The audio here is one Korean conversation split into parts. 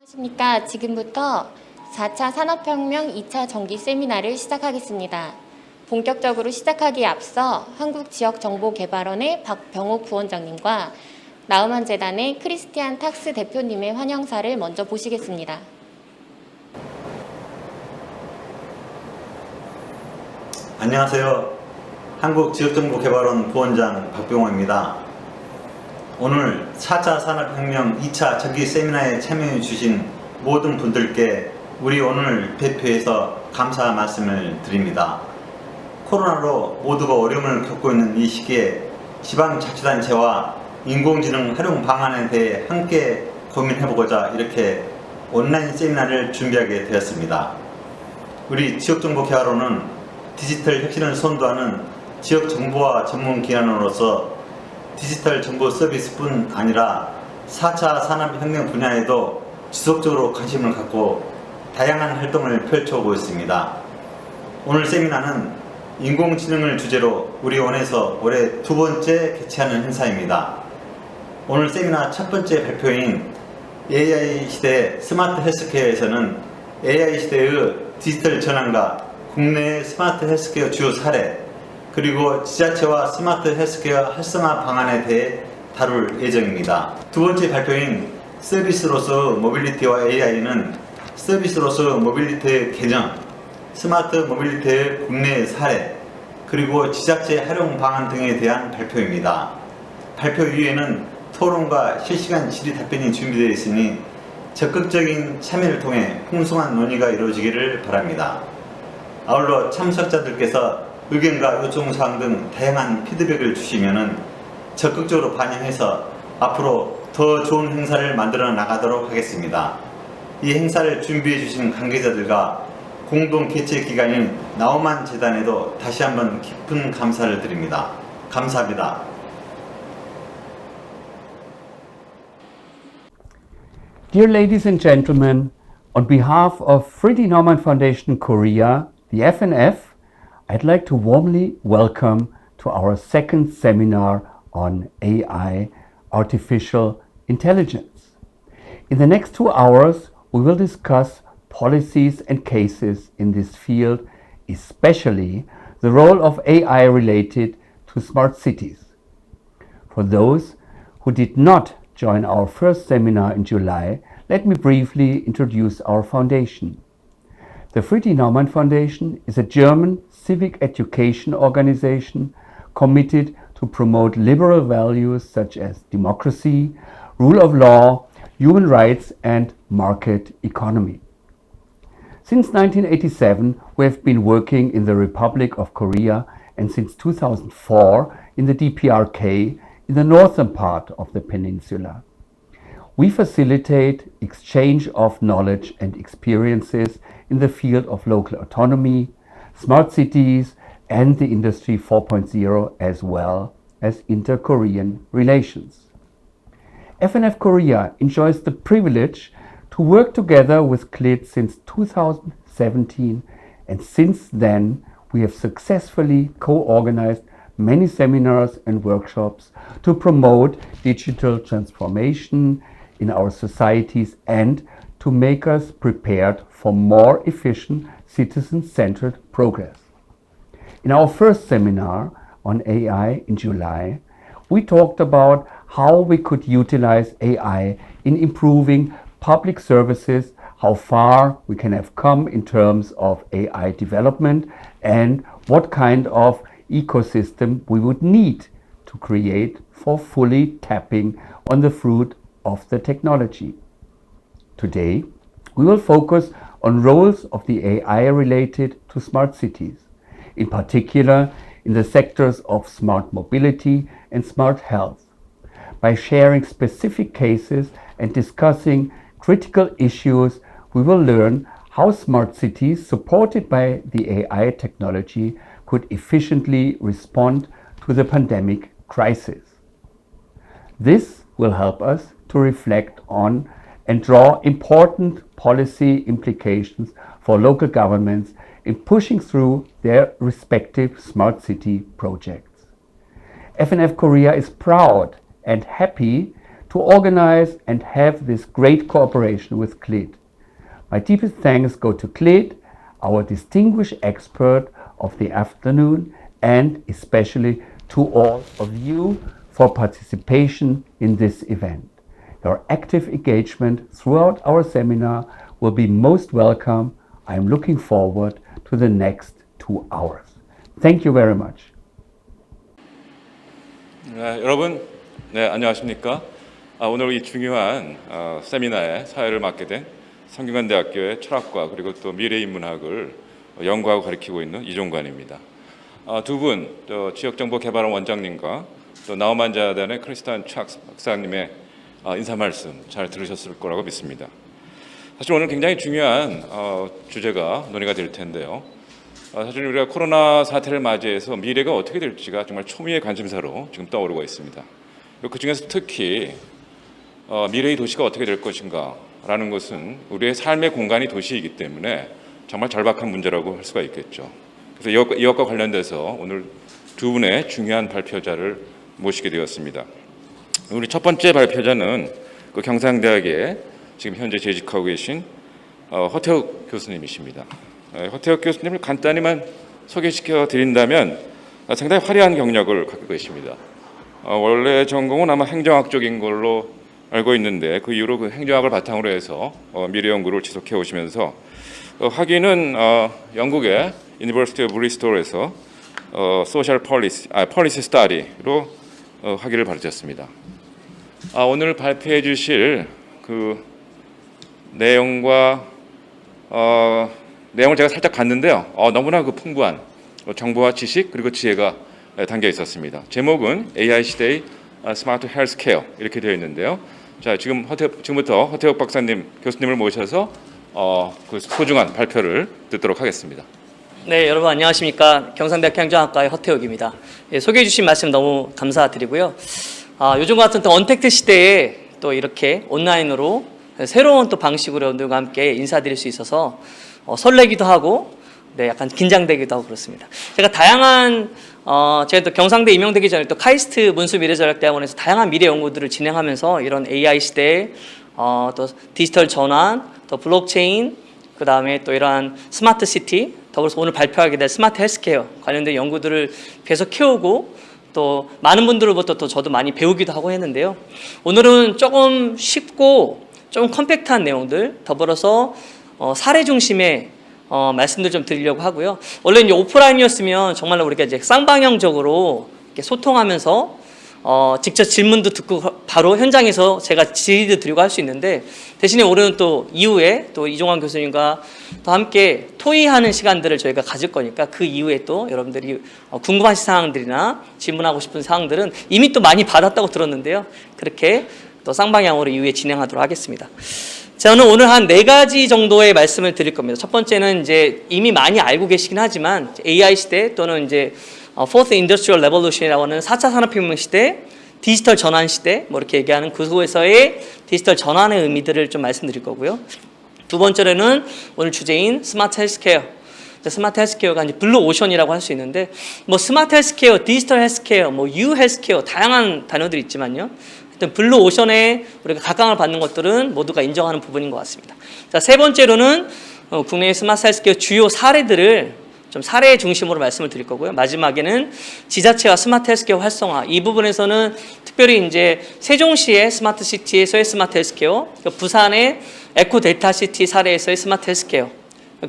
안녕하십니까. 지금부터 4차 산업혁명 2차 정기 세미나를 시작하겠습니다. 본격적으로 시작하기에 앞서 한국지역정보개발원의 박병옥 부원장님과 나우만재단의 크리스티안 탁스 대표님의 환영사를 먼저 보시겠습니다. 안녕하세요. 한국지역정보개발원 부원장 박병옥입니다. 오늘 4차 산업혁명 2차 정기 세미나에 참여해 주신 모든 분들께 우리 오늘 대표해서 감사 말씀을 드립니다. 코로나로 모두가 어려움을 겪고 있는 이 시기에 지방자치단체와 인공지능 활용 방안에 대해 함께 고민해보고자 이렇게 온라인 세미나를 준비하게 되었습니다. 우리 지역정보개발원은 디지털 혁신을 선도하는 지역정보화 전문기관으로서 디지털 정보 서비스뿐 아니라 4차 산업혁명 분야에도 지속적으로 관심을 갖고 다양한 활동을 펼쳐오고 있습니다. 오늘 세미나는 인공지능을 주제로 우리 원에서 올해 두 번째 개최하는 행사입니다. 오늘 세미나 첫 번째 발표인 AI 시대 스마트 헬스케어에서는 AI 시대의 디지털 전환과 국내의 스마트 헬스케어 주요 사례, 그리고 지자체와 스마트 헬스케어 활성화 방안에 대해 다룰 예정입니다. 두 번째 발표인 서비스로서 모빌리티와 AI는 서비스로서 모빌리티의 개념, 스마트 모빌리티의 국내 사례, 그리고 지자체 활용 방안 등에 대한 발표입니다. 발표 이후에는 토론과 실시간 질의 답변이 준비되어 있으니 적극적인 참여를 통해 풍성한 논의가 이루어지기를 바랍니다. 아울러 참석자들께서 의견과 요청사항 등 다양한 피드백을 주시면 적극적으로 반영해서 앞으로 더 좋은 행사를 만들어 나가도록 하겠습니다. 이 행사를 준비해 주신 관계자들과 공동 개최 기관인 나우만 재단에도 다시 한번 깊은 감사를 드립니다. 감사합니다. Dear ladies and gentlemen, on behalf of Friedrich Naumann Foundation Korea, the FNF, I'd like to warmly welcome to our second seminar on AI, artificial intelligence. In the next 2 hours, we will discuss policies and cases in this field, especially the role of AI related to smart cities. For those who did not join our first seminar in July, let me briefly introduce our foundation. The Friedrich Naumann Foundation is a German civic education organization committed to promote liberal values such as democracy, rule of law, human rights, and market economy. Since 1987, we have been working in the Republic of Korea, and since 2004 in the DPRK in the northern part of the peninsula. We facilitate exchange of knowledge and experiences in the field of local autonomy, smart cities, and the Industry 4.0, as well as inter-Korean relations. FNF Korea enjoys the privilege to work together with CLID since 2017, and since then we have successfully co-organized many seminars and workshops to promote digital transformation in our societies and to make us prepared for more efficient citizen-centered progress. In our first seminar on AI in July, we talked about how we could utilize AI in improving public services, how far we can have come in terms of AI development, and what kind of ecosystem we would need to create for fully tapping on the fruit of the technology. Today, we will focus on roles of the AI related to smart cities, in particular in the sectors of smart mobility and smart health, by sharing specific cases and discussing critical issues. We will learn how smart cities supported by the AI technology could efficiently respond to the pandemic crisis. This will help us to reflect on and draw important policy implications for local governments in pushing through their respective smart city projects. FNF Korea is proud and happy to to organize and have this great cooperation with CLED. My deepest thanks go to CLED, our distinguished expert of the afternoon, and especially to all of you for participation in this event. Your active engagement throughout our seminar will be most welcome. I am looking forward to the next 2 hours. Thank you very much. 네, 여러분, 네, 안녕하십니까? 오늘 이 중요한 세미나에 사회를 맡게 된 성균관대학교의 철학과 그리고 또 미래인문학을 연구하고 가르치고 있는 이종관입니다. 두 분, 지역정보개발원 원장님과 또 나우만자단의 크리스탄 촥스 박사님의 인사 말씀 잘 들으셨을 거라고 믿습니다. 사실 오늘 굉장히 중요한 주제가 논의가 될 텐데요. 사실 우리가 코로나 사태를 맞이해서 미래가 어떻게 될지가 정말 초미의 관심사로 지금 떠오르고 있습니다. 그 중에서 특히 미래의 도시가 어떻게 될 것인가라는 것은 우리의 삶의 공간이 도시이기 때문에 정말 절박한 문제라고 할 수가 있겠죠. 그래서 이것과 관련돼서 오늘 두 분의 중요한 발표자를 모시게 되었습니다. 우리 첫 번째 발표자는 그 경상대학에 지금 현재 재직하고 계신 허태욱 교수님이십니다. 허태욱 교수님을 간단히만 소개시켜 드린다면 상당히 화려한 경력을 갖고 계십니다. 원래 전공은 아마 행정학 쪽인 걸로 알고 있는데 그 이후로 그 행정학을 바탕으로 해서 미래 연구를 지속해 오시면서 학위는 영국의 University of Bristol에서 Social Policy Study로 학위를 받으셨습니다. 오늘 발표해 주실 그 내용을 제가 살짝 봤는데요. 너무나 그 풍부한 정보와 지식 그리고 지혜가 담겨 있었습니다. 제목은 AI 시대의 스마트 헬스케어 이렇게 되어 있는데요. 자, 지금부터 허태욱 박사님, 교수님을 모셔서 그 소중한 발표를 듣도록 하겠습니다. 네, 여러분 안녕하십니까? 경상대학교 행정학과의 허태욱입니다. 소개해 주신 말씀 너무 감사드리고요. 요즘 같은 또 언택트 시대에 또 이렇게 온라인으로 새로운 또 방식으로 여러분들과 함께 인사드릴 수 있어서 설레기도 하고 네, 약간 긴장되기도 하고 그렇습니다. 제가 제가 또 경상대 임용되기 전에 또 카이스트 문수미래전략대학원에서 다양한 미래 연구들을 진행하면서 이런 AI 시대에 또 디지털 전환, 또 블록체인, 그 다음에 또 이러한 스마트 시티, 더불어서 오늘 발표하게 될 스마트 헬스케어 관련된 연구들을 계속 해오고 또 많은 분들로부터 또 저도 많이 배우기도 하고 했는데요. 오늘은 조금 쉽고 좀 컴팩트한 내용들, 더불어서 사례 중심의 말씀들 좀 드리려고 하고요. 원래 이제 오프라인이었으면 정말로 우리가 이제 쌍방향적으로 이렇게 소통하면서 직접 질문도 듣고 바로 현장에서 제가 질의도 드리고 할 수 있는데 대신에 오늘은 또 이후에 또 이종환 교수님과 또 함께 토의하는 시간들을 저희가 가질 거니까 그 이후에 또 여러분들이 궁금하신 사항들이나 질문하고 싶은 사항들은 이미 또 많이 받았다고 들었는데요. 그렇게 또 쌍방향으로 이후에 진행하도록 하겠습니다. 저는 오늘 한 4가지 정도의 말씀을 드릴 겁니다. 첫 번째는 이제 이미 많이 알고 계시긴 하지만 AI 시대 또는 이제 Fourth Industrial Revolution이라고 하는 4차 산업혁명 시대, 디지털 전환 시대, 뭐 이렇게 얘기하는 그 속에서의 디지털 전환의 의미들을 좀 말씀드릴 거고요. 두 번째로는 오늘 주제인 스마트 헬스케어. 스마트 헬스케어가 이제 블루 오션이라고 할 수 있는데, 뭐 스마트 헬스케어, 디지털 헬스케어, 뭐 U 헬스케어 다양한 단어들이 있지만요. 일단 블루 오션에 우리가 각광을 받는 것들은 모두가 인정하는 부분인 것 같습니다. 자, 세 번째로는 국내의 스마트 헬스케어 주요 사례들을 좀 사례 중심으로 말씀을 드릴 거고요. 마지막에는 지자체와 스마트 헬스케어 활성화. 이 부분에서는 특별히 이제 세종시의 스마트 시티에서의 스마트 헬스케어, 부산의 에코 델타 시티 사례에서의 스마트 헬스케어.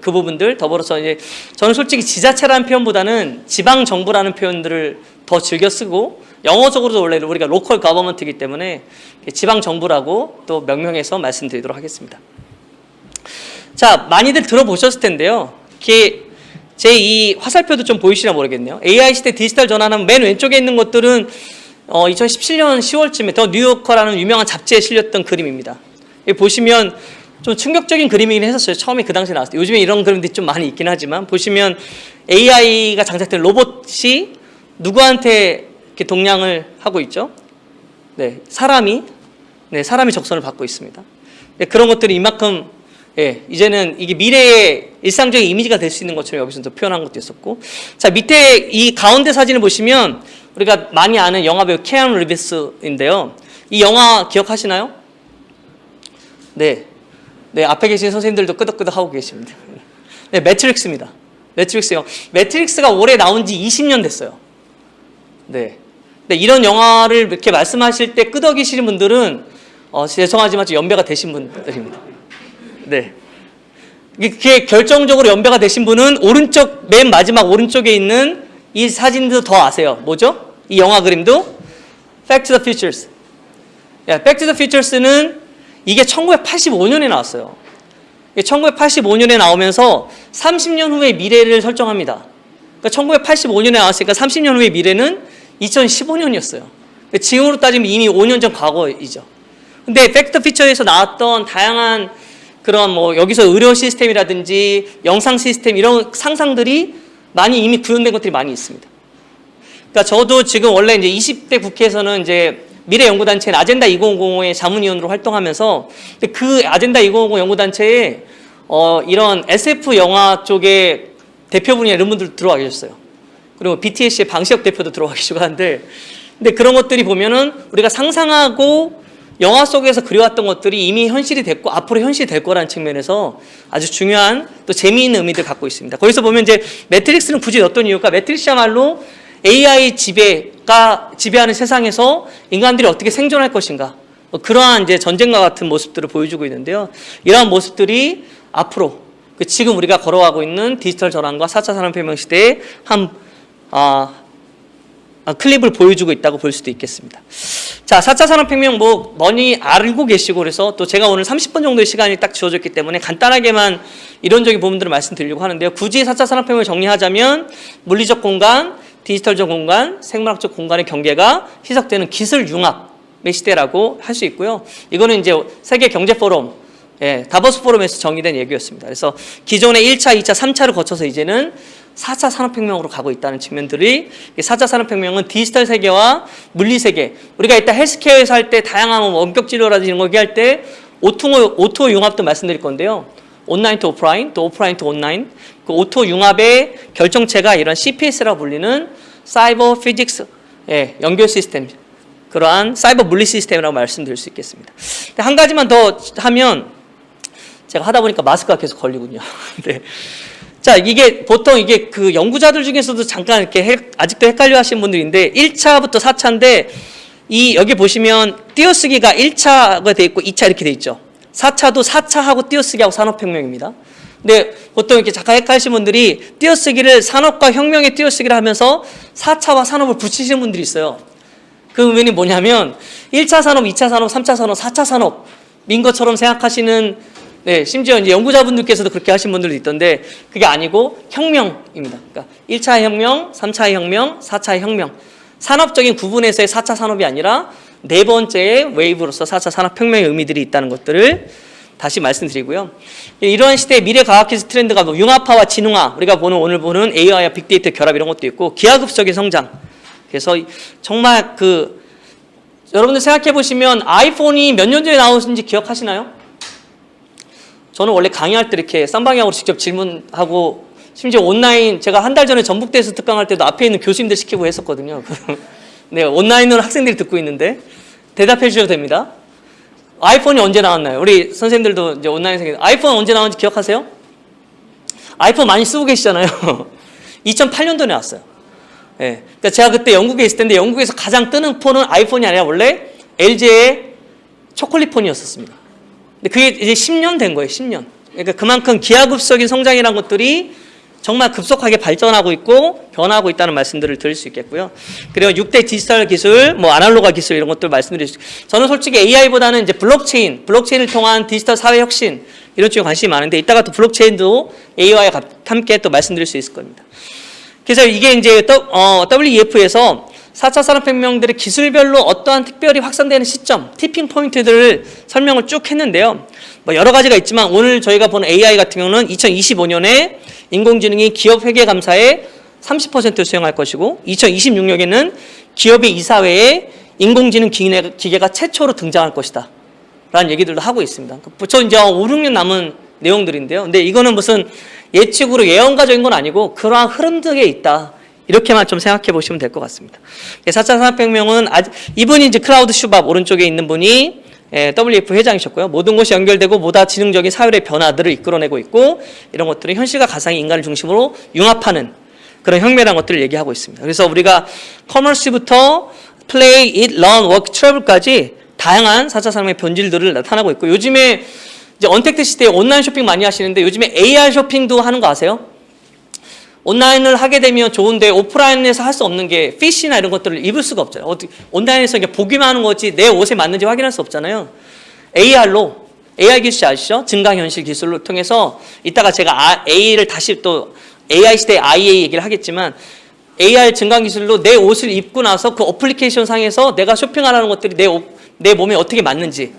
그 부분들 더불어서 이제 저는 솔직히 지자체라는 표현보다는 지방 정부라는 표현들을 더 즐겨 쓰고 영어적으로도 원래 우리가 로컬 거버먼트이기 때문에 지방 정부라고 또 명명해서 말씀드리도록 하겠습니다. 자, 많이들 들어보셨을 텐데요. 제 이 화살표도 좀 보이시나 모르겠네요. AI 시대 디지털 전환하면 맨 왼쪽에 있는 것들은 2017년 10월쯤에 더 뉴요커라는 유명한 잡지에 실렸던 그림입니다. 여기 보시면 좀 충격적인 그림이긴 했었어요. 처음에 그 당시에 나왔을 때. 요즘에 이런 그림들이 좀 많이 있긴 하지만 보시면 AI가 장착된 로봇이 누구한테 이렇게 동량을 하고 있죠? 네, 사람이 적선을 받고 있습니다. 네, 그런 것들이 이만큼 이제는 이게 미래의 일상적인 이미지가 될 수 있는 것처럼 여기서 또 표현한 것도 있었고, 자, 밑에 이 가운데 사진을 보시면 우리가 많이 아는 영화배우 케아누 리브스인데요. 이 영화 기억하시나요? 네. 네, 앞에 계신 선생님들도 끄덕끄덕 하고 계십니다. 네, 매트릭스입니다. 매트릭스요. 매트릭스가 올해 나온 지 20년 됐어요. 네. 네, 이런 영화를 이렇게 말씀하실 때 끄덕이시는 분들은 죄송하지만 좀 연배가 되신 분들입니다. 네. 이게 결정적으로 연배가 되신 분은 오른쪽, 맨 마지막 오른쪽에 있는 이 사진도 더 아세요. 뭐죠? 이 영화 그림도 Back to the Futures. Back to the Futures는 이게 1985년에 나왔어요. 1985년에 나오면서 30년 후의 미래를 설정합니다. 그러니까 1985년에 나왔으니까 30년 후의 미래는 2015년이었어요. 지금으로 따지면 이미 5년 전 과거이죠. 근데 Back to the Future에서 나왔던 다양한 그런 뭐 여기서 의료 시스템이라든지 영상 시스템 이런 상상들이 많이 이미 구현된 것들이 많이 있습니다. 그러니까 저도 지금 원래 이제 20대 국회에서는 이제 미래연구단체인 아젠다 2050의 자문위원으로 활동하면서 그 아젠다 2050 연구단체에 이런 SF 영화 쪽에 대표분이나 이런 분들 들어와 계셨어요. 그리고 BTS의 방시혁 대표도 들어와 계시고 하는데 근데 그런 것들이 보면은 우리가 상상하고 영화 속에서 그려왔던 것들이 이미 현실이 됐고 앞으로 현실이 될 거라는 측면에서 아주 중요한 또 재미있는 의미를 갖고 있습니다. 거기서 보면 이제 매트릭스는 굳이 넣었던 이유가 매트릭스야말로 AI 지배하는 세상에서 인간들이 어떻게 생존할 것인가 그러한 이제 전쟁과 같은 모습들을 보여주고 있는데요. 이러한 모습들이 앞으로 지금 우리가 걸어가고 있는 디지털 전환과 4차 산업혁명 시대의 한 클립을 보여주고 있다고 볼 수도 있겠습니다. 자, 4차 산업혁명 뭐 많이 알고 계시고 그래서 또 제가 오늘 30분 정도의 시간이 딱 주어졌기 때문에 간단하게만 이론적인 부분들을 말씀드리려고 하는데요. 굳이 4차 산업혁명을 정리하자면 물리적 공간, 디지털적 공간, 생물학적 공간의 경계가 희석되는 기술 융합의 시대라고 할 수 있고요. 이거는 이제 세계 경제 포럼, 다보스 포럼에서 정의된 얘기였습니다. 그래서 기존의 1차, 2차, 3차를 거쳐서 이제는 4차 산업혁명으로 가고 있다는 측면들이 4차 산업혁명은 디지털 세계와 물리 세계, 우리가 이따 헬스케어에서 할 때 다양한 원격 진료라든지 이런 거 얘기할 때 오토 융합도 말씀드릴 건데요. 온라인 투 오프라인, 또 오프라인 투 온라인, 그 오토 융합의 결정체가 이런 CPS라고 불리는 사이버 피직스 연결 시스템, 그러한 사이버 물리 시스템이라고 말씀드릴 수 있겠습니다. 한 가지만 더 하면 제가 하다 보니까 마스크가 계속 걸리군요. 네. 자, 이게 보통 이게 그 연구자들 중에서도 잠깐 이렇게 아직도 헷갈려 하시는 분들인데 1차부터 4차인데 이 여기 보시면 띄어쓰기가 1차가 돼 있고 2차 이렇게 돼 있죠. 4차도 4차하고 띄어쓰기하고 산업혁명입니다. 근데 보통 이렇게 잠깐 헷갈리시는 분들이 띄어쓰기를 산업과 혁명의 띄어쓰기를 하면서 4차와 산업을 붙이시는 분들이 있어요. 그 의미는 뭐냐면 1차 산업, 2차 산업, 3차 산업, 4차 산업인 것처럼 생각하시는 심지어 이제 연구자분들께서도 그렇게 하신 분들도 있던데 그게 아니고 혁명입니다. 그러니까 1차 혁명, 3차 혁명, 4차 혁명. 산업적인 구분에서의 4차 산업이 아니라 네 번째의 웨이브로서 4차 산업혁명의 의미들이 있다는 것들을 다시 말씀드리고요. 이러한 시대의 미래과학기술 트렌드가 뭐 융합화와 진흥화, 우리가 오늘 보는 AI와 빅데이터 결합 이런 것도 있고 기하급수적인 성장. 그래서 정말 여러분들 생각해 보시면 아이폰이 몇 년 전에 나오신지 기억하시나요? 저는 원래 강의할 때 이렇게 쌍방향으로 직접 질문하고 심지어 온라인 제가 한 달 전에 전북대에서 특강할 때도 앞에 있는 교수님들 시키고 했었거든요. 네, 온라인으로 학생들이 듣고 있는데 대답해 주셔도 됩니다. 아이폰이 언제 나왔나요? 우리 선생님들도 이제 온라인 생각 아이폰 언제 나왔는지 기억하세요? 아이폰 많이 쓰고 계시잖아요. 2008년도에 나왔어요. 네, 그러니까 제가 그때 영국에 있을 텐데 영국에서 가장 뜨는 폰은 아이폰이 아니라 원래 LG의 초콜릿 폰이었었습니다. 근데 그게 이제 10년 된 거예요. 10년. 그러니까 그만큼 기하급수적인 성장이라는 것들이 정말 급속하게 발전하고 있고 변화하고 있다는 말씀들을 드릴 수 있겠고요. 그리고 6대 디지털 기술, 뭐 아날로그 기술 이런 것들 말씀드릴 수 있고 저는 솔직히 AI보다는 이제 블록체인을 통한 디지털 사회 혁신 이런 쪽에 관심이 많은데 이따가 또 블록체인도 AI와 함께 또 말씀드릴 수 있을 겁니다. 그래서 이게 이제 WEF에서 4차 산업혁명들의 기술별로 어떠한 특별히 확산되는 시점, 티핑 포인트들을 설명을 쭉 했는데요. 뭐 여러 가지가 있지만 오늘 저희가 보는 AI 같은 경우는 2025년에 인공지능이 기업 회계 감사에 30%를 수행할 것이고 2026년에는 기업의 이사회에 인공지능 기계가 최초로 등장할 것이다 라는 얘기들도 하고 있습니다. 저 이제 5, 6년 남은 내용들인데요. 근데 이거는 무슨 예측으로 예언가적인 건 아니고 그러한 흐름 등에 있다. 이렇게만 좀 생각해 보시면 될 것 같습니다. 4차 산업혁명은 이분이 이제 클라우드 슈밥 오른쪽에 있는 분이 WF 회장이셨고요. 모든 것이 연결되고 보다 지능적인 사회의 변화들을 이끌어내고 있고 이런 것들은 현실과 가상의 인간을 중심으로 융합하는 그런 혁명이라는 것들을 얘기하고 있습니다. 그래서 우리가 커머스부터 플레이, 잇, 런, 워크, 트래블까지 다양한 4차 산업의 변질들을 나타나고 있고 요즘에 이제 언택트 시대에 온라인 쇼핑 많이 하시는데 요즘에 AR 쇼핑도 하는 거 아세요? 온라인을 하게 되면 좋은데 오프라인에서 할 수 없는 게 핏이나 이런 것들을 입을 수가 없잖아요. 온라인에서 그냥 보기만 하는 거지 내 옷에 맞는지 확인할 수 없잖아요. AR로 AR 기술 아시죠? 증강현실 기술을 통해서 이따가 제가 A를 다시 또 AI 시대 IA 얘기를 하겠지만 AR 증강 기술로 내 옷을 입고 나서 그 어플리케이션 상에서 내가 쇼핑하라는 것들이 내 몸에 어떻게 맞는지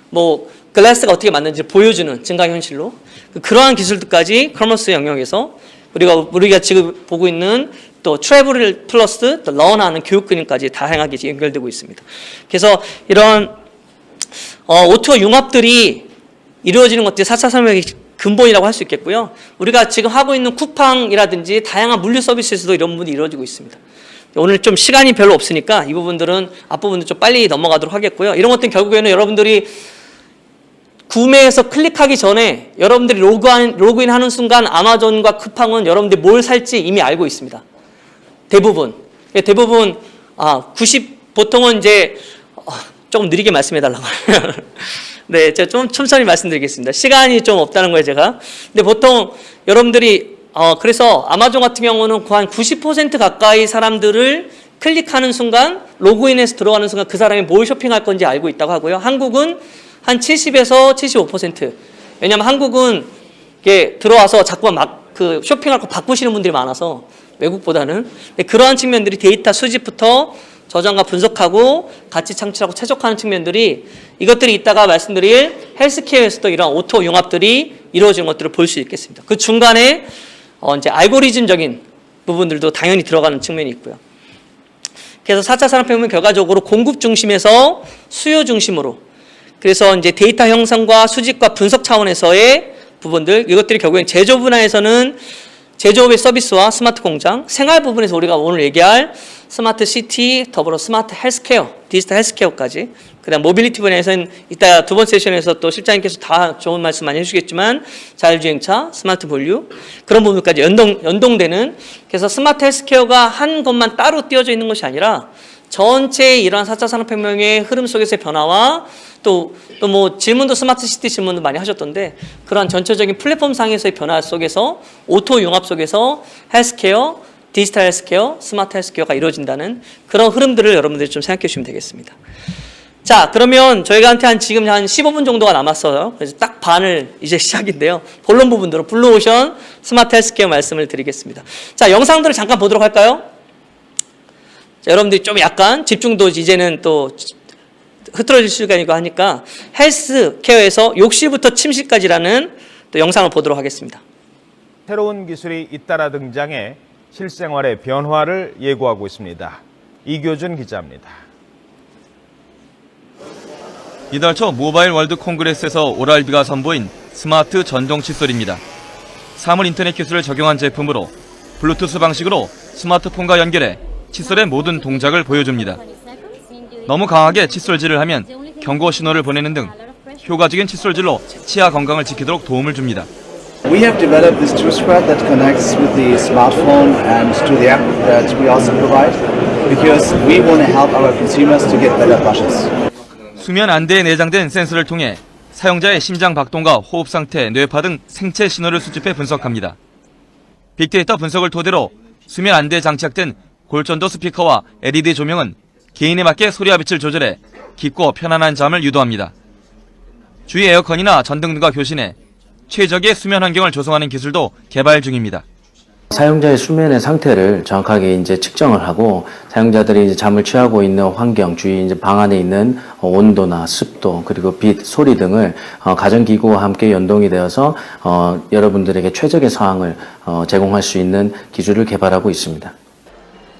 뭐 글래스가 어떻게 맞는지 보여주는 증강현실로 그러한 기술들까지 커머스 영역에서 우리가 지금 보고 있는 또 트래블 플러스 또 런하는 교육근육까지 다양하게 연결되고 있습니다. 그래서 이런 O2O 융합들이 이루어지는 것들이 4차 산업의 근본이라고 할 수 있겠고요. 우리가 지금 하고 있는 쿠팡이라든지 다양한 물류 서비스에서도 이런 부분이 이루어지고 있습니다. 오늘 좀 시간이 별로 없으니까 이 부분들은 앞부분도 좀 빨리 넘어가도록 하겠고요. 이런 것들은 결국에는 여러분들이 구매해서 클릭하기 전에 여러분들이 로그인하는 순간 아마존과 쿠팡은 여러분들이 뭘 살지 이미 알고 있습니다. 대부분 보통은 이제 조금 느리게 말씀해달라고 하면 네, 제가 좀 천천히 말씀드리겠습니다. 시간이 좀 없다는 거예요, 제가. 근데 보통 여러분들이 그래서 아마존 같은 경우는 한 90% 가까이 사람들을 클릭하는 순간 로그인해서 들어가는 순간 그 사람이 뭘 쇼핑할 건지 알고 있다고 하고요. 한국은 한 70에서 75%. 왜냐하면 한국은 이게 들어와서 자꾸만 막 그 쇼핑할 거 바꾸시는 분들이 많아서 외국보다는 그러한 측면들이 데이터 수집부터 저장과 분석하고 가치 창출하고 최적화하는 측면들이 이것들이 이따가 말씀드릴 헬스케어에서도 이런 오토 융합들이 이루어진 것들을 볼 수 있겠습니다. 그 중간에 이제 알고리즘적인 부분들도 당연히 들어가는 측면이 있고요. 그래서 4차 산업혁명 결과적으로 공급 중심에서 수요 중심으로 그래서 이제 데이터 형성과 수집과 분석 차원에서의 부분들 이것들이 결국엔 제조 분야에서는 제조업의 서비스와 스마트 공장, 생활 부분에서 우리가 오늘 얘기할 스마트 시티, 더불어 스마트 헬스케어, 디지털 헬스케어까지 그다음 모빌리티 분야에서는 이따 두 번째 세션에서 또 실장님께서 다 좋은 말씀 많이 해주시겠지만 자율주행차, 스마트 본류 그런 부분까지 연동되는 그래서 스마트 헬스케어가 한 것만 따로 띄어져 있는 것이 아니라 전체의 이러한 4차 산업혁명의 흐름 속에서의 변화와 또 뭐 질문도 스마트 시티 질문도 많이 하셨던데 그러한 전체적인 플랫폼 상에서의 변화 속에서 오토 융합 속에서 헬스케어, 디지털 헬스케어, 스마트 헬스케어가 이루어진다는 그런 흐름들을 여러분들이 좀 생각해 주시면 되겠습니다. 자, 그러면 저희한테 지금 한 15분 정도가 남았어요. 그래서 딱 반을 이제 시작인데요. 본론 부분들은 블루오션, 스마트 헬스케어 말씀을 드리겠습니다. 자, 영상들을 잠깐 보도록 할까요? 자, 여러분들이 좀 약간 집중도 이제는 또 흐트러질 시간이고 하니까 헬스케어에서 욕실부터 침실까지라는 또 영상을 보도록 하겠습니다. 새로운 기술이 잇따라 등장해 실생활의 변화를 예고하고 있습니다. 이교준 기자입니다. 이달 초 모바일 월드 콩그레스에서 오랄비가 선보인 스마트 전동 칫솔입니다. 사물 인터넷 기술을 적용한 제품으로 블루투스 방식으로 스마트폰과 연결해 칫솔의 모든 동작을 보여줍니다. 너무 강하게 칫솔질을 하면 경고 신호를 보내는 등 효과적인 칫솔질로 치아 건강을 지키도록 도움을 줍니다. We have developed this toothbrush that connects with the smartphone and to the app that we also provide because we want to help our consumers to get better brushes. 수면 안대에 내장된 센서를 통해 사용자의 심장 박동과 호흡 상태, 뇌파 등 생체 신호를 수집해 분석합니다. 빅데이터 분석을 토대로 수면 안대에 장착된 골전도 스피커와 LED 조명은 개인에 맞게 소리와 빛을 조절해 깊고 편안한 잠을 유도합니다. 주위 에어컨이나 전등 등과 교신해 최적의 수면 환경을 조성하는 기술도 개발 중입니다. 사용자의 수면의 상태를 정확하게 이제 측정을 하고 사용자들이 이제 잠을 취하고 있는 환경, 주위 이제 방 안에 있는 온도나 습도 그리고 빛, 소리 등을 가전기구와 함께 연동이 되어서 여러분들에게 최적의 상황을 제공할 수 있는 기술을 개발하고 있습니다.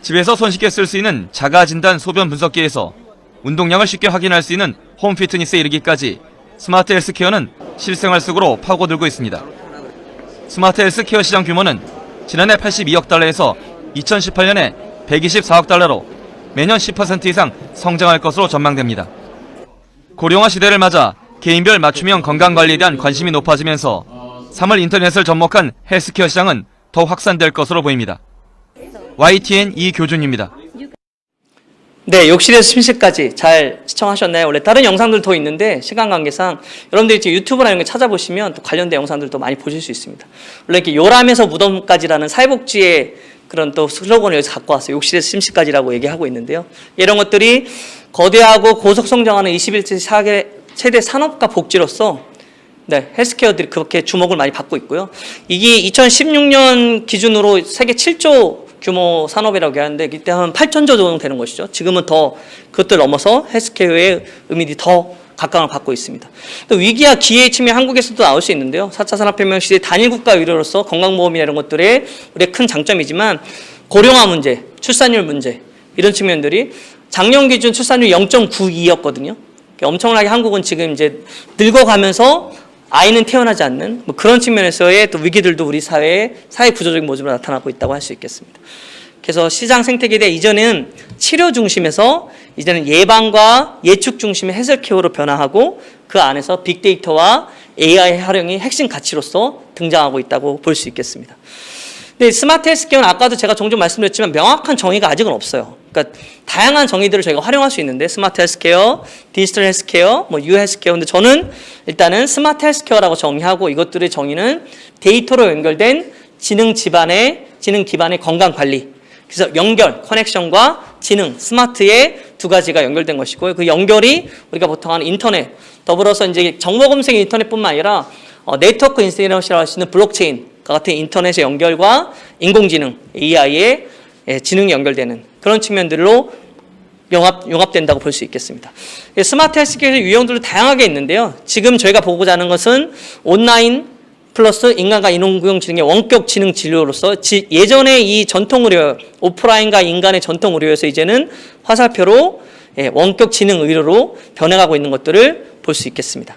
집에서 손쉽게 쓸 수 있는 자가 진단 소변 분석기에서 운동량을 쉽게 확인할 수 있는 홈 피트니스에 이르기까지 스마트 헬스케어는 실생활 속으로 파고들고 있습니다. 스마트 헬스케어 시장 규모는 지난해 82억 달러에서 2018년에 124억 달러로 매년 10% 이상 성장할 것으로 전망됩니다. 고령화 시대를 맞아 개인별 맞춤형 건강관리에 대한 관심이 높아지면서 3월 인터넷을 접목한 헬스케어 시장은 더 확산될 것으로 보입니다. YTN 이교준입니다. 네, 욕실에서 침실까지 잘 시청하셨나요? 원래 다른 영상들 더 있는데 시간 관계상 여러분들이 지금 유튜브나 이런 거 찾아보시면 또 관련된 영상들도 많이 보실 수 있습니다. 원래 이렇게 요람에서 무덤까지라는 사회복지의 그런 또 슬로건을 여기서 갖고 왔어요. 욕실에서 침실까지라고 얘기하고 있는데요. 이런 것들이 거대하고 고속 성장하는 21세기 세계 최대 산업과 복지로서 네, 헬스케어들이 그렇게 주목을 많이 받고 있고요. 이게 2016년 기준으로 세계 7조 규모 산업이라고 하는데 이때 한 8천조 정도 되는 것이죠. 지금은 더 그것들 넘어서 헬스케어의 의미들이 더 각광을 받고 있습니다. 또 위기와 기회의 측면 한국에서도 나올 수 있는데요. 4차 산업혁명 시대 단일 국가 의료로서 건강보험이나 이런 것들의 우리의 큰 장점이지만 고령화 문제, 출산율 문제 이런 측면들이 작년 기준 출산율 0.92였거든요. 엄청나게 한국은 지금 이제 늙어가면서 아이는 태어나지 않는 뭐 그런 측면에서의 또 위기들도 우리 사회 구조적인 모습으로 나타나고 있다고 할 수 있겠습니다. 그래서 시장 생태계에 대해 이전은 치료 중심에서 이제는 예방과 예측 중심의 헬스케어로 변화하고 그 안에서 빅데이터와 AI 활용이 핵심 가치로서 등장하고 있다고 볼 수 있겠습니다. 근데 스마트 헬스케어는 아까도 제가 종종 말씀드렸지만 명확한 정의가 아직은 없어요. 그러니까 다양한 정의들을 저희가 활용할 수 있는데 스마트 헬스케어, 디지털 헬스케어, 유 헬스케어. 근데 저는 일단은 스마트 헬스케어라고 정의하고 이것들의 정의는 데이터로 연결된 지능 기반의 건강 관리. 그래서 연결, 커넥션과 지능, 스마트의 두 가지가 연결된 것이고요. 그 연결이 우리가 보통 하는 인터넷, 더불어서 이제 정보 검색 인터넷뿐만 아니라 네트워크 인터넷이라고 할 수 있는 블록체인 같은 인터넷의 연결과 인공지능, AI의 지능이 연결되는 그런 측면들로 융합된다고 볼 수 있겠습니다. 스마트 헬스케어의 유형들도 다양하게 있는데요. 지금 저희가 보고자 하는 것은 온라인 플러스 인간과 인공지능의 원격 지능 진료로서 예전에 이 전통 의료, 오프라인과 인간의 전통 의료에서 이제는 화살표로 원격 지능 의료로 변해가고 있는 것들을 볼 수 있겠습니다.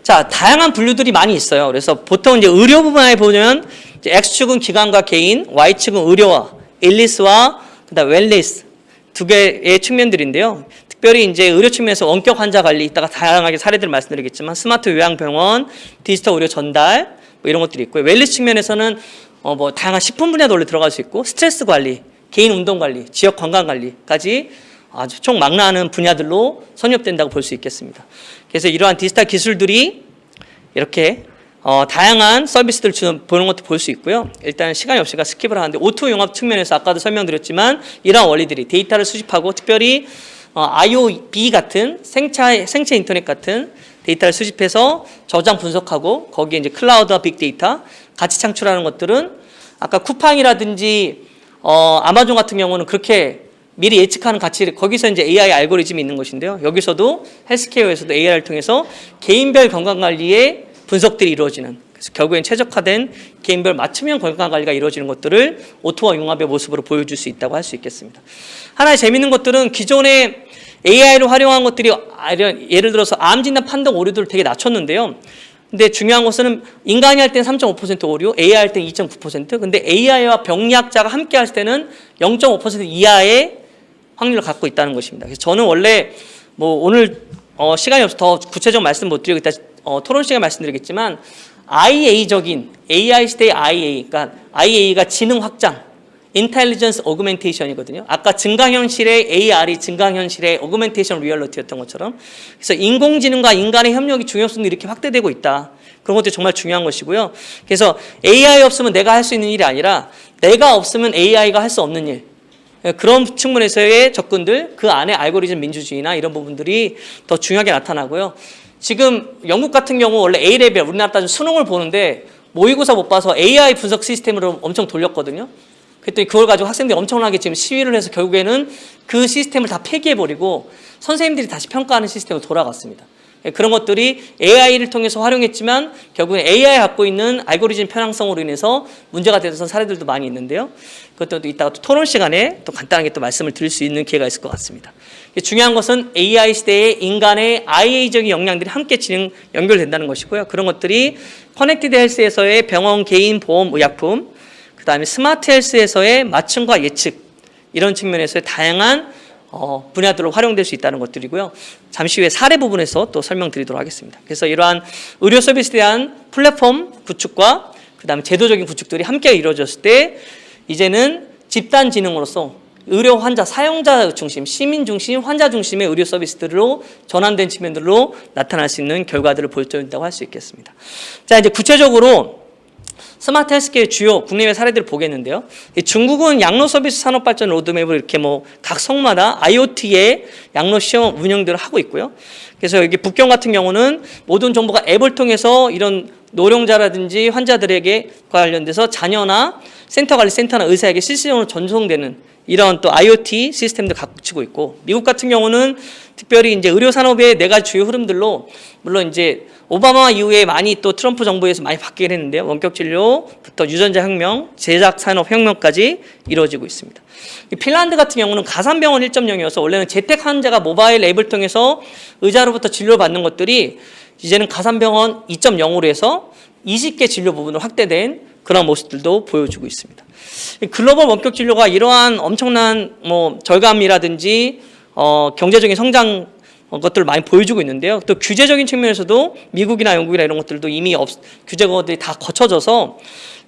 자, 다양한 분류들이 많이 있어요. 그래서 보통 이제 의료 부분에 보면 X축은 기관과 개인, Y축은 의료와 일리스와 그다음 웰리스 두 개의 측면들인데요. 특별히 이제 의료 측면에서 원격 환자 관리 이따가 다양하게 사례들을 말씀드리겠지만 스마트 요양병원, 디지털 의료 전달 뭐 이런 것들이 있고요. 웰리스 측면에서는 뭐 다양한 식품 분야도 원래 들어갈 수 있고 스트레스 관리, 개인 운동 관리, 지역 건강 관리까지 아주 총망라하는 분야들로 선nhập 된다고 볼 수 있겠습니다. 그래서 이러한 디지털 기술들이 이렇게 다양한 서비스들을 보는 것도 볼 수 있고요. 일단 시간이 없으니까 스킵을 하는데 O2 융합 측면에서 아까도 설명드렸지만 이러한 원리들이 데이터를 수집하고 특별히 IoB 같은 생체 인터넷 같은 데이터를 수집해서 저장 분석하고 거기에 이제 클라우드와 빅데이터 같이 창출하는 것들은 아까 쿠팡이라든지 아마존 같은 경우는 그렇게 미리 예측하는 가치를 거기서 이제 AI 알고리즘이 있는 것인데요. 여기서도 헬스케어에서도 AI를 통해서 개인별 건강관리의 분석들이 이루어지는 그래서 결국엔 최적화된 개인별 맞춤형 건강관리가 이루어지는 것들을 오토와 융합의 모습으로 보여줄 수 있다고 할 수 있겠습니다. 하나의 재미있는 것들은 기존에 AI를 활용한 것들이 예를 들어서 암 진단 판독 오류들을 되게 낮췄는데요. 근데 중요한 것은 인간이 할 때는 3.5% 오류, AI 할 때는 2.9%. 근데 AI와 병리학자가 함께 할 때는 0.5% 이하의 확률을 갖고 있다는 것입니다. 그래서 저는 원래 뭐 오늘 시간이 없어서 더 구체적 말씀 못 드리고 이따 토론 시간에 말씀드리겠지만 IA적인 AI 시대의 IA, 그러니까 IA가 지능 확장, 인텔리전스 어그멘테이션이거든요. 아까 증강현실의 AR이 증강현실의 어그멘테이션 리얼리티였던 것처럼 그래서 인공지능과 인간의 협력이 중요성도 이렇게 확대되고 있다. 그런 것도 정말 중요한 것이고요. 그래서 AI 없으면 내가 할 수 있는 일이 아니라 내가 없으면 AI가 할 수 없는 일. 그런 측면에서의 접근들, 그 안에 알고리즘 민주주의나 이런 부분들이 더 중요하게 나타나고요. 지금 영국 같은 경우 원래 A레벨, 우리나라 따지면 수능을 보는데 모의고사 못 봐서 AI 분석 시스템으로 엄청 돌렸거든요. 그랬더니 그걸 가지고 학생들이 엄청나게 지금 시위를 해서 결국에는 그 시스템을 다 폐기해버리고 선생님들이 다시 평가하는 시스템으로 돌아갔습니다. 그런 것들이 AI를 통해서 활용했지만 결국엔 AI 갖고 있는 알고리즘 편향성으로 인해서 문제가 되는 사례들도 많이 있는데요. 그것도 이따가 또 토론 시간에 또 간단하게 또 말씀을 드릴 수 있는 기회가 있을 것 같습니다. 중요한 것은 AI 시대의 인간의 IA적인 역량들이 함께 연결된다는 것이고요. 그런 것들이 커넥티드 헬스에서의 병원, 개인, 보험, 의약품, 그다음에 스마트 헬스에서의 맞춤과 예측 이런 측면에서의 다양한 분야들로 활용될 수 있다는 것들이고요. 잠시 후에 사례 부분에서 또 설명드리도록 하겠습니다. 그래서 이러한 의료 서비스에 대한 플랫폼 구축과 그다음에 제도적인 구축들이 함께 이루어졌을 때 이제는 집단 지능으로서 의료 환자, 사용자 중심, 시민 중심, 환자 중심의 의료 서비스들로 전환된 측면들로 나타날 수 있는 결과들을 보여준다고 할 수 있겠습니다. 자, 이제 구체적으로 스마트 헬스케어의 주요 국내외 사례들을 보겠는데요. 중국은 양로 서비스 산업 발전 로드맵을 이렇게 각 성마다 IoT의 양로 시험 운영들을 하고 있고요. 그래서 여기 북경 같은 경우는 모든 정보가 앱을 통해서 이런 노령자라든지 환자들에게 관련돼서 자녀나 센터 관리 센터나 의사에게 실시간으로 전송되는 이런 또 IoT 시스템도 갖추고 있고, 미국 같은 경우는 특별히 이제 의료 산업의 네 가지 주요 흐름들로, 물론 이제 오바마 이후에 많이 또 트럼프 정부에서 많이 바뀌긴 했는데요. 원격 진료부터 유전자 혁명, 제작 산업 혁명까지 이루어지고 있습니다. 핀란드 같은 경우는 가상병원 1.0이어서 원래는 재택 환자가 모바일 앱을 통해서 의사로부터 진료를 받는 것들이 이제는 가상병원 2.0으로 해서 20개 진료 부분으로 확대된 그런 모습들도 보여주고 있습니다. 글로벌 원격 진료가 이러한 엄청난 절감이라든지 경제적인 성장 것들을 많이 보여주고 있는데요. 또 규제적인 측면에서도 미국이나 영국이나 이런 것들도 이미 규제들이 다 거쳐져서,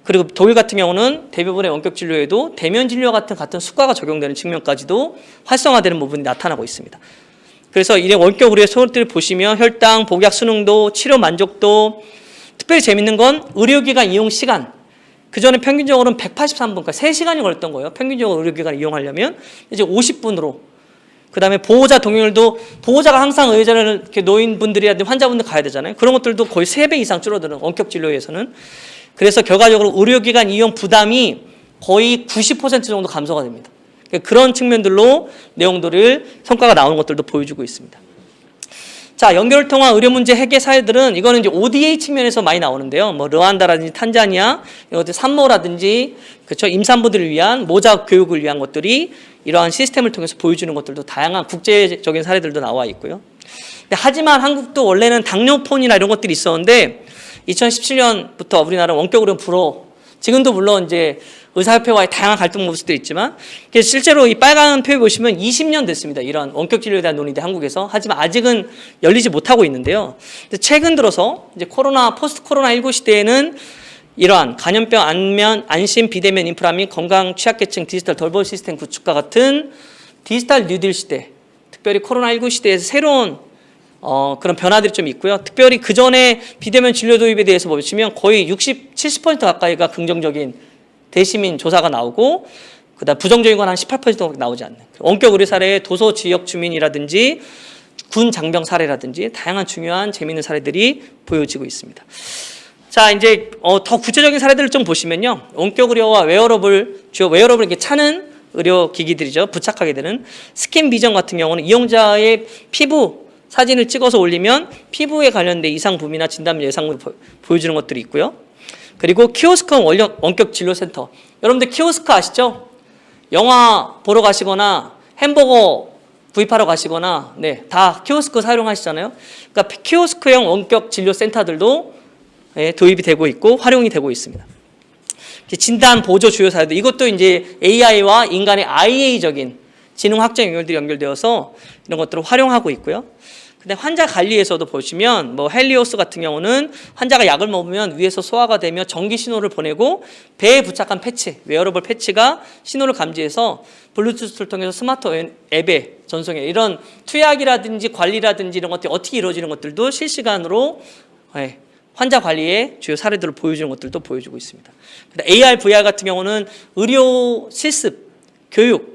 그리고 독일 같은 경우는 대부분의 원격 진료에도 대면 진료 같은 수가가 적용되는 측면까지도 활성화되는 부분이 나타나고 있습니다. 그래서 이런 원격 의료의 소들을 보시면 혈당, 복약 수능도, 치료 만족도, 특별히 재밌는 건 의료기관 이용 시간. 그전에 평균적으로는 183분, 그러니까 3시간이 걸렸던 거예요. 평균적으로 의료기관을 이용하려면 이제 50분으로. 그 다음에 보호자 동의율도, 보호자가 항상 의자를 이렇게 노인분들이라든지 환자분들 가야 되잖아요. 그런 것들도 거의 3배 이상 줄어드는 원격 진료에서는. 그래서 결과적으로 의료기관 이용 부담이 거의 90% 정도 감소가 됩니다. 그런 측면들로 내용들을 성과가 나오는 것들도 보여주고 있습니다. 자, 연결을 통한 의료 문제 해결 사례들은 이거는 이제 ODA 측면에서 많이 나오는데요. 르완다라든지 탄자니아, 이것들 산모라든지 그렇죠, 임산부들을 위한 모자 교육을 위한 것들이 이러한 시스템을 통해서 보여주는 것들도 다양한 국제적인 사례들도 나와 있고요. 하지만 한국도 원래는 당뇨폰이나 이런 것들이 있었는데 2017년부터 우리나라 원격으로 지금도 물론 이제 의사협회와의 다양한 갈등 모습도 있지만, 실제로 이 빨간 표에 보시면 20년 됐습니다. 이런 원격 진료에 대한 논의들 한국에서. 하지만 아직은 열리지 못하고 있는데요. 최근 들어서 이제 포스트 코로나19 시대에는 이러한 간염병 안면, 안심, 비대면 인프라 및 건강 취약계층 디지털 돌봄 시스템 구축과 같은 디지털 뉴딜 시대, 특별히 코로나19 시대에서 새로운 그런 변화들이 좀 있고요. 특별히 그 전에 비대면 진료 도입에 대해서 보시면 거의 70% 가까이가 긍정적인 대시민 조사가 나오고, 그다음 부정적인 건 한 18% 정도 나오지 않는 원격 의료 사례의 도서 지역 주민이라든지 군 장병 사례라든지 다양한 중요한 재미있는 사례들이 보여지고 있습니다. 자, 이제 더 구체적인 사례들을 좀 보시면요. 원격 의료와 웨어러블, 주요 웨어러블 이렇게 차는 의료 기기들이죠. 부착하게 되는 스킨 비전 같은 경우는 이용자의 피부 사진을 찍어서 올리면 피부에 관련된 이상 부위나 진단 예상을 보여주는 것들이 있고요. 그리고 키오스크 원격 진료센터. 여러분들 키오스크 아시죠? 영화 보러 가시거나 햄버거 구입하러 가시거나 다 키오스크 사용하시잖아요. 그러니까 키오스크형 원격 진료센터들도 도입이 되고 있고 활용이 되고 있습니다. 진단 보조 주요 사례들, 이것도 이제 AI와 인간의 IA적인 지능 확장 연결들이 연결되어서 이런 것들을 활용하고 있고요. 근데 환자 관리에서도 보시면 헬리오스 같은 경우는 환자가 약을 먹으면 위에서 소화가 되며 전기 신호를 보내고 배에 부착한 패치, 웨어러블 패치가 신호를 감지해서 블루투스를 통해서 스마트 앱에 전송해. 이런 투약이라든지 관리라든지 이런 것들이 어떻게 이루어지는 것들도 실시간으로 환자 관리의 주요 사례들을 보여주는 것들도 보여주고 있습니다. AR, VR 같은 경우는 의료 실습, 교육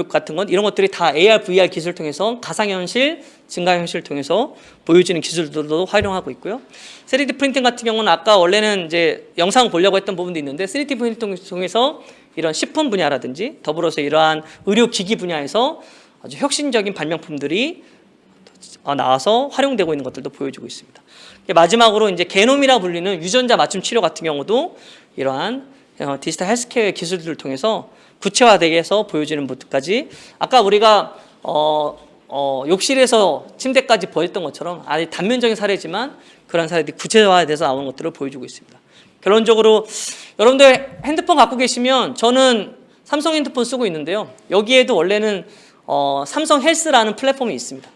같은 건 이런 것들이 다 AR, VR 기술을 통해서 가상현실, 증가현실을 통해서 보여지는 기술들도 활용하고 있고요. 3D 프린팅 같은 경우는 아까 원래는 이제 영상 보려고 했던 부분도 있는데 3D 프린팅 통해서 이런 식품 분야라든지 더불어서 이러한 의료기기 분야에서 아주 혁신적인 발명품들이 나와서 활용되고 있는 것들도 보여주고 있습니다. 마지막으로 이제 게놈이라 불리는 유전자 맞춤 치료 같은 경우도 이러한 디지털 헬스케어의 기술들을 통해서 구체화되게 해서 보여지는 것까지, 아까 우리가 욕실에서 침대까지 보였던 것처럼 아주 단면적인 사례지만 그런 사례들이 구체화돼서 나오는 것들을 보여주고 있습니다. 결론적으로 여러분들 핸드폰 갖고 계시면 저는 삼성 핸드폰 쓰고 있는데요. 여기에도 원래는 삼성 헬스라는 플랫폼이 있습니다.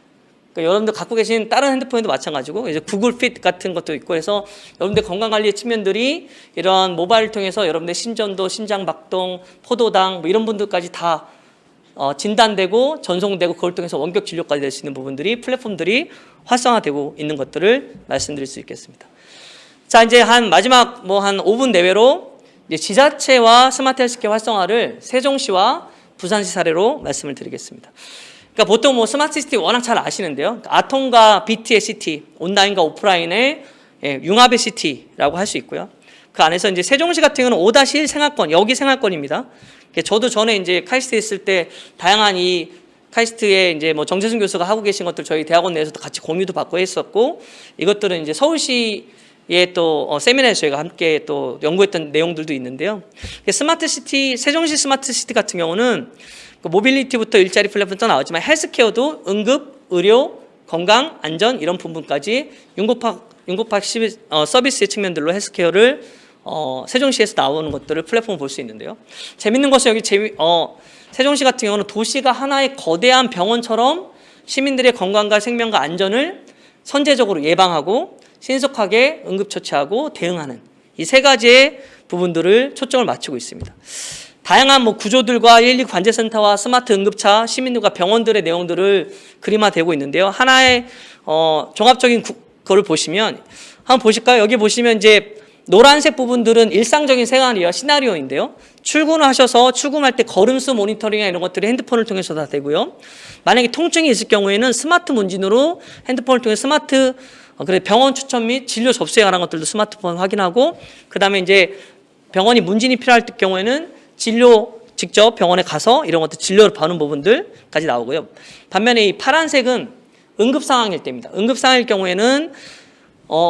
그러니까 여러분들 갖고 계신 다른 핸드폰에도 마찬가지고 이제 구글 핏 같은 것도 있고 해서 여러분들 건강관리의 측면들이 이러한 모바일을 통해서 여러분들 심전도, 심장박동, 포도당 뭐 이런 분들까지 다 진단되고 전송되고 그걸 통해서 원격 진료까지 될 수 있는 부분들이 플랫폼들이 활성화되고 있는 것들을 말씀드릴 수 있겠습니다. 자, 이제 한 마지막 한 5분 내외로 이제 지자체와 스마트 헬스케어 활성화를 세종시와 부산시 사례로 말씀을 드리겠습니다. 그러니까 보통 스마트 시티 워낙 잘 아시는데요. 아톰과 비트의 시티, 온라인과 오프라인의 융합의 시티라고 할 수 있고요. 그 안에서 이제 세종시 같은 경우는 5-1 생활권, 여기 생활권입니다. 저도 전에 이제 카이스트에 있을 때 다양한 이 카이스트에 이제 정재승 교수가 하고 계신 것들 저희 대학원 내에서도 같이 공유도 받고 했었고, 이것들은 이제 서울시의 또 세미나에서 저희가 함께 또 연구했던 내용들도 있는데요. 스마트 시티, 세종시 스마트 시티 같은 경우는 모빌리티부터 일자리 플랫폼도 나오지만 헬스케어도 응급, 의료, 건강, 안전 이런 부분까지 융복합 서비스의 측면들로 헬스케어를 세종시에서 나오는 것들을 플랫폼을 볼 수 있는데요. 재밌는 것은 여기 세종시 같은 경우는 도시가 하나의 거대한 병원처럼 시민들의 건강과 생명과 안전을 선제적으로 예방하고 신속하게 응급처치하고 대응하는 이 세 가지의 부분들을 초점을 맞추고 있습니다. 다양한 구조들과 119 관제센터와 스마트 응급차, 시민들과 병원들의 내용들을 그림화되고 있는데요. 하나의 종합적인 거를 보시면 한번 보실까요? 여기 보시면 이제 노란색 부분들은 일상적인 생활이요, 시나리오인데요. 출근을 하셔서 출근할 때 걸음수 모니터링이나 이런 것들이 핸드폰을 통해서 다 되고요. 만약에 통증이 있을 경우에는 스마트 문진으로 핸드폰을 통해 스마트 병원 추천 및 진료 접수에 관한 것들도 스마트폰 확인하고, 그 다음에 이제 병원이 문진이 필요할 경우에는 진료 직접 병원에 가서 이런 것들 진료를 받는 부분들까지 나오고요. 반면에 이 파란색은 응급 상황일 때입니다. 응급 상황일 경우에는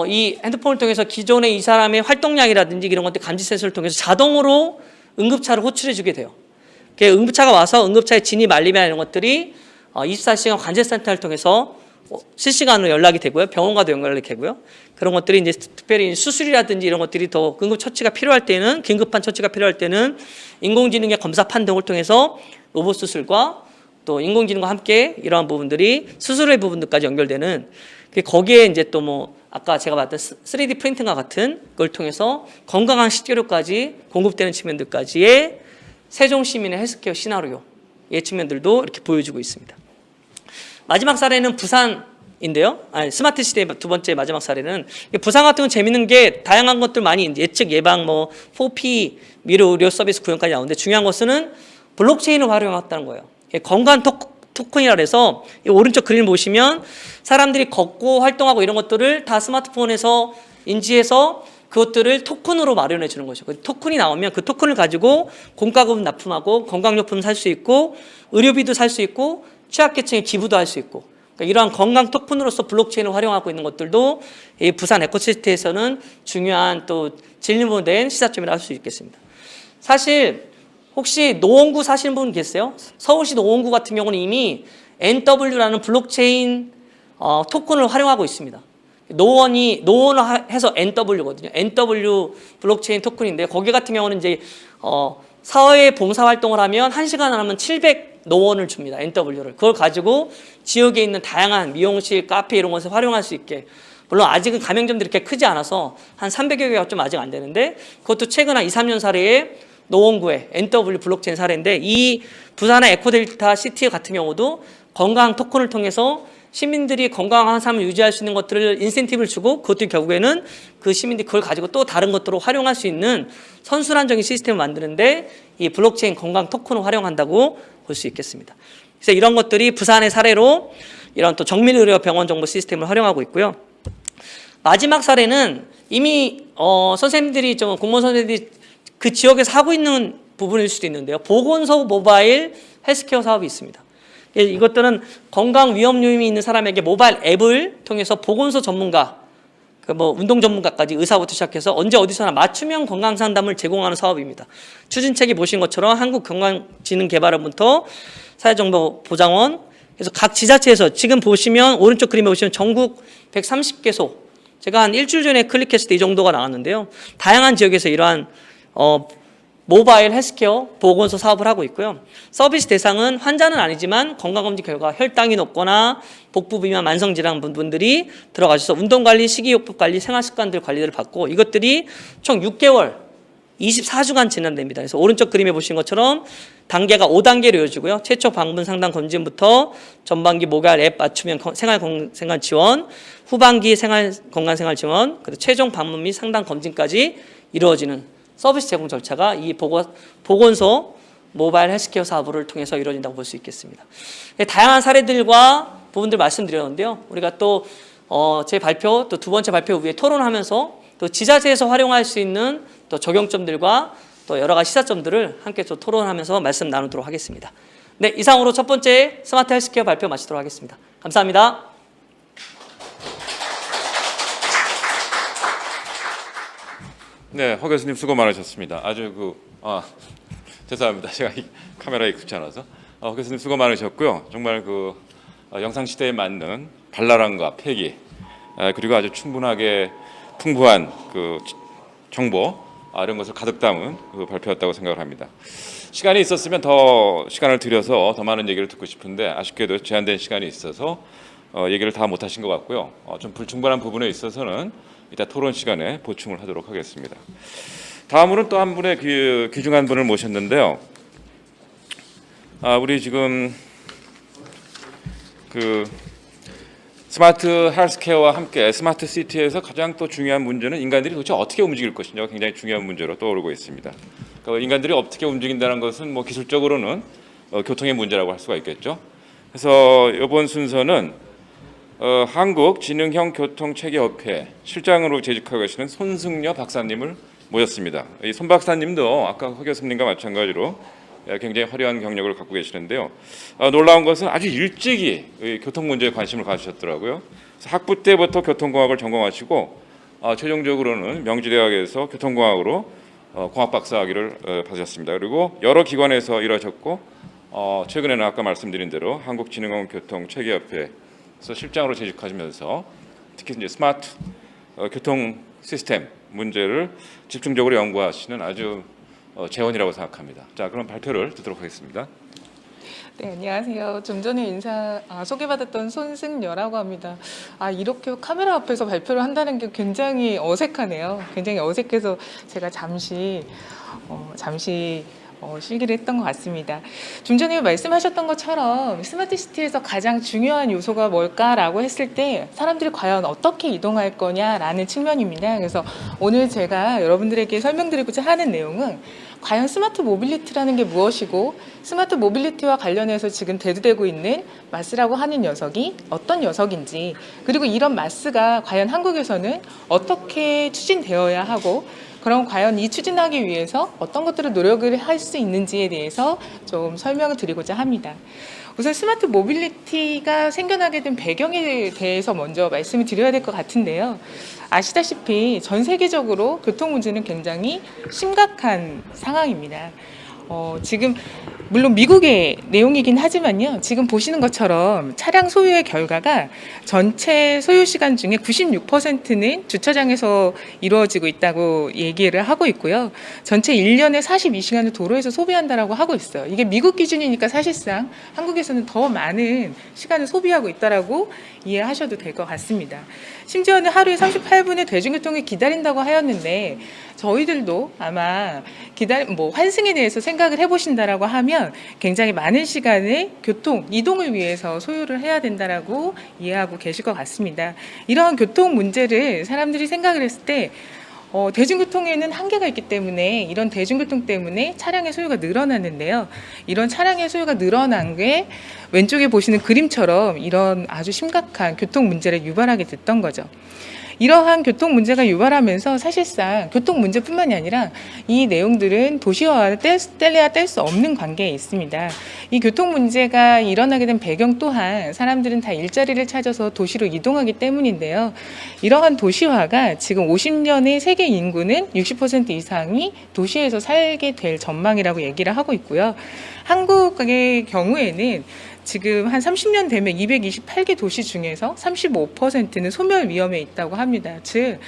이 핸드폰을 통해서 기존의 이 사람의 활동량이라든지 이런 것들 감지 센서를 통해서 자동으로 응급차를 호출해 주게 돼요. 응급차가 와서 응급차의 진입 알림이나 이런 것들이 24시간 관제센터를 통해서 실시간으로 연락이 되고요. 병원과도 연락이 되고요. 그런 것들이 이제 특별히 수술이라든지 이런 것들이 더 응급 처치가 필요할 때는, 긴급한 처치가 필요할 때는 인공지능의 검사 판정을 통해서 로봇 수술과 또 인공지능과 함께 이러한 부분들이 수술의 부분들까지 연결되는, 거기에 이제 또 아까 제가 봤던 3D 프린팅과 같은 걸 통해서 건강한 식재료까지 공급되는 측면들까지의 세종 시민의 헬스케어 시나리오의 측면들도 이렇게 보여주고 있습니다. 마지막 사례는 부산인데요. 스마트 시대의 두 번째 마지막 사례는 부산 같은 건 재밌는 게 다양한 것들 많이 예측 예방 4P 미래 의료 서비스 구현까지 나오는데 중요한 것은 블록체인을 활용했다는 거예요. 건강 토큰이라 해서 이 오른쪽 그림 보시면 사람들이 걷고 활동하고 이런 것들을 다 스마트폰에서 인지해서 그것들을 토큰으로 마련해 주는 것이죠. 그 토큰이 나오면 그 토큰을 가지고 공과금 납품하고 건강용품 살 수 있고 의료비도 살 수 있고 취약계층에 기부도 할 수 있고, 그러니까 이러한 건강 토큰으로서 블록체인을 활용하고 있는 것들도 이 부산 에코시스템에서는 중요한 또 진리모된 시사점이라 할 수 있겠습니다. 사실 혹시 노원구 사시는 분 계세요? 서울시 노원구 같은 경우는 이미 NW라는 블록체인 토큰을 활용하고 있습니다. 노원을 해서 NW거든요. NW 블록체인 토큰인데 거기 같은 경우는 이제 사회 봉사 활동을 하면 1시간 하면 700 노원을 줍니다. NW를. 그걸 가지고 지역에 있는 다양한 미용실, 카페 이런 것을 활용할 수 있게. 물론 아직은 가맹점들이 이렇게 크지 않아서 한 300여 개가 좀 아직 안 되는데 그것도 최근 한 2-3년 사례에 노원구의 NW 블록체인 사례인데, 이 부산의 에코델타 시티 같은 경우도 건강 토큰을 통해서 시민들이 건강한 삶을 유지할 수 있는 것들을 인센티브를 주고 그것들이 결국에는 그 시민들이 그걸 가지고 또 다른 것들로 활용할 수 있는 선순환적인 시스템을 만드는데 이 블록체인 건강 토큰을 활용한다고 볼 수 있겠습니다. 그래서 이런 것들이 부산의 사례로 이런 또 정밀의료 병원 정보 시스템을 활용하고 있고요. 마지막 사례는 이미 선생님들이 공무원 선생님들이 그 지역에서 하고 있는 부분일 수도 있는데요. 보건소 모바일 헬스케어 사업이 있습니다. 이것들은 건강 위험 요인이 있는 사람에게 모바일 앱을 통해서 보건소 전문가, 운동 전문가까지 의사부터 시작해서 언제 어디서나 맞춤형 건강 상담을 제공하는 사업입니다. 추진책에 보신 것처럼 한국건강진흥개발원부터 사회정보보장원, 그래서 각 지자체에서 지금 보시면 오른쪽 그림에 보시면 전국 130개소 제가 한 일주일 전에 클릭했을 때 이 정도가 나왔는데요. 다양한 지역에서 이러한 모바일 헬스케어 보건소 사업을 하고 있고요. 서비스 대상은 환자는 아니지만 건강검진 결과 혈당이 높거나 복부 비만 만성질환 분들이 들어가셔서 운동관리, 식이요법관리, 생활습관들 관리를 받고 이것들이 총 6개월 24주간 진행됩니다. 그래서 오른쪽 그림에 보신 것처럼 단계가 5단계로 이어지고요. 최초 방문 상담 검진부터 전반기 모바일 앱 맞춤형 생활 건강 지원, 후반기 생활 건강 생활 지원, 그리고 최종 방문 및 상담 검진까지 이루어지는 서비스 제공 절차가 이 보건소 모바일 헬스케어 사업을 통해서 이루어진다고 볼 수 있겠습니다. 다양한 사례들과 부분들 말씀드렸는데요. 우리가 또 제 발표 또 두 번째 발표 후에 토론하면서 또 지자체에서 활용할 수 있는 또 적용점들과 또 여러 가지 시사점들을 함께 또 토론하면서 말씀 나누도록 하겠습니다. 네, 이상으로 첫 번째 스마트 헬스케어 발표 마치도록 하겠습니다. 감사합니다. 네, 허 교수님 수고 많으셨습니다. 아주 죄송합니다. 제가 이 카메라에 익숙치 않아서. 허 교수님 수고 많으셨고요. 정말 영상 시대에 맞는 발랄함과 패기, 그리고 아주 충분하게 풍부한 정보 이런 것을 가득 담은 발표였다고 생각을 합니다. 시간이 있었으면 더 시간을 들여서 더 많은 얘기를 듣고 싶은데 아쉽게도 제한된 시간이 있어서 얘기를 다 못하신 것 같고요. 좀 불충분한 부분에 있어서는 이따 토론 시간에 보충을 하도록 하겠습니다. 다음으로는 또 한 분의 귀중한 분을 모셨는데요. 우리 지금 스마트 헬스케어와 함께 스마트 시티에서 가장 또 중요한 문제는 인간들이 도대체 어떻게 움직일 것이냐가 굉장히 중요한 문제로 떠오르고 있습니다. 그러니까 인간들이 어떻게 움직인다는 것은 기술적으로는 교통의 문제라고 할 수가 있겠죠. 그래서 이번 순서는 한국지능형교통체계협회 실장으로 재직하고 계시는 손승려 박사님을 모셨습니다. 이 손 박사님도 아까 허 교수님과 마찬가지로 굉장히 화려한 경력을 갖고 계시는데요. 놀라운 것은 아주 일찍이 교통 문제에 관심을 가지셨더라고요. 그래서 학부 때부터 교통공학을 전공하시고 최종적으로는 명지대학에서 교통공학으로 공학 박사학위를 받으셨습니다. 그리고 여러 기관에서 일하셨고 최근에는 아까 말씀드린 대로 한국지능형교통체계협회에서 실장으로 재직하시면서 특히 이제 스마트 교통 시스템 문제를 집중적으로 연구하시는 아주 재원이라고 생각합니다. 자, 그럼 발표를 듣도록 하겠습니다. 네, 안녕하세요. 좀 전에 소개받았던 손승려라고 합니다. 이렇게 카메라 앞에서 발표를 한다는 게 굉장히 어색하네요. 굉장히 어색해서 제가 잠시 실기를 했던 것 같습니다. 좀 전에 말씀하셨던 것처럼 스마트 시티에서 가장 중요한 요소가 뭘까라고 했을 때 사람들이 과연 어떻게 이동할 거냐라는 측면입니다. 그래서 오늘 제가 여러분들에게 설명드리고자 하는 내용은 과연 스마트 모빌리티라는 게 무엇이고 스마트 모빌리티와 관련해서 지금 대두되고 있는 마스라고 하는 녀석이 어떤 녀석인지, 그리고 이런 마스가 과연 한국에서는 어떻게 추진되어야 하고 그럼 과연 이 추진하기 위해서 어떤 것들을 노력을 할 수 있는지에 대해서 좀 설명을 드리고자 합니다. 우선 스마트 모빌리티가 생겨나게 된 배경에 대해서 먼저 말씀을 드려야 될 것 같은데요. 아시다시피 전 세계적으로 교통 문제는 굉장히 심각한 상황입니다. 지금 물론 미국의 내용이긴 하지만요. 지금 보시는 것처럼 차량 소유의 결과가 전체 소요 시간 중에 96%는 주차장에서 이루어지고 있다고 얘기를 하고 있고요. 전체 1년에 42시간을 도로에서 소비한다라고 하고 있어요. 이게 미국 기준이니까 사실상 한국에서는 더 많은 시간을 소비하고 있다라고 이해하셔도 될 것 같습니다. 심지어는 하루에 38분의 대중교통을 기다린다고 하였는데 저희들도 아마 환승에 대해서 생각을 해보신다라고 하면 굉장히 많은 시간을 이동을 위해서 소요를 해야 된다라고 이해하고 계실 것 같습니다. 이러한 교통 문제를 사람들이 생각을 했을 때 대중교통에는 한계가 있기 때문에 이런 대중교통 때문에 차량의 소유가 늘어났는데요. 이런 차량의 소유가 늘어난 게 왼쪽에 보시는 그림처럼 이런 아주 심각한 교통 문제를 유발하게 됐던 거죠. 이러한 교통 문제가 유발하면서 사실상 교통 문제뿐만이 아니라 이 내용들은 도시화와 뗄래야 뗄 수 없는 관계에 있습니다. 이 교통 문제가 일어나게 된 배경 또한 사람들은 다 일자리를 찾아서 도시로 이동하기 때문인데요. 이러한 도시화가 지금 50년의 세계 인구는 60% 이상이 도시에서 살게 될 전망이라고 얘기를 하고 있고요. 한국의 경우에는 지금 한 30년 되면 228개 도시 중에서 35%는 소멸 위험에 있다고 합니다. 즉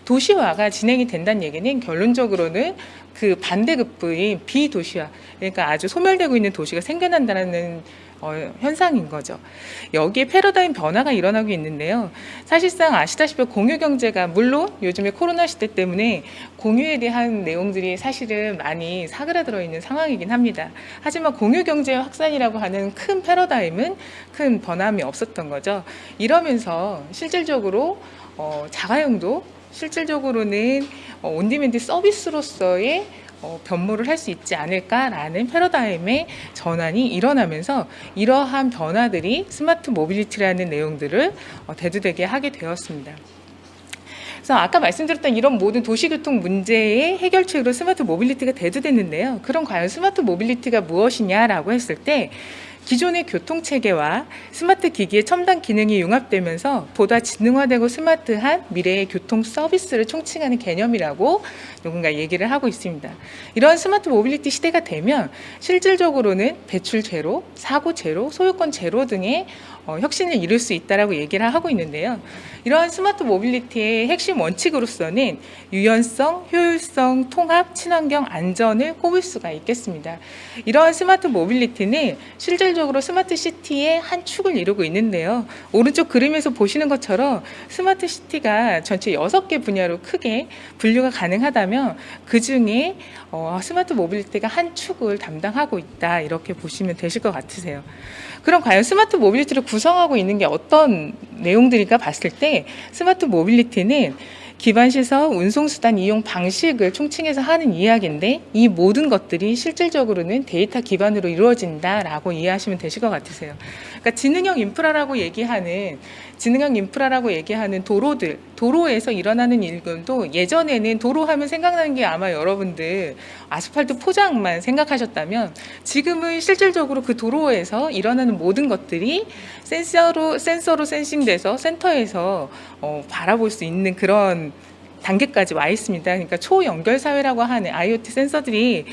도시화가 진행이 된다는 얘기는 결론적으로는 그 반대급부인 비도시화, 그러니까 아주 소멸되고 있는 도시가 생겨난다는 현상인 거죠. 여기에 패러다임 변화가 일어나고 있는데요. 사실상 아시다시피 공유경제가 물론 요즘에 코로나 시대 때문에 공유에 대한 내용들이 사실은 많이 사그라들어 있는 상황이긴 합니다. 하지만 공유경제 확산이라고 하는 큰 패러다임은 큰 변함이 없었던 거죠. 이러면서 실질적으로 자가용도 실질적으로는 온디맨드 서비스로서의 변모를 할 수 있지 않을까라는 패러다임의 전환이 일어나면서 이러한 변화들이 스마트 모빌리티라는 내용들을 대두되게 하게 되었습니다. 그래서 아까 말씀드렸던 이런 모든 도시교통 문제의 해결책으로 스마트 모빌리티가 대두됐는데요. 그럼 과연 스마트 모빌리티가 무엇이냐라고 했을 때 기존의 교통체계와 스마트 기기의 첨단 기능이 융합되면서 보다 지능화되고 스마트한 미래의 교통 서비스를 총칭하는 개념이라고 누군가 얘기를 하고 있습니다. 이런 스마트 모빌리티 시대가 되면 실질적으로는 배출 제로, 사고 제로, 소유권 제로 등의 혁신을 이룰 수 있다라고 얘기를 하고 있는데요. 이러한 스마트 모빌리티의 핵심 원칙으로서는 유연성, 효율성, 통합, 친환경, 안전을 꼽을 수가 있겠습니다. 이러한 스마트 모빌리티는 실질적으로 스마트 시티의 한 축을 이루고 있는데요. 오른쪽 그림에서 보시는 것처럼 스마트 시티가 전체 6개 분야로 크게 분류가 가능하다면 그중에 스마트 모빌리티가 한 축을 담당하고 있다, 이렇게 보시면 되실 것 같으세요. 그럼 과연 스마트 모빌리티를 구성하고 있는 게 어떤 내용들일까 봤을 때 스마트 모빌리티는 기반시설, 운송수단 이용 방식을 총칭해서 하는 이야기인데 이 모든 것들이 실질적으로는 데이터 기반으로 이루어진다라고 이해하시면 되실 것 같으세요. 그러니까 지능형 인프라라고 얘기하는 도로들, 도로에서 일어나는 일들도 예전에는 도로 하면 생각나는 게 아마 여러분들 아스팔트 포장만 생각하셨다면 지금은 실질적으로 그 도로에서 일어나는 모든 것들이 센서로 센싱돼서 센터에서 바라볼 수 있는 그런 단계까지 와 있습니다. 그러니까 초연결 사회라고 하는 IoT 센서들이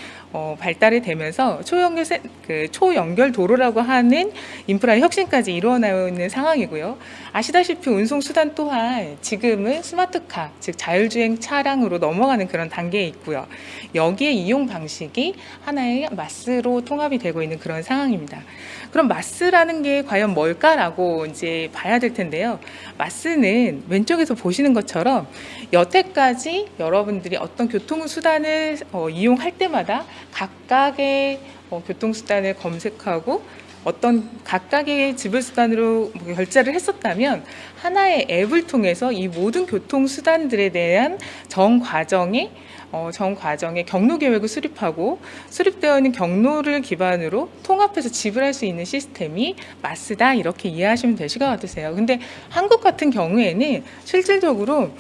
발달이 되면서 초연결 도로라고 하는 인프라의 혁신까지 이루어나고 있는 상황이고요. 아시다시피 운송 수단 또한 지금은 스마트카, 즉 자율주행 차량으로 넘어가는 그런 단계에 있고요. 여기에 이용 방식이 하나의 마스로 통합이 되고 있는 그런 상황입니다. 그럼 마스라는 게 과연 뭘까라고 이제 봐야 될 텐데요. 마스는 왼쪽에서 보시는 것처럼 여태까지 여러분들이 어떤 교통수단을 이용할 때마다 각각의 교통수단을 검색하고 어떤 각각의 지불수단으로 결제를 했었다면 하나의 앱을 통해서 이 모든 교통수단들에 대한 전 과정의 경로 계획을 수립하고 수립되어 있는 경로를 기반으로 통합해서 지불할 수 있는 시스템이 마스다, 이렇게 이해하시면 되실 것 같으세요. 근데 한국 같은 경우에는 실질적으로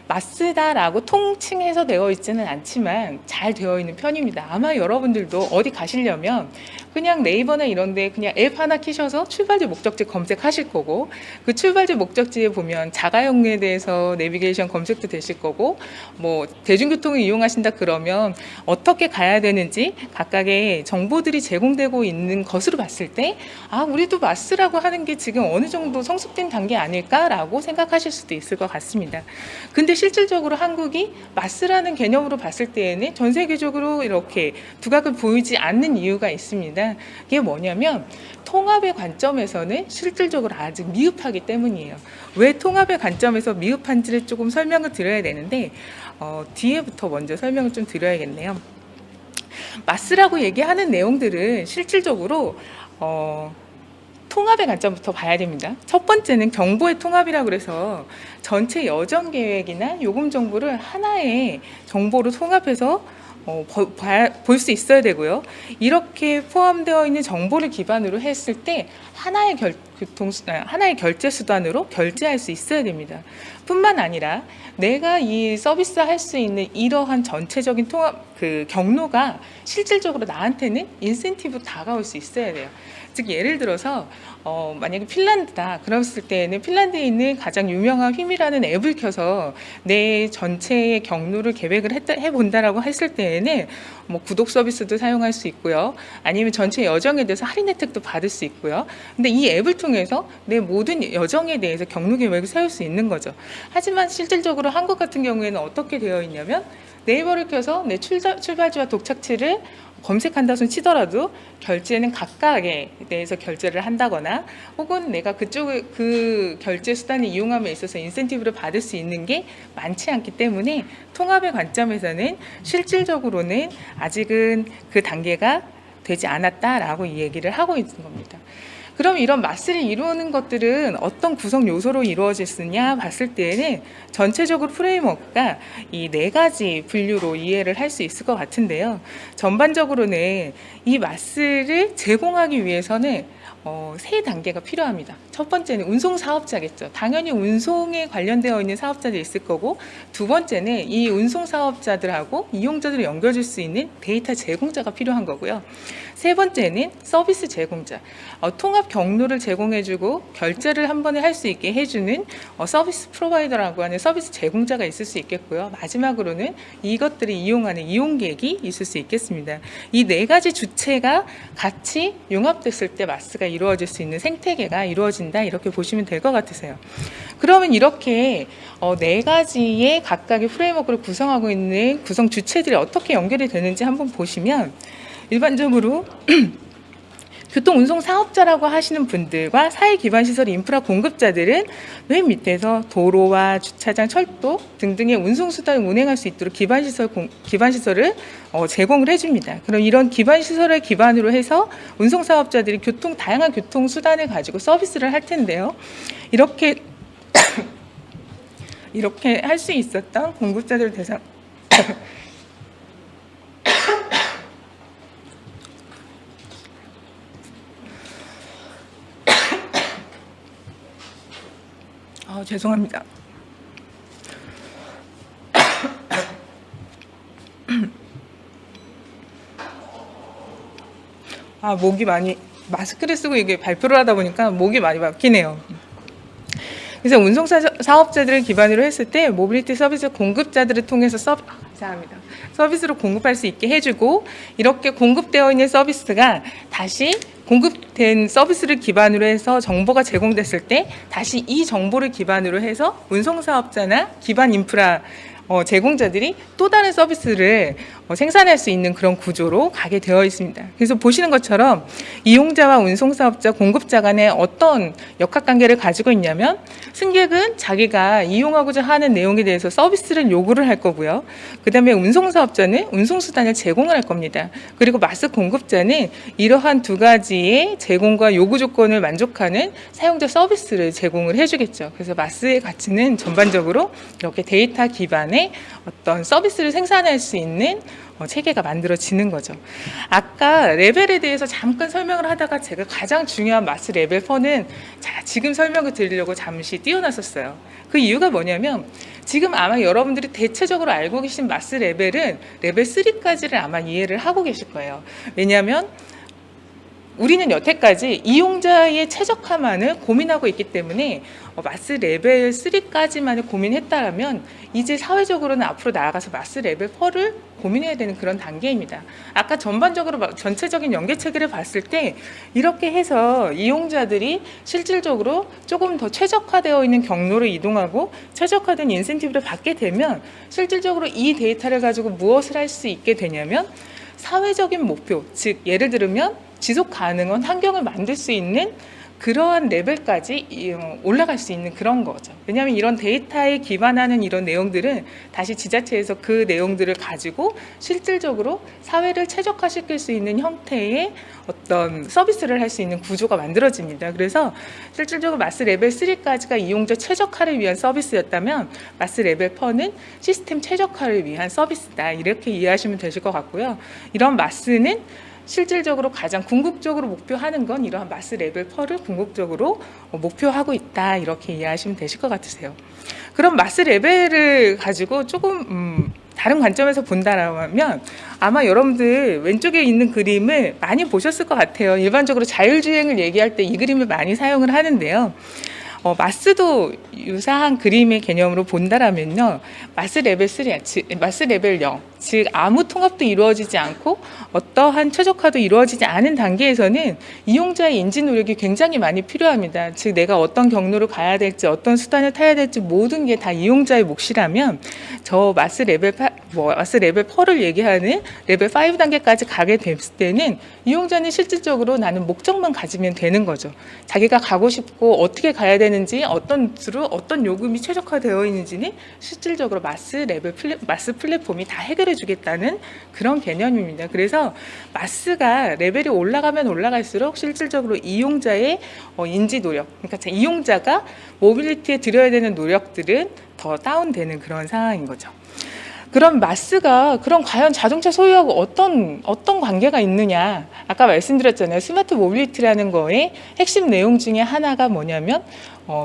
마스다라고 통칭해서 되어 있지는 않지만 잘 되어 있는 편입니다. 아마 여러분들도 어디 가시려면 그냥 네이버나 이런 데 그냥 앱 하나 키셔서 출발지 목적지 검색하실 거고, 그 출발지 목적지에 보면 자가용에 대해서 내비게이션 검색도 되실 거고, 뭐 대중교통을 이용하신다 그러면 어떻게 가야 되는지 각각의 정보들이 제공되고 있는 것으로 봤을 때 우리도 마스라고 하는 게 지금 어느 정도 성숙된 단계 아닐까라고 생각하실 수도 있을 것 같습니다. 근데 실질적으로 한국이 마스라는 개념으로 봤을 때에는 전 세계적으로 이렇게 두각을 보이지 않는 이유가 있습니다. 이게 뭐냐면 통합의 관점에서는 실질적으로 아직 미흡하기 때문이에요. 왜 통합의 관점에서 미흡한지를 조금 설명을 드려야 되는데 뒤에부터 먼저 설명을 좀 드려야겠네요. 마스라고 얘기하는 내용들은 실질적으로 통합의 관점부터 봐야 됩니다. 첫 번째는 정보의 통합이라고 그래서 전체 여정 계획이나 요금 정보를 하나의 정보로 통합해서 볼 수 있어야 되고요. 이렇게 포함되어 있는 정보를 기반으로 했을 때 하나의 하나의 결제 수단으로 결제할 수 있어야 됩니다. 뿐만 아니라 내가 이 서비스 할 수 있는 이러한 전체적인 통합 경로가 실질적으로 나한테는 인센티브 다가올 수 있어야 돼요. 즉 예를 들어서 만약에 핀란드다 그랬을 때는 핀란드에 있는 가장 유명한 휘미라는 앱을 켜서 내 전체의 경로를 계획을 해본다라고 했을 때에는 뭐 구독 서비스도 사용할 수 있고요. 아니면 전체 여정에 대해서 할인 혜택도 받을 수 있고요. 근데 이 앱을 통해서 내 모든 여정에 대해서 경로 계획을 세울 수 있는 거죠. 하지만 실질적으로 한국 같은 경우에는 어떻게 되어 있냐면 네이버를 켜서 내 출발지와 독착지를 검색한다 손 치더라도 결제는 각각에 대해서 결제를 한다거나 혹은 내가 그 결제 수단을 이용함에 있어서 인센티브를 받을 수 있는 게 많지 않기 때문에 통합의 관점에서는 실질적으로는 아직은 그 단계가 되지 않았다라고 이 얘기를 하고 있는 겁니다. 그럼 이런 마스를 이루는 것들은 어떤 구성 요소로 이루어졌느냐 봤을 때에는 전체적으로 프레임워크가 이 4가지 분류로 이해를 할 수 있을 것 같은데요. 전반적으로는 이 마스를 제공하기 위해서는 3단계가 필요합니다. 첫 번째는 운송 사업자겠죠. 당연히 운송에 관련되어 있는 사업자들이 있을 거고, 두 번째는 이 운송 사업자들하고 이용자들을 연결줄 수 있는 데이터 제공자가 필요한 거고요. 세 번째는 서비스 제공자, 통합 경로를 제공해주고 결제를 한 번에 할 수 있게 해주는 서비스 프로바이더라고 하는 서비스 제공자가 있을 수 있겠고요. 마지막으로는 이것들을 이용하는 이용객이 있을 수 있겠습니다. 이 4가지 주체가 같이 융합됐을 때 마스가 이루어질 수 있는 생태계가 이루어진다, 이렇게 보시면 될 것 같으세요. 그러면 이렇게 4가지의 각각의 프레임워크를 구성하고 있는 구성 주체들이 어떻게 연결이 되는지 한번 보시면, 일반적으로 교통운송 사업자라고 하시는 분들과 사회기반시설 인프라 공급자들은 맨 밑에서 도로와 주차장, 철도 등등의 운송수단을 운행할 수 있도록 기반시설을 제공을 해줍니다. 그럼 이런 기반시설을 기반으로 해서 운송사업자들이 다양한 교통수단을 가지고 서비스를 할 텐데요. 이렇게 할 수 있었던 공급자들 대상 죄송합니다. 목이 많이, 마스크를 쓰고 이게 발표를 하다 보니까 목이 많이 막히네요. 그래서 운송 사업자들을 기반으로 했을 때 모빌리티 서비스 공급자들을 통해서 서비스로 공급할 수 있게 해주고, 이렇게 공급되어 있는 서비스가 다시 공급된 서비스를 기반으로 해서 정보가 제공됐을 때 다시 이 정보를 기반으로 해서 운송사업자나 기반 인프라 제공자들이 또 다른 서비스를 생산할 수 있는 그런 구조로 가게 되어 있습니다. 그래서 보시는 것처럼 이용자와 운송사업자, 공급자 간에 어떤 역학관계를 가지고 있냐면, 승객은 자기가 이용하고자 하는 내용에 대해서 서비스를 요구를 할 거고요. 그 다음에 운송사업자는 운송수단을 제공을 할 겁니다. 그리고 마스 공급자는 이러한 2가지의 제공과 요구 조건을 만족하는 사용자 서비스를 제공을 해주겠죠. 그래서 마스의 가치는 전반적으로 이렇게 데이터 기반의 어떤 서비스를 생산할 수 있는 체계가 만들어지는 거죠. 아까 레벨에 대해서 잠깐 설명을 하다가 제가 가장 중요한 마스 레벨 4는 지금 설명을 드리려고 잠시 띄워놨었어요. 그 이유가 뭐냐면, 지금 아마 여러분들이 대체적으로 알고 계신 마스 레벨은 레벨 3까지를 아마 이해를 하고 계실 거예요. 왜냐하면 우리는 여태까지 이용자의 최적화만을 고민하고 있기 때문에 마스 레벨 3까지만을 고민했다면, 이제 사회적으로는 앞으로 나아가서 마스 레벨 4를 고민해야 되는 그런 단계입니다. 아까 전반적으로 전체적인 연계 체계를 봤을 때 이렇게 해서 이용자들이 실질적으로 조금 더 최적화되어 있는 경로를 이동하고 최적화된 인센티브를 받게 되면, 실질적으로 이 데이터를 가지고 무엇을 할 수 있게 되냐면, 사회적인 목표, 즉 예를 들면 지속 가능한 환경을 만들 수 있는 그러한 레벨까지 올라갈 수 있는 그런 거죠. 왜냐하면 이런 데이터에 기반하는 이런 내용들은 다시 지자체에서 그 내용들을 가지고 실질적으로 사회를 최적화시킬 수 있는 형태의 어떤 서비스를 할 수 있는 구조가 만들어집니다. 그래서 실질적으로 마스 레벨 3까지가 이용자 최적화를 위한 서비스였다면, 마스 레벨 4는 시스템 최적화를 위한 서비스다, 이렇게 이해하시면 되실 것 같고요. 이런 마스는 실질적으로 가장 궁극적으로 목표하는 건 이러한 마스 레벨 펄을 궁극적으로 목표하고 있다, 이렇게 이해하시면 되실 것 같으세요. 그럼 마스 레벨을 가지고 조금 다른 관점에서 본다라면 아마 여러분들 왼쪽에 있는 그림을 많이 보셨을 것 같아요. 일반적으로 자율주행을 얘기할 때 이 그림을 많이 사용을 하는데요. 마스도 유사한 그림의 개념으로 본다라면요, 마스 레벨 3, 마스 레벨 0, 즉 아무 통합도 이루어지지 않고 어떠한 최적화도 이루어지지 않은 단계에서는 이용자의 인지 노력이 굉장히 많이 필요합니다. 즉 내가 어떤 경로를 가야 될지, 어떤 수단을 타야 될지 모든 게 다 이용자의 몫이라면 저 마스 레벨 4를 얘기하는 레벨 5 단계까지 가게 됐을 때는 이용자는 실질적으로 나는 목적만 가지면 되는 거죠. 자기가 가고 싶고 어떻게 가야 되는지, 어떤 수로 어떤 요금이 최적화되어 있는지는 실질적으로 마스 플랫폼이 다 해결해 주겠다는 그런 개념입니다. 그래서 마스가 레벨이 올라가면 올라갈수록 실질적으로 이용자의 인지 노력, 그러니까 이용자가 모빌리티에 들여야 되는 노력들은 더 다운되는 그런 상황인 거죠. 그럼 마스가 그럼 과연 자동차 소유하고 어떤 관계가 있느냐? 아까 말씀드렸잖아요. 스마트 모빌리티라는 거의 핵심 내용 중에 하나가 뭐냐면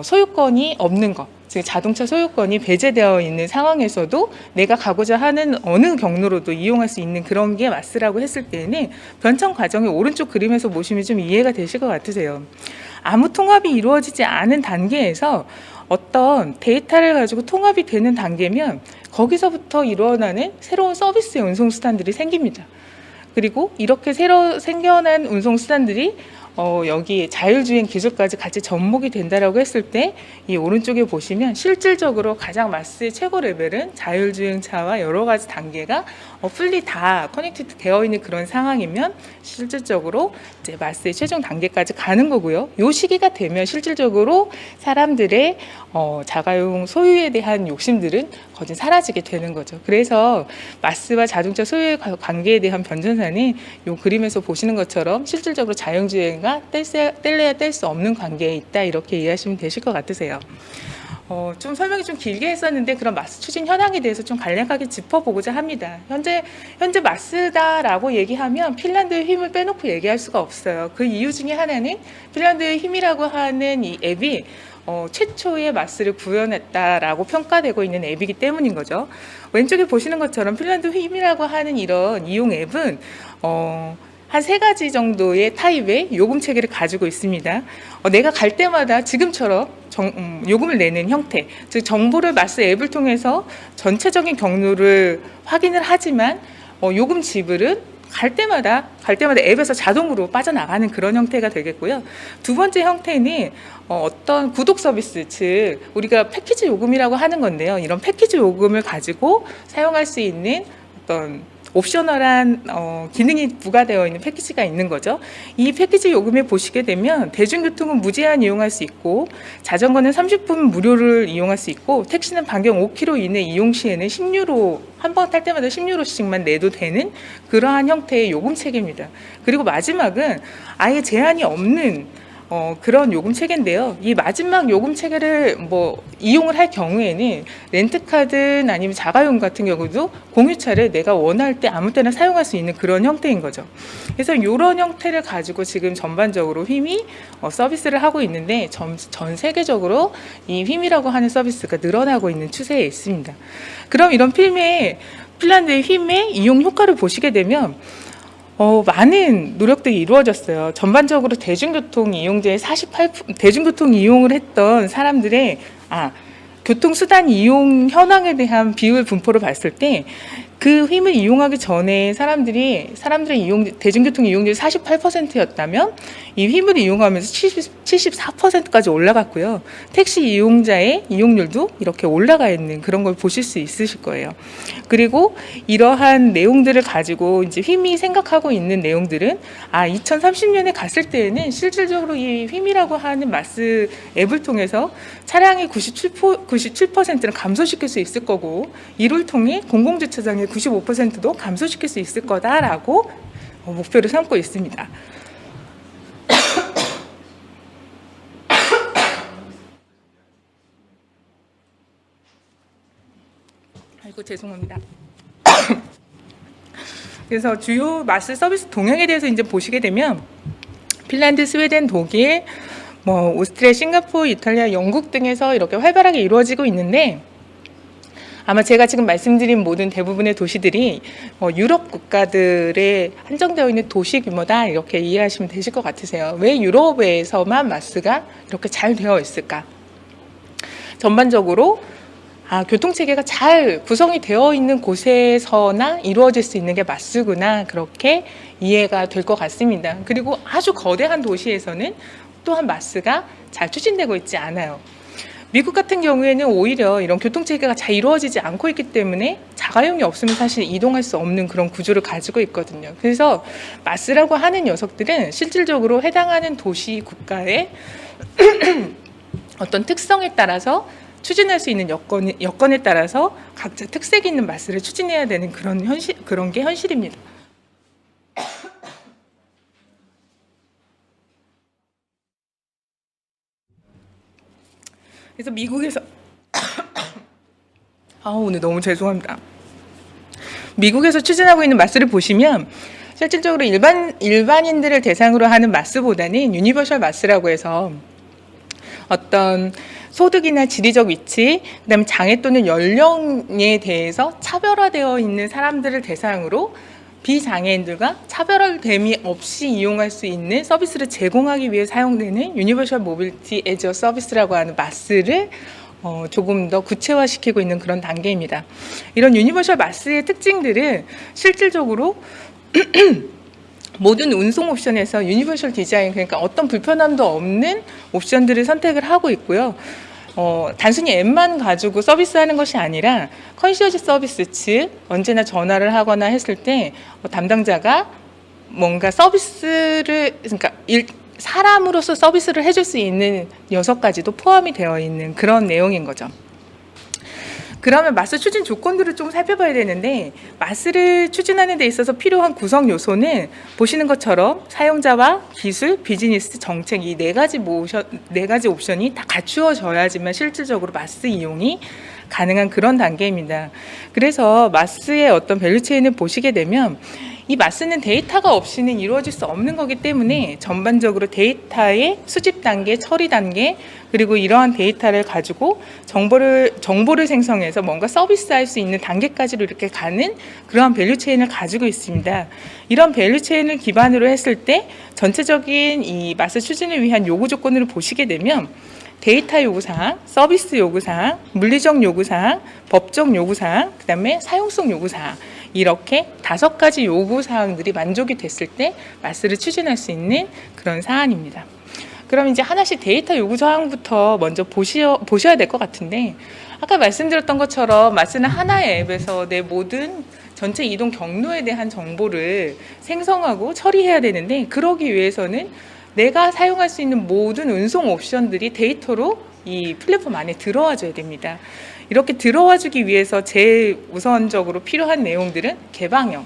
소유권이 없는 것. 즉 자동차 소유권이 배제되어 있는 상황에서도 내가 가고자 하는 어느 경로로도 이용할 수 있는 그런 게 마스라고 했을 때는 변천 과정의 오른쪽 그림에서 보시면 좀 이해가 되실 것 같으세요. 아무 통합이 이루어지지 않은 단계에서 어떤 데이터를 가지고 통합이 되는 단계면 거기서부터 일어나는 새로운 서비스의 운송수단들이 생깁니다. 그리고 이렇게 새로 생겨난 운송수단들이 여기 자율주행 기술까지 같이 접목이 된다라고 했을 때 이 오른쪽에 보시면 실질적으로 가장 마스의 최고 레벨은 자율주행차와 여러 가지 단계가 풀리 다 커넥티드 되어 있는 그런 상황이면 실질적으로 이제 마스의 최종 단계까지 가는 거고요. 이 시기가 되면 실질적으로 사람들의 자가용 소유에 대한 욕심들은 거진 사라지게 되는 거죠. 그래서 마스와 자동차 소유의 관계에 대한 변전사는 이 그림에서 보시는 것처럼 실질적으로 자율주행과 뗄래야 뗄 수 없는 관계에 있다, 이렇게 이해하시면 되실 것 같으세요. 좀 설명이 좀 길게 했었는데 그런 마스 추진 현황에 대해서 좀 간략하게 짚어보고자 합니다. 현재 마스다라고 얘기하면 핀란드의 힘을 빼놓고 얘기할 수가 없어요. 그 이유 중에 하나는 핀란드의 힘이라고 하는 이 앱이 최초의 마스를 구현했다라고 평가되고 있는 앱이기 때문인 거죠. 왼쪽에 보시는 것처럼 핀란드 힘이라고 하는 이런 이용 앱은 한 3가지 정도의 타입의 요금 체계를 가지고 있습니다. 내가 갈 때마다 지금처럼 요금을 내는 형태, 즉 정보를 마스 앱을 통해서 전체적인 경로를 확인을 하지만 요금 지불은 갈 때마다 앱에서 자동으로 빠져나가는 그런 형태가 되겠고요. 두 번째 형태는 어떤 구독 서비스, 즉 우리가 패키지 요금이라고 하는 건데요. 이런 패키지 요금을 가지고 사용할 수 있는 어떤 옵셔널한 기능이 부과되어 있는 패키지가 있는 거죠. 이 패키지 요금에 보시게 되면 대중교통은 무제한 이용할 수 있고, 자전거는 30분 무료를 이용할 수 있고, 택시는 반경 5km 이내 이용 시에는 10유로, 한 번 탈 때마다 10유로씩만 내도 되는 그러한 형태의 요금 체계입니다. 그리고 마지막은 아예 제한이 없는 그런 요금 체계인데요. 이 마지막 요금 체계를 이용을 할 경우에는 렌트카든 아니면 자가용 같은 경우도 공유차를 내가 원할 때 아무 때나 사용할 수 있는 그런 형태인 거죠. 그래서 이런 형태를 가지고 지금 전반적으로 휘미 서비스를 하고 있는데 전 세계적으로 이 휘미라고 하는 서비스가 늘어나고 있는 추세에 있습니다. 그럼 이런 핀란드의 휘미의 이용 효과를 보시게 되면 많은 노력들이 이루어졌어요. 전반적으로 대중교통 이용을 했던 사람들의 교통수단 이용 현황에 대한 비율 분포를 봤을 때 그 힘을 이용하기 전에 사람들의 대중교통 이용률이 48%였다면 이 힘을 이용하면서 74%까지 올라갔고요. 택시 이용자의 이용률도 이렇게 올라가 있는 그런 걸 보실 수 있으실 거예요. 그리고 이러한 내용들을 가지고 이제 휘미 생각하고 있는 내용들은 2030년에 갔을 때에는 실질적으로 이 휘미라고 하는 마스 앱을 통해서 차량의 97%는 감소시킬 수 있을 거고, 이를 통해 공공주차장의 95%도 감소시킬 수 있을 거다라고 목표를 삼고 있습니다. 아이고 죄송합니다. 그래서 주요 마스 서비스 동향에 대해서 이제 보시게 되면 핀란드, 스웨덴, 독일, 오스트리아, 싱가포르, 이탈리아, 영국 등에서 이렇게 활발하게 이루어지고 있는데 아마 제가 지금 말씀드린 모든 대부분의 도시들이 유럽 국가들에 한정되어 있는 도시 규모다 이렇게 이해하시면 되실 것 같으세요. 왜 유럽에서만 마스가 이렇게 잘 되어 있을까? 전반적으로 교통체계가 잘 구성이 되어 있는 곳에서나 이루어질 수 있는 게 마스구나 그렇게 이해가 될 것 같습니다. 그리고 아주 거대한 도시에서는 또한 마스가 잘 추진되고 있지 않아요. 미국 같은 경우에는 오히려 이런 교통체계가 잘 이루어지지 않고 있기 때문에 자가용이 없으면 사실 이동할 수 없는 그런 구조를 가지고 있거든요. 그래서 마스라고 하는 녀석들은 실질적으로 해당하는 도시 국가의 어떤 특성에 따라서 추진할 수 있는 여건에 따라서 각자 특색 있는 마스를 추진해야 되는 그런 게 현실입니다. 그래서 미국에서 오늘 너무 죄송합니다. 미국에서 추진하고 있는 마스를 보시면 실질적으로 일반인들을 대상으로 하는 마스보다는 유니버셜 마스라고 해서 어떤 소득이나 지리적 위치, 그다음에 장애 또는 연령에 대해서 차별화되어 있는 사람들을 대상으로 비장애인들과 차별화됨이 없이 이용할 수 있는 서비스를 제공하기 위해 사용되는 유니버셜 모빌리티 에즈 서비스라고 하는 마스를 조금 더 구체화시키고 있는 그런 단계입니다. 이런 유니버셜 마스의 특징들은 실질적으로 모든 운송 옵션에서 유니버셜 디자인, 그러니까 어떤 불편함도 없는 옵션들을 선택을 하고 있고요. 단순히 앱만 가지고 서비스하는 것이 아니라 컨시어지 서비스, 즉 언제나 전화를 하거나 했을 때 담당자가 뭔가 서비스를, 그러니까 사람으로서 서비스를 해줄 수 있는 녀석까지도 포함이 되어 있는 그런 내용인 거죠. 그러면 마스 추진 조건들을 좀 살펴봐야 되는데, 마스를 추진하는 데 있어서 필요한 구성 요소는 보시는 것처럼 사용자와 기술, 비즈니스, 정책 이 네 가지 옵션이 다 갖추어져야지만 실질적으로 마스 이용이 가능한 그런 단계입니다. 그래서 마스의 어떤 밸류체인을 보시게 되면 이 마스는 데이터가 없이는 이루어질 수 없는 거기 때문에 전반적으로 데이터의 수집 단계, 처리 단계, 그리고 이러한 데이터를 가지고 정보를 생성해서 뭔가 서비스할 수 있는 단계까지로 이렇게 가는 그러한 밸류체인을 가지고 있습니다. 이런 밸류체인을 기반으로 했을 때 전체적인 이 마스 추진을 위한 요구 조건을 보시게 되면 데이터 요구사항, 서비스 요구사항, 물리적 요구사항, 법적 요구사항, 그 다음에 사용성 요구사항, 이렇게 5가지 요구사항들이 만족이 됐을 때 마스를 추진할 수 있는 그런 사안입니다. 그럼 이제 하나씩 데이터 요구사항부터 먼저 보셔야 될 것 같은데, 아까 말씀드렸던 것처럼 마스는 하나의 앱에서 내 모든 전체 이동 경로에 대한 정보를 생성하고 처리해야 되는데, 그러기 위해서는 내가 사용할 수 있는 모든 운송 옵션들이 데이터로 이 플랫폼 안에 들어와 줘야 됩니다. 이렇게 들어와 주기 위해서 제일 우선적으로 필요한 내용들은 개방형,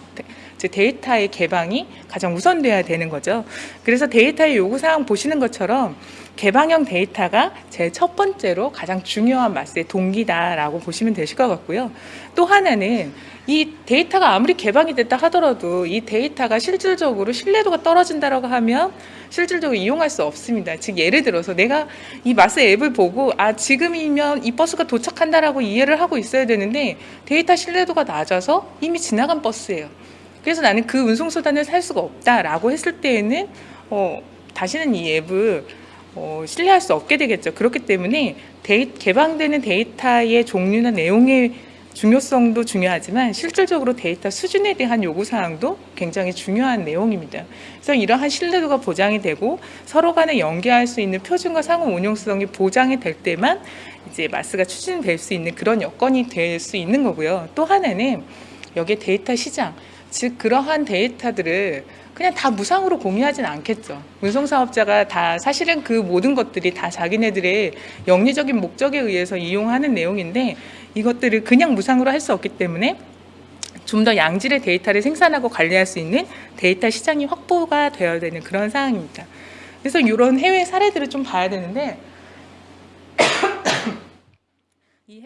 즉 데이터의 개방이 가장 우선돼야 되는 거죠. 그래서 데이터의 요구사항 보시는 것처럼 개방형 데이터가 제일 첫 번째로 가장 중요한 마스의 동기다라고 보시면 되실 것 같고요. 또 하나는 이 데이터가 아무리 개방이 됐다 하더라도 이 데이터가 실질적으로 신뢰도가 떨어진다라고 하면 실질적으로 이용할 수 없습니다. 즉 예를 들어서 내가 이 마스 앱을 보고 지금이면 이 버스가 도착한다라고 이해를 하고 있어야 되는데 데이터 신뢰도가 낮아서 이미 지나간 버스예요. 그래서 나는 그 운송수단을 살 수가 없다라고 했을 때에는 다시는 이 앱을 신뢰할 수 없게 되겠죠. 그렇기 때문에 개방되는 데이터의 종류나 내용의 중요성도 중요하지만 실질적으로 데이터 수준에 대한 요구사항도 굉장히 중요한 내용입니다. 그래서 이러한 신뢰도가 보장이 되고 서로 간에 연계할 수 있는 표준과 상호 운용성이 보장이 될 때만 이제 마스가 추진될 수 있는 그런 여건이 될 수 있는 거고요. 또 하나는 여기에 데이터 시장, 즉 그러한 데이터들을 그냥 다 무상으로 공유하진 않겠죠. 운송사업자가 다 사실은 그 모든 것들이 다 자기네들의 영리적인 목적에 의해서 이용하는 내용인데 이것들을 그냥 무상으로 할 수 없기 때문에 좀 더 양질의 데이터를 생산하고 관리할 수 있는 데이터 시장이 확보가 되어야 되는 그런 상황입니다. 그래서 이런 해외 사례들을 좀 봐야 되는데 이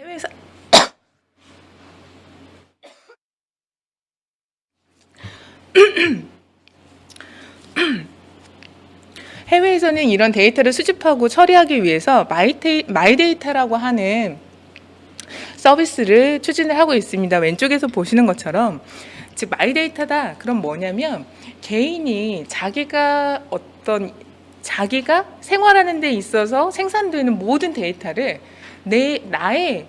중앙에서는 이런 데이터를 수집하고 처리하기 위해서 마이데이터라고 하는 서비스를 추진을 하고 있습니다. 왼쪽에서 보시는 것처럼 즉 마이데이터다. 그럼 뭐냐면 개인이 자기가 생활하는 데 있어서 생산되는 모든 데이터를 나의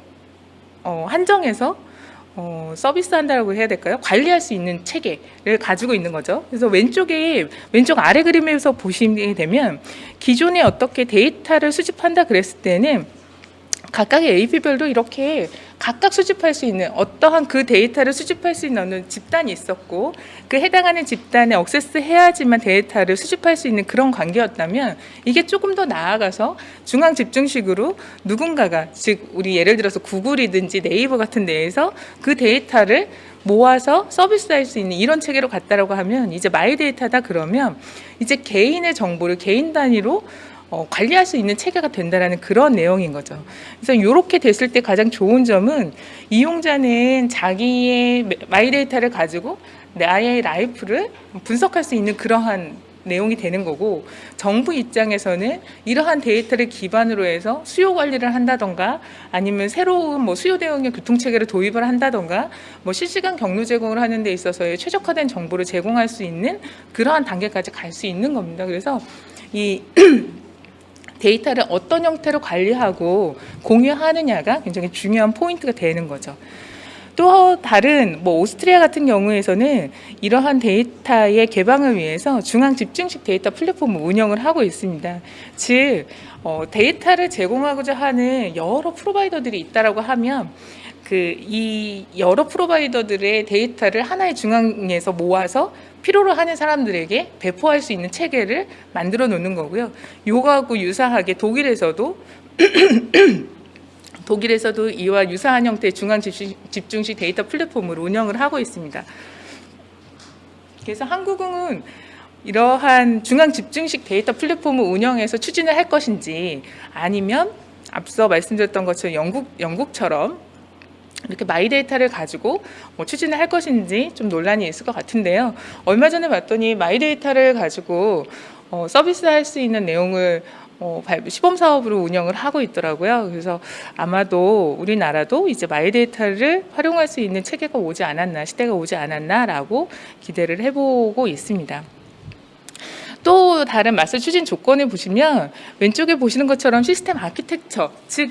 한정에서 서비스한다고 해야 될까요? 관리할 수 있는 체계를 가지고 있는 거죠. 그래서 왼쪽 아래 그림에서 보시게 되면 기존에 어떻게 데이터를 수집한다 그랬을 때는 각각의 AP별도 이렇게 각각 수집할 수 있는 어떠한 그 데이터를 수집할 수 있는 어느 집단이 있었고 그 해당하는 집단에 액세스해야지만 데이터를 수집할 수 있는 그런 관계였다면 이게 조금 더 나아가서 중앙 집중식으로 누군가가 즉 우리 예를 들어서 구글이든지 네이버 같은 데에서 그 데이터를 모아서 서비스할 수 있는 이런 체계로 갔다라고 하면 이제 마이데이터다 그러면 이제 개인의 정보를 개인 단위로 관리할 수 있는 체계가 된다라는 그런 내용인 거죠. 그래서 이렇게 됐을 때 가장 좋은 점은 이용자는 자기의 마이데이터를 가지고 나의 라이프를 분석할 수 있는 그러한 내용이 되는 거고 정부 입장에서는 이러한 데이터를 기반으로 해서 수요 관리를 한다던가 아니면 새로운 수요 대응형 교통체계를 도입을 한다던가 실시간 경로 제공을 하는 데 있어서의 최적화된 정보를 제공할 수 있는 그러한 단계까지 갈 수 있는 겁니다. 그래서 이 데이터를 어떤 형태로 관리하고 공유하느냐가 굉장히 중요한 포인트가 되는 거죠. 또 다른 오스트리아 같은 경우에서는 이러한 데이터의 개방을 위해서 중앙 집중식 데이터 플랫폼을 운영을 하고 있습니다. 즉 데이터를 제공하고자 하는 여러 프로바이더들이 있다라고 하면 이 여러 프로바이더들의 데이터를 하나의 중앙에서 모아서 필요로 하는 사람들에게 배포할 수 있는 체계를 만들어 놓는 거고요. 요거하고 유사하게 독일에서도 이와 유사한 형태의 중앙 집중식 데이터 플랫폼을 운영을 하고 있습니다. 그래서 한국은 이러한 중앙 집중식 데이터 플랫폼을 운영해서 추진을 할 것인지 아니면 앞서 말씀드렸던 것처럼 영국처럼 이렇게 마이데이터를 가지고 추진을 할 것인지 좀 논란이 있을 것 같은데요. 얼마 전에 봤더니 마이데이터를 가지고 서비스할 수 있는 내용을 시범 사업으로 운영을 하고 있더라고요. 그래서 아마도 우리나라도 이제 마이데이터를 활용할 수 있는 체계가 오지 않았나, 시대가 오지 않았나라고 기대를 해보고 있습니다. 또 다른 마스 추진 조건을 보시면 왼쪽에 보시는 것처럼 시스템 아키텍처, 즉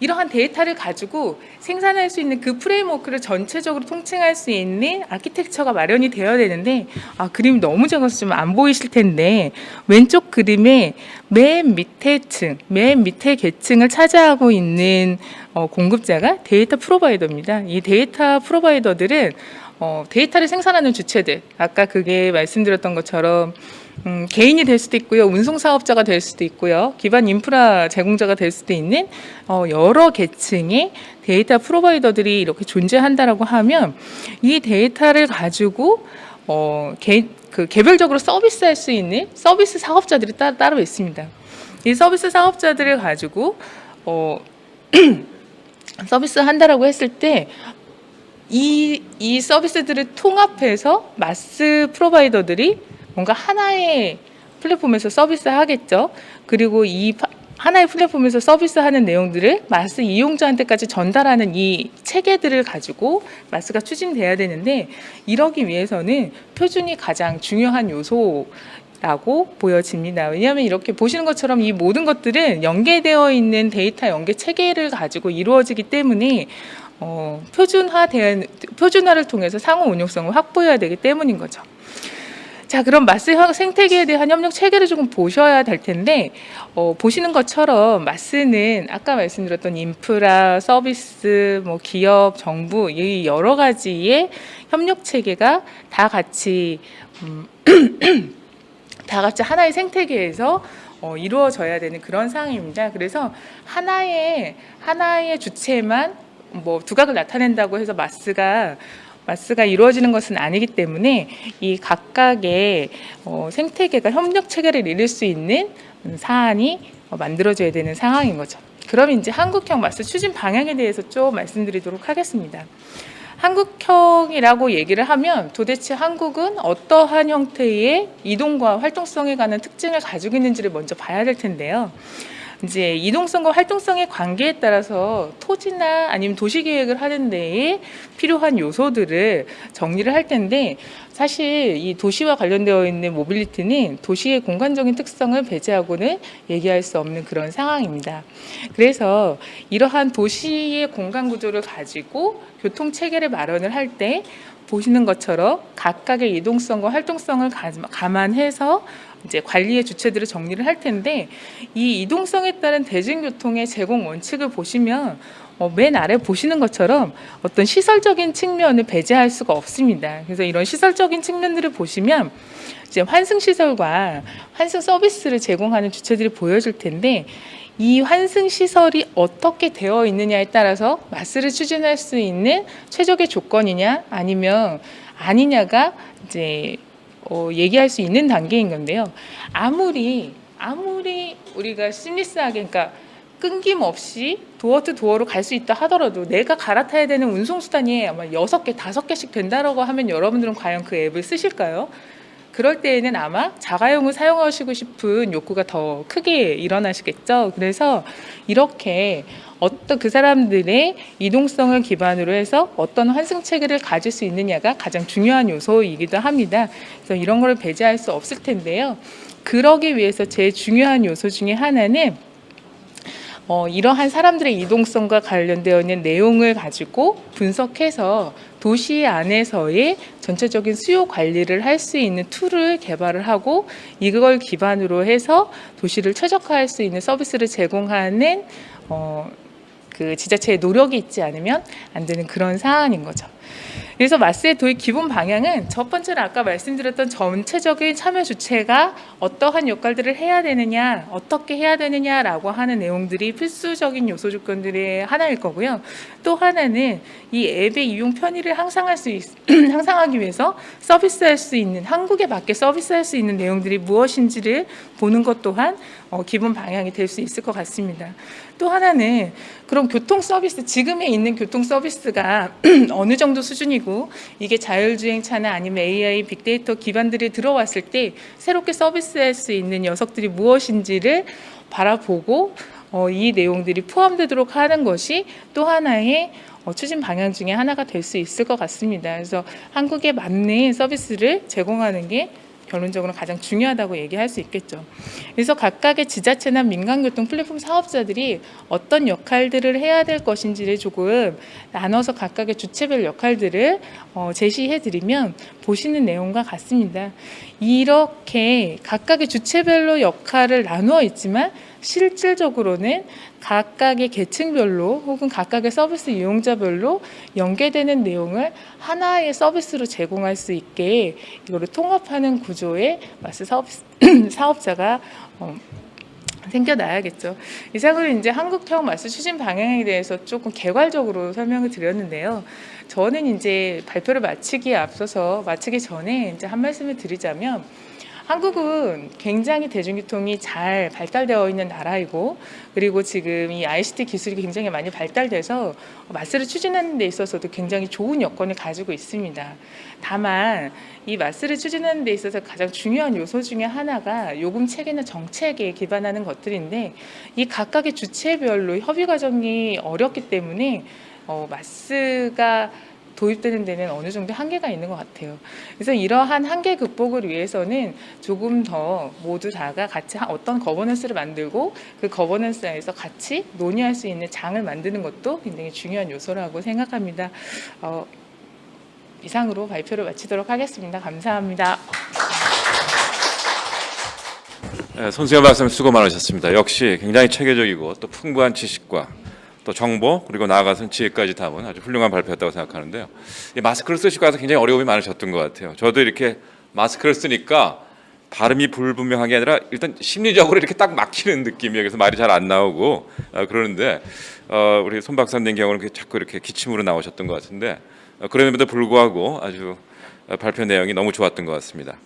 이러한 데이터를 가지고 생산할 수 있는 그 프레임워크를 전체적으로 통칭할 수 있는 아키텍처가 마련이 되어야 되는데 그림이 너무 작아서 좀 안 보이실 텐데 왼쪽 그림의 맨 밑에 계층을 차지하고 있는 공급자가 데이터 프로바이더입니다. 이 데이터 프로바이더들은 데이터를 생산하는 주체들, 아까 그게 말씀드렸던 것처럼 개인이 될 수도 있고요, 운송 사업자가 될 수도 있고요, 기반 인프라 제공자가 될 수도 있는 여러 계층의 데이터 프로바이더들이 이렇게 존재한다라고 하면 이 데이터를 가지고 개별적으로 서비스할 수 있는 서비스 사업자들이 따로 있습니다. 이 서비스 사업자들을 가지고 서비스한다라고 했을 때 이 서비스들을 통합해서 마스 프로바이더들이 뭔가 하나의 플랫폼에서 서비스하겠죠. 그리고 이 하나의 플랫폼에서 서비스하는 내용들을 마스 이용자한테까지 전달하는 이 체계들을 가지고 마스가 추진돼야 되는데 이러기 위해서는 표준이 가장 중요한 요소라고 보여집니다. 왜냐하면 이렇게 보시는 것처럼 이 모든 것들은 연계되어 있는 데이터 연계 체계를 가지고 이루어지기 때문에 표준화를 통해서 상호 운용성을 확보해야 되기 때문인 거죠. 자, 그럼 마스 생태계에 대한 협력 체계를 조금 보셔야 될 텐데 보시는 것처럼 마스는 아까 말씀드렸던 인프라, 서비스, 기업, 정부 이 여러 가지의 협력 체계가 다 같이 하나의 생태계에서 이루어져야 되는 그런 상황입니다. 그래서 하나의 주체만 두각을 나타낸다고 해서 마스가 이루어지는 것은 아니기 때문에 이 각각의 생태계가 협력 체계를 이룰 수 있는 사안이 만들어져야 되는 상황인 거죠. 그럼 이제 한국형 마스 추진 방향에 대해서 좀 말씀드리도록 하겠습니다. 한국형이라고 얘기를 하면 도대체 한국은 어떠한 형태의 이동과 활동성에 관한 특징을 가지고 있는지를 먼저 봐야 될 텐데요. 이제 이동성과 활동성의 관계에 따라서 토지나 아니면 도시 계획을 하는 데에 필요한 요소들을 정리를 할 텐데, 사실 이 도시와 관련되어 있는 모빌리티는 도시의 공간적인 특성을 배제하고는 얘기할 수 없는 그런 상황입니다. 그래서 이러한 도시의 공간 구조를 가지고 교통 체계를 마련을 할 때 보시는 것처럼 각각의 이동성과 활동성을 감안해서 이제 관리의 주체들을 정리를 할 텐데, 이 이동성에 따른 대중교통의 제공 원칙을 보시면 맨 아래 보시는 것처럼 어떤 시설적인 측면을 배제할 수가 없습니다. 그래서 이런 시설적인 측면들을 보시면 이제 환승 시설과 환승 서비스를 제공하는 주체들이 보여질 텐데, 이 환승 시설이 어떻게 되어 있느냐에 따라서 마스를 추진할 수 있는 최적의 조건이냐 아니면 아니냐가 이제 얘기할 수 있는 단계인 건데요. 아무리 우리가 심리스하게, 그러니까 끊김없이 도어 투 도어로 갈 수 있다 하더라도 내가 갈아타야 되는 운송수단이 아마 6개, 5개씩 된다라고 하면 여러분들은 과연 그 앱을 쓰실까요? 그럴 때에는 아마 자가용을 사용하시고 싶은 욕구가 더 크게 일어나시겠죠. 그래서 이렇게 어떤 그 사람들의 이동성을 기반으로 해서 어떤 환승 체계를 가질 수 있느냐가 가장 중요한 요소이기도 합니다. 그래서 이런 거를 배제할 수 없을 텐데요. 그러기 위해서 제일 중요한 요소 중에 하나는 이러한 사람들의 이동성과 관련되어 있는 내용을 가지고 분석해서 도시 안에서의 전체적인 수요 관리를 할 수 있는 툴을 개발을 하고, 이걸 기반으로 해서 도시를 최적화할 수 있는 서비스를 제공하는 그 지자체의 노력이 있지 않으면 안 되는 그런 사안인 거죠. 그래서 마스의 도입 기본 방향은 첫 번째로 아까 말씀드렸던 전체적인 참여 주체가 어떠한 역할들을 해야 되느냐, 어떻게 해야 되느냐라고 하는 내용들이 필수적인 요소 조건들의 하나일 거고요. 또 하나는 이 앱의 이용 편의를 향상하기 위해서 서비스할 수 있는, 한국에 맞게 서비스할 수 있는 내용들이 무엇인지를 보는 것 또한 기본 방향이 될 수 있을 것 같습니다. 또 하나는 그럼 교통 서비스, 지금에 있는 교통 서비스가 어느 정도 수준이고 이게 자율주행차나 아니면 AI, 빅데이터 기반들이 들어왔을 때 새롭게 서비스할 수 있는 녀석들이 무엇인지를 바라보고 이 내용들이 포함되도록 하는 것이 또 하나의 추진 방향 중에 하나가 될 수 있을 것 같습니다. 그래서 한국에 맞는 서비스를 제공하는 게 결론적으로 가장 중요하다고 얘기할 수 있겠죠. 그래서 각각의 지자체나 민간교통 플랫폼 사업자들이 어떤 역할들을 해야 될 것인지를 조금 나눠서 각각의 주체별 역할들을 제시해드리면 보시는 내용과 같습니다. 이렇게 각각의 주체별로 역할을 나누어 있지만 실질적으로는 각각의 계층별로 혹은 각각의 서비스 이용자별로 연계되는 내용을 하나의 서비스로 제공할 수 있게 이거를 통합하는 구조의 마스 사업자가 생겨나야겠죠. 이상으로 이제 한국형 마스 추진 방향에 대해서 조금 개괄적으로 설명을 드렸는데요. 저는 이제 발표를 마치기 전에 이제 한 말씀을 드리자면, 한국은 굉장히 대중교통이 잘 발달되어 있는 나라이고, 그리고 지금 이 ICT 기술이 굉장히 많이 발달돼서 마스를 추진하는 데 있어서도 굉장히 좋은 여건을 가지고 있습니다. 다만 이 마스를 추진하는 데 있어서 가장 중요한 요소 중에 하나가 요금 체계나 정책에 기반하는 것들인데, 이 각각의 주체별로 협의 과정이 어렵기 때문에 마스가 도입되는 데는 어느 정도 한계가 있는 것 같아요. 그래서 이러한 한계 극복을 위해서는 조금 더 모두 다가 같이 어떤 거버넌스를 만들고 그 거버넌스에서 같이 논의할 수 있는 장을 만드는 것도 굉장히 중요한 요소라고 생각합니다. 이상으로 발표를 마치도록 하겠습니다. 감사합니다. 네, 선생님 말씀 수고 많으셨습니다. 역시 굉장히 체계적이고 또 풍부한 지식과 또 정보, 그리고 나아가서는 지혜까지 담은 아주 훌륭한 발표였다고 생각하는데요. 이 마스크를 쓰시고 와서 굉장히 어려움이 많으셨던 것 같아요. 저도 이렇게 마스크를 쓰니까 발음이 불분명한 게 아니라 일단 심리적으로 이렇게 딱 막히는 느낌이에요. 그래서 말이 잘 안 나오고 그러는데 우리 손 박사님 경우는 자꾸 이렇게 기침으로 나오셨던 것 같은데 그럼에도 불구하고 아주 발표 내용이 너무 좋았던 것 같습니다.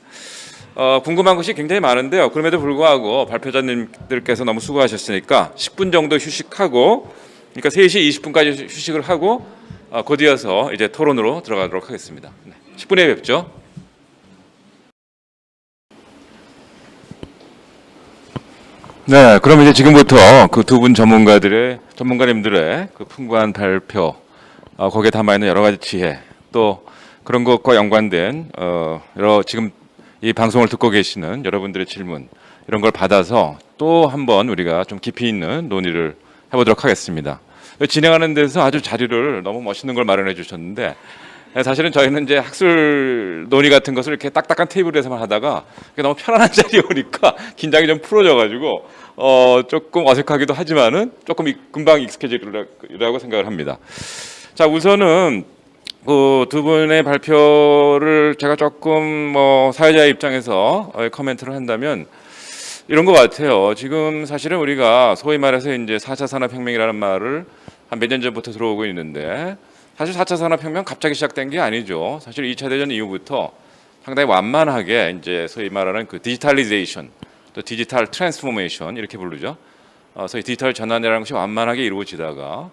궁금한 것이 굉장히 많은데요. 그럼에도 불구하고 발표자님들께서 너무 수고하셨으니까 10분 정도 휴식하고, 그러니까 3시 20분까지 휴식을 하고 곧 이어서 이제 토론으로 들어가도록 하겠습니다. 10분에 뵙죠. 네, 그럼 이제 지금부터 그 두 분 전문가님들의 그 풍부한 발표, 거기에 담아 있는 여러 가지 지혜, 또 그런 것과 연관된 여러 지금 이 방송을 듣고 계시는 여러분들의 질문 이런 걸 받아서 또 한번 우리가 좀 깊이 있는 논의를 해보도록 하겠습니다. 진행하는 데서 아주 자리를 너무 멋있는 걸 마련해 주셨는데 사실은 저희는 이제 학술 논의 같은 것을 이렇게 딱딱한 테이블에서만 하다가 너무 편안한 자리에 오니까 긴장이 좀 풀어져가지고 조금 어색하기도 하지만은 조금 금방 익숙해지리라고 생각을 합니다. 자, 우선은 그 두 분의 발표를 제가 조금 사회자의 입장에서 코멘트를 한다면 이런 것 같아요. 지금 사실은 우리가 소위 말해서 이제 4차 산업혁명이라는 말을 한 몇 년 전부터 들어오고 있는데 사실 4차 산업혁명 갑자기 시작된 게 아니죠. 사실 2차 대전 이후부터 상당히 완만하게 이제 소위 말하는 그 디지털리제이션, 또 디지털 트랜스포메이션 이렇게 부르죠. 소위 디지털 전환이라는 것이 완만하게 이루어지다가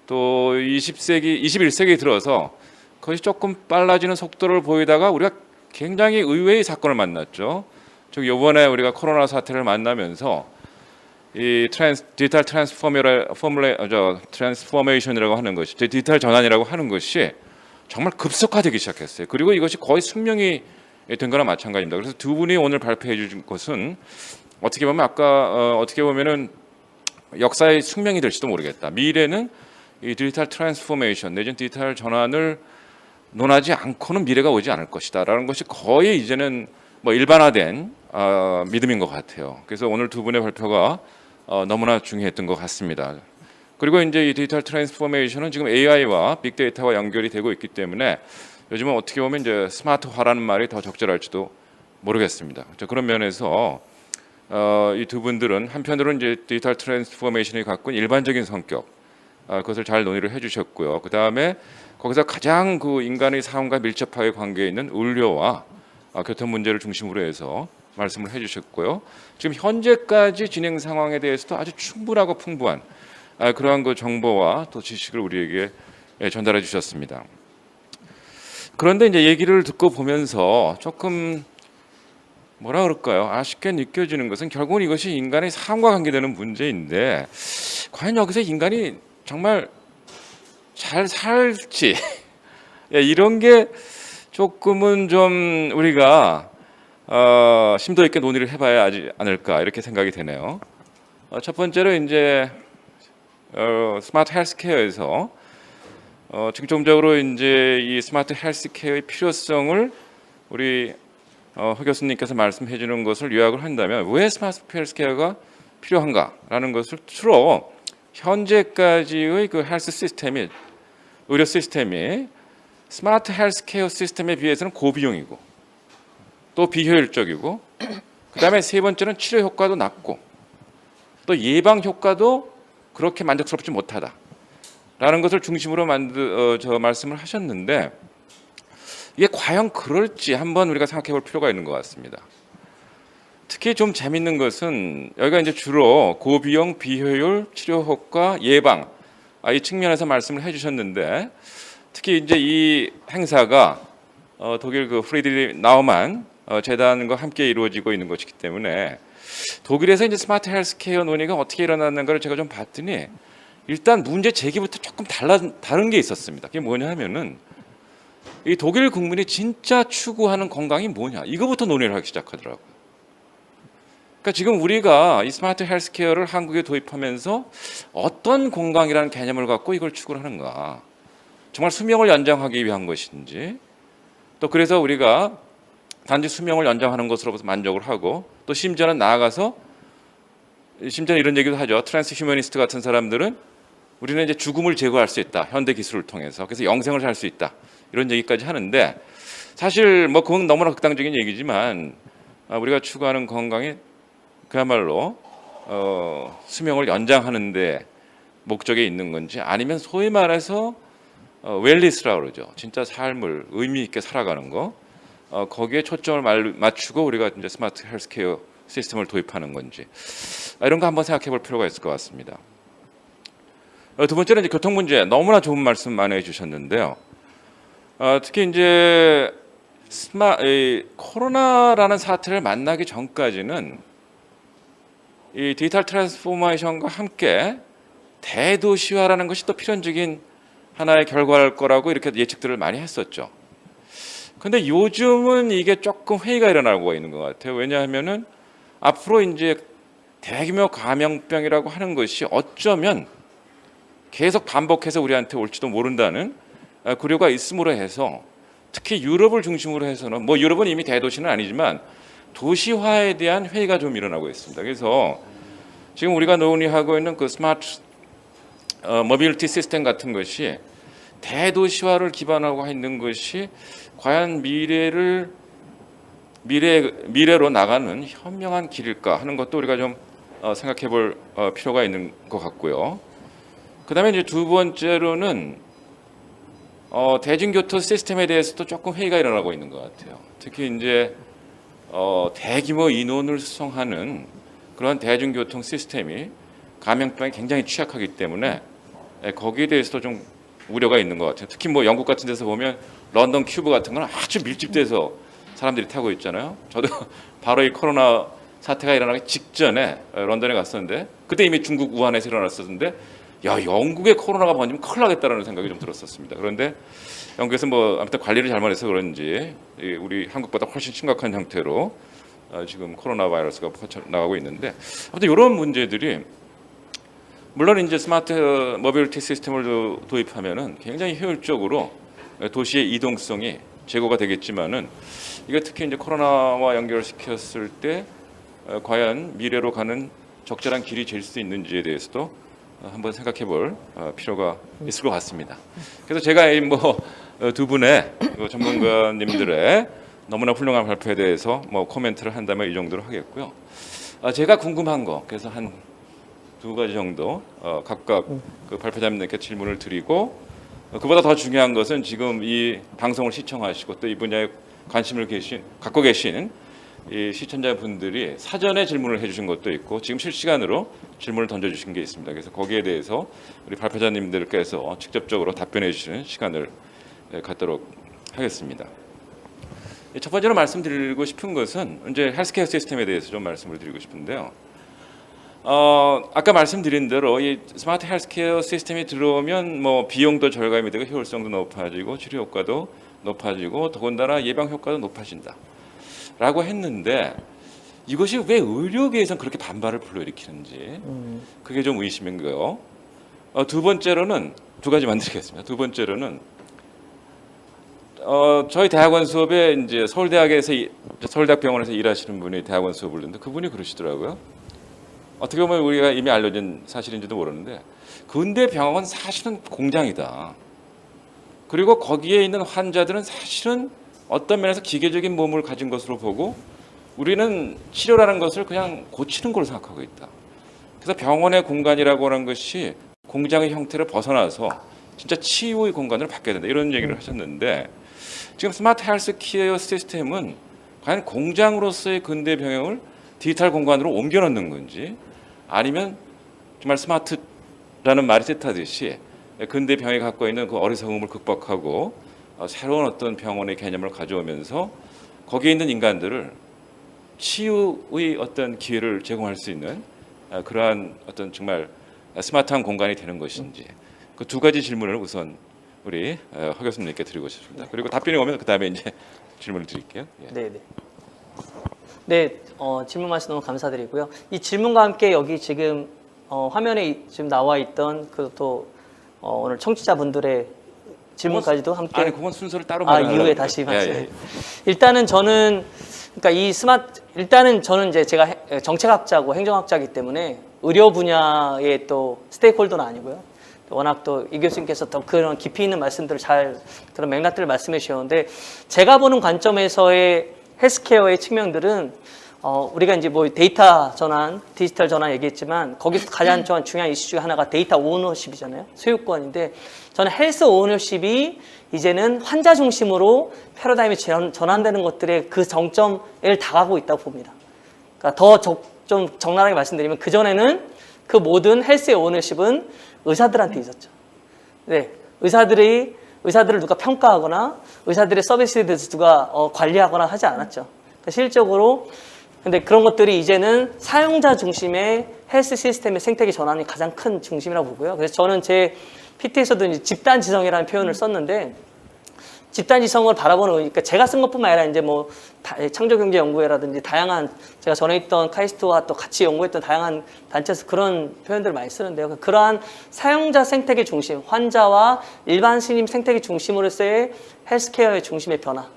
또 21세기 들어서 그것이 조금 빨라지는 속도를 보이다가 우리가 굉장히 의외의 사건을 만났죠. 즉 이번에 우리가 코로나 사태를 만나면서 이 디지털 트랜스포메이션이라고 하는 것이 디지털 전환이라고 하는 것이 정말 급속화되기 시작했어요. 그리고 이것이 거의 숙명이 된 거나 마찬가지입니다. 그래서 두 분이 오늘 발표해 주신 것은 어떻게 보면 어떻게 보면은 역사의 숙명이 될지도 모르겠다. 미래는 이 디지털 트랜스포메이션 내지는 디지털 전환을 논하지 않고는 미래가 오지 않을 것이다라는 것이 거의 이제는 일반화된 믿음인 것 같아요. 그래서 오늘 두 분의 발표가 너무나 중요했던 것 같습니다. 그리고 이제 이 디지털 트랜스포메이션은 지금 AI와 빅데이터와 연결이 되고 있기 때문에 요즘은 어떻게 보면 이제 스마트화라는 말이 더 적절할지도 모르겠습니다. 그런 면에서 이 두 분들은 한편으로는 이제 디지털 트랜스포메이션이 갖고 있는 일반적인 성격, 그것을 잘 논의를 해주셨고요. 그 다음에 거기서 가장 그 인간의 삶과 밀접하게 관계에 있는 의료와 교통 문제를 중심으로 해서 말씀을 해주셨고요. 지금 현재까지 진행 상황에 대해서도 아주 충분하고 풍부한 그러한 그 정보와 또 지식을 우리에게 전달해 주셨습니다. 그런데 이제 얘기를 듣고 보면서 조금 뭐라 그럴까요? 아쉽게 느껴지는 것은 결국은 이것이 인간의 삶과 관계되는 문제인데 과연 여기서 인간이 정말 잘 살지 이런 게 조금은 좀 우리가 심도 있게 논의를 해봐야 하지 않을까 이렇게 생각이 되네요. 첫 번째로 이제 스마트 헬스케어에서 중점적으로 이제 이 스마트 헬스케어의 필요성을 우리 허 교수님께서 말씀해 주는 것을 요약을 한다면 왜 스마트 헬스케어가 필요한가라는 것을 주로 현재까지의 그 헬스 시스템이 의료 시스템이 스마트 헬스케어 시스템에 비해서는 고비용이고 또 비효율적이고 그다음에 세 번째는 치료 효과도 낮고 또 예방 효과도 그렇게 만족스럽지 못하다라는 것을 중심으로 말씀을 하셨는데 이게 과연 그럴지 한번 우리가 생각해 볼 필요가 있는 것 같습니다. 특히 좀 재밌는 것은 여기가 이제 주로 고비용, 비효율, 치료 효과, 예방 이 측면에서 말씀을 해주셨는데 특히 이제 이 행사가 독일 그 프리드리히 나우만 재단과 함께 이루어지고 있는 것이기 때문에 독일에서 이제 스마트 헬스케어 논의가 어떻게 일어났는가를 제가 좀 봤더니 일단 문제 제기부터 조금 다른 게 있었습니다. 그게 뭐냐 하면은 이 독일 국민이 진짜 추구하는 건강이 뭐냐 이거부터 논의를 하기 시작하더라고요. 그러니까 지금 우리가 이 스마트 헬스케어를 한국에 도입하면서 어떤 건강이라는 개념을 갖고 이걸 추구를 하는가, 정말 수명을 연장하기 위한 것인지, 또 그래서 우리가 단지 수명을 연장하는 것으로부터 만족을 하고 또 심지어는 나아가서 이런 얘기도 하죠. 트랜스 휴머니스트 같은 사람들은 우리는 이제 죽음을 제거할 수 있다, 현대 기술을 통해서. 그래서 영생을 살 수 있다, 이런 얘기까지 하는데 사실 그건 너무나 극단적인 얘기지만 우리가 추구하는 건강이 그야말로 수명을 연장하는 데 목적에 있는 건지 아니면 소위 말해서 웰리스라고 그러죠. 진짜 삶을 의미 있게 살아가는 거, 거기에 초점을 맞추고 우리가 이제 스마트 헬스케어 시스템을 도입하는 건지 이런 거 한번 생각해 볼 필요가 있을 것 같습니다. 두 번째는 이제 교통 문제, 너무나 좋은 말씀 많이 해주셨는데요. 특히 이제 코로나라는 사태를 만나기 전까지는 이 디지털 트랜스포메이션과 함께 대도시화라는 것이 또 필연적인 하나의 결과일 거라고 이렇게 예측들을 많이 했었죠. 근데 요즘은 이게 조금 회의가 일어나고 있는 것 같아요. 왜냐하면은 앞으로 이제 대규모 감염병이라고 하는 것이 어쩌면 계속 반복해서 우리한테 올지도 모른다는 고려가 있음으로 해서 특히 유럽을 중심으로 해서는 뭐 유럽은 이미 대도시는 아니지만 도시화에 대한 회의가 좀 일어나고 있습니다. 그래서 지금 우리가 논의하고 있는 그 스마트 모빌리티 시스템 같은 것이 대도시화를 기반하고 있는 것이 과연 미래로 나가는 현명한 길일까 하는 것도 우리가 좀 생각해 볼 필요가 있는 것 같고요. 그다음에 이제 두 번째로는 대중교통 시스템에 대해서도 조금 회의가 일어나고 있는 것 같아요. 특히 이제 대규모 인원을 수송하는 그런 대중교통 시스템이 감염병에 굉장히 취약하기 때문에 거기에 대해서도 좀 우려가 있는 것 같아요. 특히 뭐 영국 같은 데서 보면 런던 큐브 같은 건 아주 밀집돼서 사람들이 타고 있잖아요. 저도 바로 이 코로나 사태가 일어나기 직전에 런던에 갔었는데 그때 이미 중국 우한에서 일어났었는데 야, 영국에 코로나가 번지면 큰일 나겠다라는 생각이 좀 들었었습니다. 그런데 영국에서 뭐 아무튼 관리를 잘못해서 그런지 우리 한국보다 훨씬 심각한 형태로 지금 코로나 바이러스가 퍼져나가고 있는데 아무튼 이런 문제들이 물론 이제 스마트 모빌리티 시스템을 도입하면은 굉장히 효율적으로 도시의 이동성이 제고가 되겠지만은 이게 특히 이제 코로나와 연결시켰을 때 과연 미래로 가는 적절한 길이 될 수 있는지에 대해서도 한번 생각해 볼 필요가 있을 것 같습니다. 그래서 제가 두 분의 전문가님들의 너무나 훌륭한 발표에 대해서 코멘트를 한다면 이 정도로 하겠고요. 제가 궁금한 거 그래서 한 두 가지 정도 각각 그 발표자님들께 질문을 드리고 그보다 더 중요한 것은 지금 이 방송을 시청하시고 또 이 분야에 관심을 갖고 계신 이 시청자분들이 사전에 질문을 해주신 것도 있고 지금 실시간으로 질문을 던져주신 게 있습니다. 그래서 거기에 대해서 우리 발표자님들께서 직접적으로 답변해 주시는 시간을 갖도록 하겠습니다. 첫 번째로 말씀드리고 싶은 것은 이제 헬스케어 시스템에 대해서 좀 말씀을 드리고 싶은데요. 아까 말씀드린 대로 이 스마트 헬스케어 시스템이 들어오면 비용도 절감이 되고 효율성도 높아지고 치료 효과도 높아지고 더군다나 예방 효과도 높아진다. 라고 했는데 이것이 왜 의료계에서는 그렇게 반발을 불러일으키는지 그게 좀 의심인 거예요. 두 번째로는 두 가지만 드리겠습니다. 두 번째로는 저희 대학원 수업에 이제 서울대학병원에서 일하시는 분이 대학원 수업을 듣는데 그분이 그러시더라고요. 어떻게 보면 우리가 이미 알려진 사실인지도 모르는데 근대 병원은 사실은 공장이다. 그리고 거기에 있는 환자들은 사실은 어떤 면에서 기계적인 몸을 가진 것으로 보고 우리는 치료라는 것을 그냥 고치는 걸로 생각하고 있다. 그래서 병원의 공간이라고 하는 것이 공장의 형태를 벗어나서 진짜 치유의 공간으로 바뀌어야 된다. 이런 얘기를 하셨는데 지금 스마트 헬스케어 시스템은 과연 공장으로서의 근대 병영을 디지털 공간으로 옮겨 놓는 건지 아니면 정말 스마트라는 말이 뜻하듯이 근대 병이 갖고 있는 그 어리석음을 극복하고 새로운 어떤 병원의 개념을 가져오면서 거기에 있는 인간들을 치유의 어떤 기회를 제공할 수 있는 그러한 어떤 정말 스마트한 공간이 되는 것인지 그 두 가지 질문을 우선 우리 허 교수님께 드리고 싶습니다. 그리고 답변이 오면 그 다음에 이제 질문을 드릴게요. 예. 네, 질문 말씀 너무 감사드리고요. 이 질문과 함께 여기 지금 화면에 지금 나와 있던 오늘 청취자분들의 질문까지도 함께. 아니 그건 순서를 따로 이후에 다시 말씀. 일단은 저는 일단은 저는 이제 제가 정책학자고 행정학자이기 때문에 의료 분야의 또 스테이크홀더는 아니고요. 워낙 또 이 교수님께서 더 그런 깊이 있는 말씀들을 그런 맥락들을 말씀해 주셨는데 제가 보는 관점에서의 헬스케어의 측면들은 우리가 이제 데이터 전환, 디지털 전환 얘기했지만 거기서 가장 중요한 이슈 중에 하나가 데이터 오너십이잖아요. 소유권인데 저는 헬스 오너십이 이제는 환자 중심으로 패러다임이 전환되는 것들의 그 정점을 다가고 있다고 봅니다. 그러니까 좀 적나라하게 말씀드리면 그전에는 그 모든 헬스의 오너십은 의사들한테 있었죠. 네, 의사들을 누가 평가하거나 의사들의 서비스에 대해서 누가 관리하거나 하지 않았죠. 그러니까 실질적으로 근데 그런 것들이 이제는 사용자 중심의 헬스 시스템의 생태계 전환이 가장 큰 중심이라고 보고요. 그래서 저는 제 PT에서도 이제 집단지성이라는 표현을 썼는데 집단지성을 바라보는 그러니까 제가 쓴 것뿐만 아니라 이제 뭐 창조경제연구회라든지 다양한 제가 전에 있던 카이스트와 또 같이 연구했던 다양한 단체에서 그런 표현들을 많이 쓰는데요. 그러한 사용자 생태계 중심, 환자와 일반 시민 생태계 중심으로서의 헬스케어의 중심의 변화,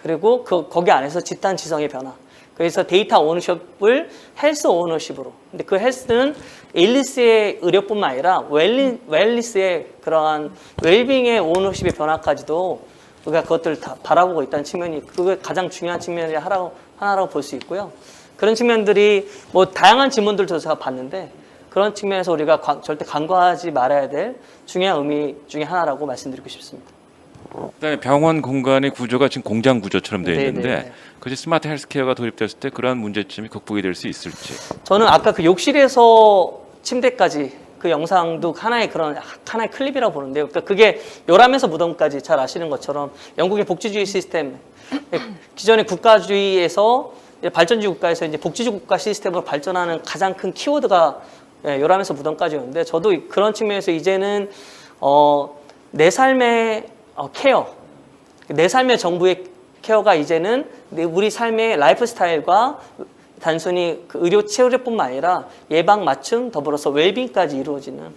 그리고 거기 안에서 집단지성의 변화. 그래서 데이터 오너십을 헬스 오너십으로. 근데 그 헬스는 일리스의 의료뿐만 아니라 웰리스의 그러한 웰빙의 오너십의 변화까지도 우리가 그것들을 다 바라보고 있다는 측면이 그게 가장 중요한 측면이 하나라고 볼 수 있고요. 그런 측면들이 뭐 다양한 질문들도 제가 봤는데 그런 측면에서 우리가 절대 간과하지 말아야 될 중요한 의미 중에 하나라고 말씀드리고 싶습니다. 그다음에 병원 공간의 구조가 지금 공장 구조처럼 되어 네, 있는데 네, 네. 그것이 스마트 헬스케어가 도입됐을 때 그러한 문제점이 극복이 될 수 있을지. 저는 아까 그 욕실에서 침대까지 그 영상도 하나의 클립이라고 보는데요. 그러니까 그게 요람에서 무덤까지 잘 아시는 것처럼 영국의 복지주의 시스템, 기존의 국가주의에서 발전주의 국가에서 이제 복지주의 국가 시스템으로 발전하는 가장 큰 키워드가 요람에서 무덤까지였는데 저도 그런 측면에서 이제는 내 삶의 케어, 내 삶의 정부의 케어가 이제는 우리 삶의 라이프 스타일과 단순히 그 의료 치료뿐만 아니라 예방 맞춤 더불어서 웰빙까지 이루어지는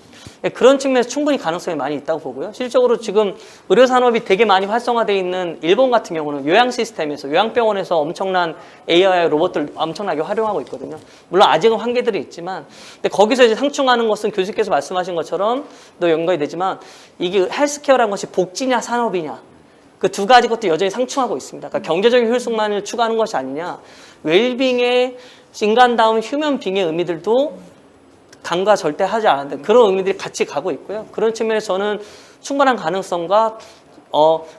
그런 측면에서 충분히 가능성이 많이 있다고 보고요. 실질적으로 지금 의료 산업이 되게 많이 활성화되어 있는 일본 같은 경우는 요양 시스템에서 요양병원에서 엄청난 AI 로봇들 엄청나게 활용하고 있거든요. 물론 아직은 한계들이 있지만 근데 거기서 이제 상충하는 것은 교수께서 말씀하신 것처럼 또 연관이 되지만 이게 헬스케어라는 것이 복지냐 산업이냐 그 두 가지 것도 여전히 상충하고 있습니다. 그러니까 경제적인 효율성만을 추구하는 것이 아니냐 웰빙의 인간다운 휴먼빙의 의미들도 간과 절대 하지 않는데 그런 의미들이 같이 가고 있고요. 그런 측면에서 저는 충분한 가능성과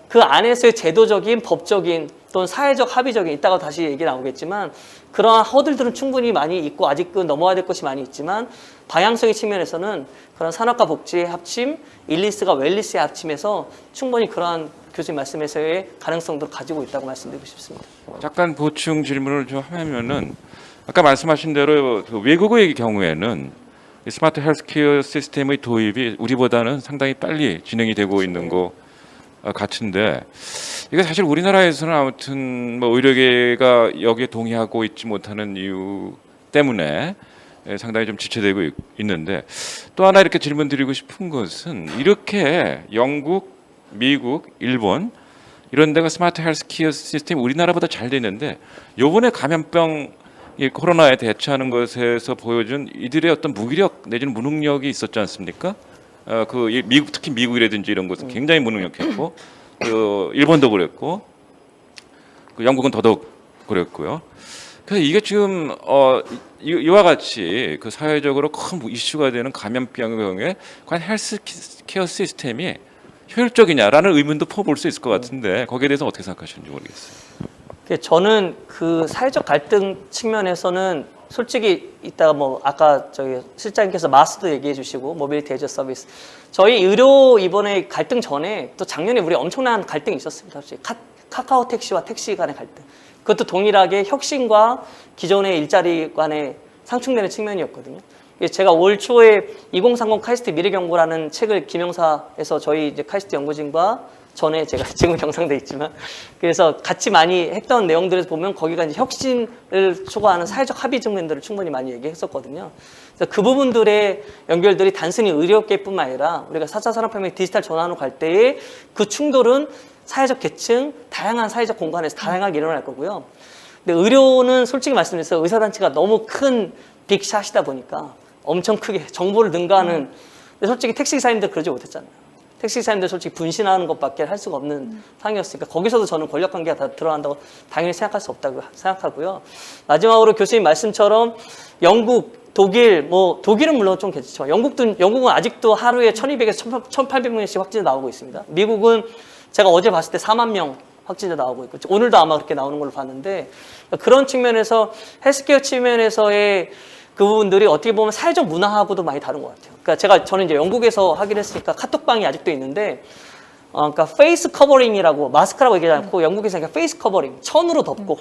그 안에서의 제도적인, 법적인 또는 사회적, 합의적인 이따가 다시 얘기 나오겠지만 그러한 허들들은 충분히 많이 있고 아직도 넘어야 될 것이 많이 있지만 방향성의 측면에서는 그런 산업과 복지의 합침, 일리스가 웰리스의 합침에서 충분히 그러한 교수님 말씀에서의 가능성도 가지고 있다고 말씀드리고 싶습니다. 잠깐 보충 질문을 좀 하면은 아까 말씀하신 대로 그 외국의 경우에는 이 스마트 헬스케어 시스템의 도입이 우리보다는 상당히 빨리 진행이 되고 있는 것 같은데 이게 사실 우리나라에서는 아무튼 뭐 의료계가 여기에 동의하고 있지 못하는 이유 때문에 상당히 좀 지체되고 있는데 또 하나 이렇게 질문 드리고 싶은 것은 이렇게 영국, 미국, 일본 이런 데가 스마트 헬스케어 시스템이 우리나라보다 잘 되는데 요번에 감염병 코로나에 대처하는 것에서 보여준 이들의 어떤 무기력 내지는 무능력이 있었지 않습니까? 미국 특히 미국이라든지 이런 곳은 굉장히 무능력했고 일본도 그랬고 영국은 더더욱 그랬고요. 그래서 이게 지금 이와 같이 그 사회적으로 큰 이슈가 되는 감염병에 과연 헬스케어 시스템이 효율적이냐라는 의문도 퍼볼 수 있을 것 같은데 거기에 대해서 어떻게 생각하시는지 모르겠어요. 저는 그 사회적 갈등 측면에서는 솔직히 이따가 뭐 아까 저기 실장님께서 마스도 얘기해 주시고 모빌리티 에즈 서비스 저희 의료 이번에 갈등 전에 또 작년에 우리 엄청난 갈등이 있었습니다. 카카오 택시와 택시 간의 갈등 그것도 동일하게 혁신과 기존의 일자리 간의 상충되는 측면이었거든요. 제가 올 초에 2030 카이스트 미래경고라는 책을 김영사에서 저희 이제 카이스트 연구진과 전에 제가 지금 경상돼 있지만 그래서 같이 많이 했던 내용들에서 보면 거기가 이제 혁신을 추구하는 사회적 합의 측면들을 충분히 많이 얘기했었거든요. 그래서 그 부분들의 연결들이 단순히 의료계뿐만 아니라 우리가 4차 산업혁명 디지털 전환으로 갈 때의 그 충돌은 사회적 계층, 다양한 사회적 공간에서 다양하게 일어날 거고요. 근데 의료는 솔직히 말씀드려서 의사단체가 너무 큰 빅샷이다 보니까 엄청 크게 정보를 능가하는 근데 솔직히 택시기사님들 그러지 못했잖아요. 택시기사님들 솔직히 분신하는 것밖에 할 수가 없는 상황이었으니까 거기서도 저는 권력관계가 다 들어간다고 당연히 생각할 수 없다고 생각하고요. 마지막으로 교수님 말씀처럼 영국, 독일, 독일은 물론 좀 괜찮죠. 영국은 아직도 하루에 1200에서 1800명씩 확진자 나오고 있습니다. 미국은 제가 어제 봤을 때 4만 명 확진자 나오고 있고 오늘도 아마 그렇게 나오는 걸로 봤는데 그런 측면에서 헬스케어 측면에서의 그 부분들이 어떻게 보면 사회적 문화하고도 많이 다른 것 같아요. 그러니까 저는 이제 영국에서 하긴 했으니까 카톡방이 아직도 있는데, 그러니까 페이스 커버링이라고 마스크라고 얘기하지 않고 영국에서 그냥 페이스 커버링, 천으로 덮고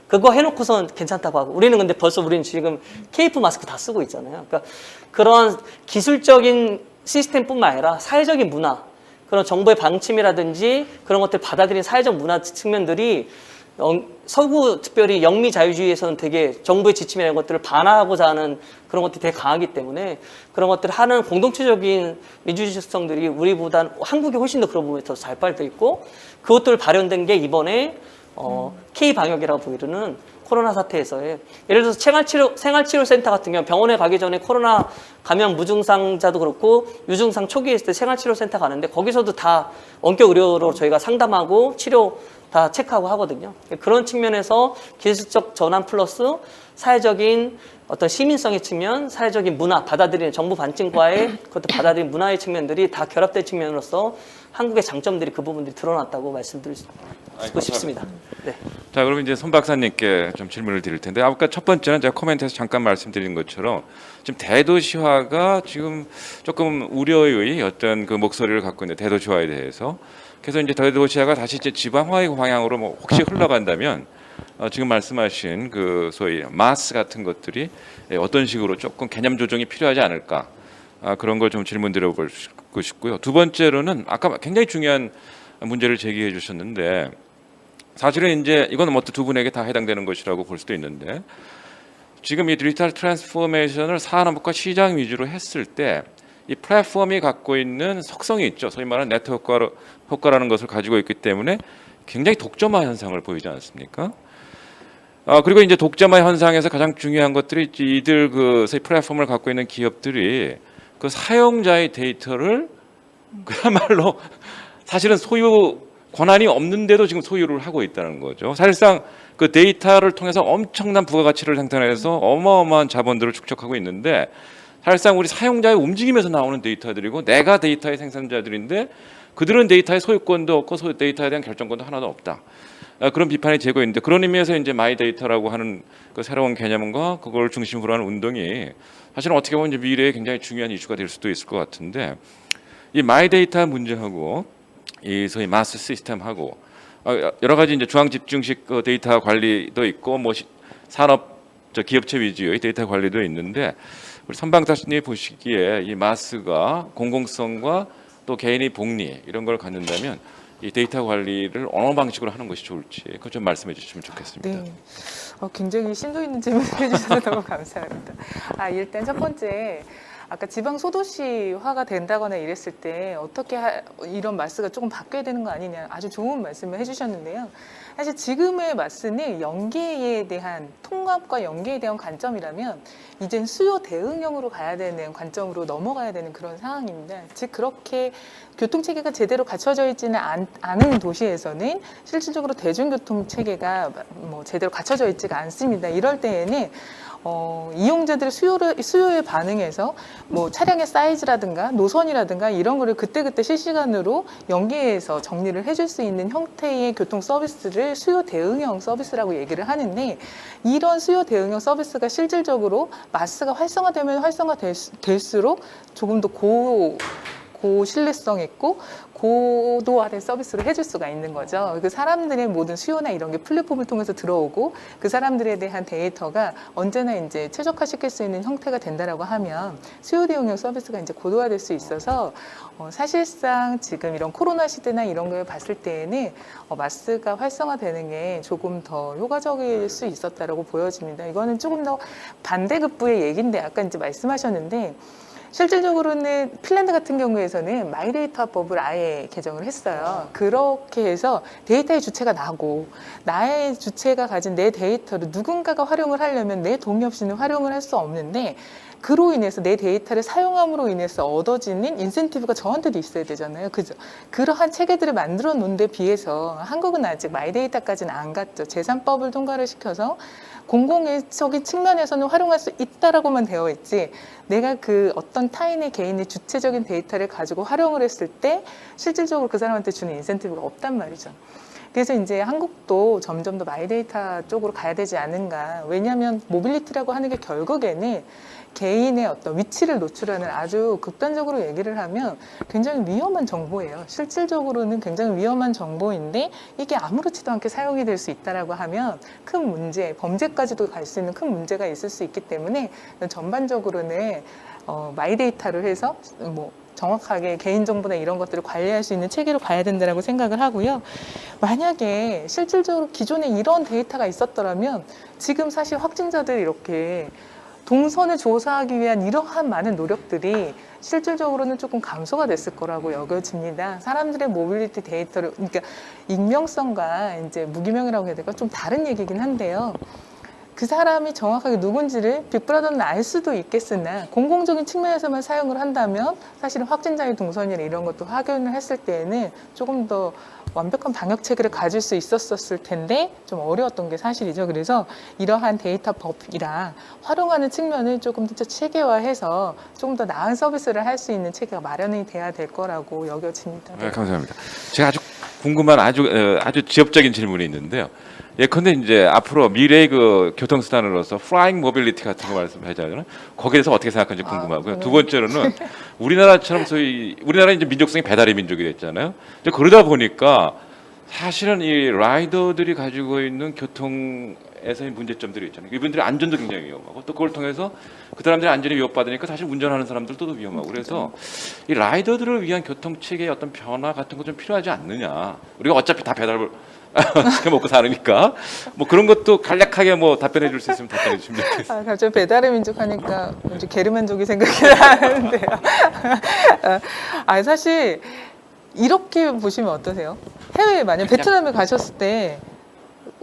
그거 해놓고선 괜찮다고 하고, 우리는 근데 벌써 우리는 지금 KF 마스크 다 쓰고 있잖아요. 그러니까 그런 기술적인 시스템뿐만 아니라 사회적인 문화, 그런 정보의 방침이라든지 그런 것들 받아들인 사회적 문화 측면들이 서구 특별히 영미 자유주의에서는 되게 정부의 지침이라는 것들을 반하고자 하는 그런 것들이 되게 강하기 때문에 그런 것들을 하는 공동체적인 민주주의 특성들이 우리보다 한국이 훨씬 더 그런 부분에 더 잘 발돼 있고, 그것들 발현된 게 이번에 K-방역이라고 부르는 코로나 사태에서의, 예를 들어서 생활치료센터 같은 경우 병원에 가기 전에 코로나 감염 무증상자도 그렇고 유증상 초기에 있을 때 생활치료센터 가는데 거기서도 다 원격 의료로 저희가 상담하고 치료 다 체크하고 하거든요. 그런 측면에서 기술적 전환 플러스 사회적인 어떤 시민성의 측면, 사회적인 문화, 받아들이는 정부 반증과의 그것도 받아들이는 문화의 측면들이 다 결합된 측면으로서 한국의 장점들이 그 부분들이 드러났다고 말씀드리고 싶습니다. 네. 자, 그럼 이제 손 박사님께 좀 질문을 드릴 텐데, 아까 첫 번째는 제가 코멘트에서 잠깐 말씀드린 것처럼 지금 대도시화가 지금 조금 우려의 어떤 그 목소리를 갖고 있는 대도시화에 대해서, 그래서 이제 대도시화가 다시 이제 지방화의 방향으로 뭐 혹시 흘러간다면 지금 말씀하신 그 소위 마스 같은 것들이 어떤 식으로 조금 개념 조정이 필요하지 않을까, 그런 걸 좀 질문 드려보고 싶고요. 두 번째로는 아까 굉장히 중요한 문제를 제기해 주셨는데, 사실은 이제 이거는 뭐 두 분에게 다 해당되는 것이라고 볼 수도 있는데, 지금 이 디지털 트랜스포메이션을 산업과 시장 위주로 했을 때 이 플랫폼이 갖고 있는 속성이 있죠. 소위 말하는 네트워크 효과라는 것을 가지고 있기 때문에 굉장히 독점화 현상을 보이지 않습니까? 그리고 이제 독점화 현상에서 가장 중요한 것들이 이들 그 소위 플랫폼을 갖고 있는 기업들이 그 사용자의 데이터를 그야말로 사실은 소유 권한이 없는데도 지금 소유를 하고 있다는 거죠. 사실상 그 데이터를 통해서 엄청난 부가가치를 생산해서 어마어마한 자본들을 축적하고 있는데, 사실상 우리 사용자의 움직임에서 나오는 데이터들이고 내가 데이터의 생산자들인데 그들은 데이터의 소유권도 없고 데이터에 대한 결정권도 하나도 없다. 그런 비판이 되고 있는데, 그런 의미에서 이제 마이 데이터라고 하는 그 새로운 개념과 그걸 중심으로 하는 운동이 사실은 어떻게 보면 이제 미래에 굉장히 중요한 이슈가 될 수도 있을 것 같은데, 이 마이 데이터 문제하고 이 소위 마스 시스템하고 여러 가지 이제 중앙 집중식 데이터 관리도 있고 뭐 산업 기업체 위주의 데이터 관리도 있는데, 우리 선방사님이 보시기에 이 마스가 공공성과 또 개인의 복리 이런 걸 갖는다면 이 데이터 관리를 어느 방식으로 하는 것이 좋을지 그거 좀 말씀해 주시면 좋겠습니다. 네. 굉장히 심도 있는 질문을 해주셔서 너무 감사합니다. 일단 첫 번째, 아까 지방 소도시화가 된다거나 이랬을 때 어떻게 이런 마스가 조금 바뀌어야 되는 거 아니냐, 아주 좋은 말씀을 해주셨는데요. 사실 지금의 마스는 연계에 대한 통합과 연계에 대한 관점이라면 이젠 수요 대응형으로 가야 되는 관점으로 넘어가야 되는 그런 상황입니다. 즉 그렇게 교통체계가 제대로 갖춰져 있지는 않은 도시에서는 실질적으로 대중교통 체계가 뭐 제대로 갖춰져 있지가 않습니다. 이럴 때에는 이용자들의 수요에 반응해서 뭐 차량의 사이즈라든가 노선이라든가 이런 거를 그때그때 실시간으로 연계해서 정리를 해줄 수 있는 형태의 교통 서비스를 수요 대응형 서비스라고 얘기를 하는데, 이런 수요 대응형 서비스가 실질적으로 마스가 활성화되면 활성화될수록 조금 더 고신뢰성 있고 고도화된 서비스를 해줄 수가 있는 거죠. 그 사람들의 모든 수요나 이런 게 플랫폼을 통해서 들어오고 그 사람들에 대한 데이터가 언제나 이제 최적화시킬 수 있는 형태가 된다라고 하면 수요 대응형 서비스가 이제 고도화될 수 있어서 사실상 지금 이런 코로나 시대나 이런 걸 봤을 때에는 마스가 활성화되는 게 조금 더 효과적일 수 있었다라고 보여집니다. 이거는 조금 더 반대급부의 얘기인데, 아까 이제 말씀하셨는데, 실질적으로는 핀란드 같은 경우에서는 마이데이터법을 아예 개정을 했어요. 그렇게 해서 데이터의 주체가 나고 나의 주체가 가진 내 데이터를 누군가가 활용을 하려면 내 동의 없이는 활용을 할 수 없는데, 그로 인해서 내 데이터를 사용함으로 인해서 얻어지는 인센티브가 저한테도 있어야 되잖아요. 그죠? 그러한 체계들을 만들어 놓은 데 비해서 한국은 아직 마이데이터까지는 안 갔죠. 제3법을 통과를 시켜서 공공적인 측면에서는 활용할 수 있다라고만 되어 있지, 내가 그 어떤 타인의 개인의 주체적인 데이터를 가지고 활용을 했을 때 실질적으로 그 사람한테 주는 인센티브가 없단 말이죠. 그래서 이제 한국도 점점 더 마이데이터 쪽으로 가야 되지 않은가. 왜냐하면 모빌리티라고 하는 게 결국에는 개인의 어떤 위치를 노출하는 아주 극단적으로 얘기를 하면 굉장히 위험한 정보예요. 실질적으로는 굉장히 위험한 정보인데 이게 아무렇지도 않게 사용이 될 수 있다라고 하면 큰 문제, 범죄까지도 갈 수 있는 큰 문제가 있을 수 있기 때문에 전반적으로는 마이데이터를 해서 뭐 정확하게 개인정보나 이런 것들을 관리할 수 있는 체계로 가야 된다고 생각을 하고요. 만약에 실질적으로 기존에 이런 데이터가 있었더라면 지금 사실 확진자들이 이렇게 동선을 조사하기 위한 이러한 많은 노력들이 실질적으로는 조금 감소가 됐을 거라고 여겨집니다. 사람들의 모빌리티 데이터를, 그러니까 익명성과 이제 무기명이라고 해야 될까? 좀 다른 얘기긴 한데요. 그 사람이 정확하게 누군지를 빅브라더는 알 수도 있겠으나 공공적인 측면에서만 사용을 한다면 사실은 확진자의 동선이나 이런 것도 확인을 했을 때에는 조금 더 완벽한 방역 체계를 가질 수 있었을 텐데 좀 어려웠던 게 사실이죠. 그래서 이러한 데이터법이랑 활용하는 측면을 조금 더 체계화해서 조금 더 나은 서비스를 할 수 있는 체계가 마련이 돼야 될 거라고 여겨집니다. 네, 감사합니다. 제가 아주 궁금한 아주 지엽적인 질문이 있는데요. 예컨대 이제 앞으로 미래의 그 교통수단으로서 플라잉 모빌리티 같은 거 말씀하잖아요. 거기에 대해서 어떻게 생각하는지 궁금하고요. 두 번째로는 우리나라처럼 우리나라 이제 민족성이 배달의 민족이 됐잖아요. 이제 그러다 보니까 사실은 이 라이더들이 가지고 있는 교통에서의 문제점들이 있잖아요. 이분들의 안전도 굉장히 위험하고 또 그걸 통해서 그 사람들의 안전이 위협받으니까 사실 운전하는 사람들도 위험하고 그래서 이 라이더들을 위한 교통 체계의 어떤 변화 같은 거 좀 필요하지 않느냐. 우리가 어차피 다 배달을 시켜 먹고 사니까 뭐 그런 것도 간략하게 뭐 답변해 줄 수 있으면 답변해 주시면 좋겠습니다. 갑자기 배달의 민족 하니까 왠지 게르만족이 생각이 나는데요. 사실 이렇게 보시면 어떠세요? 해외에 만약 베트남에 가셨을 때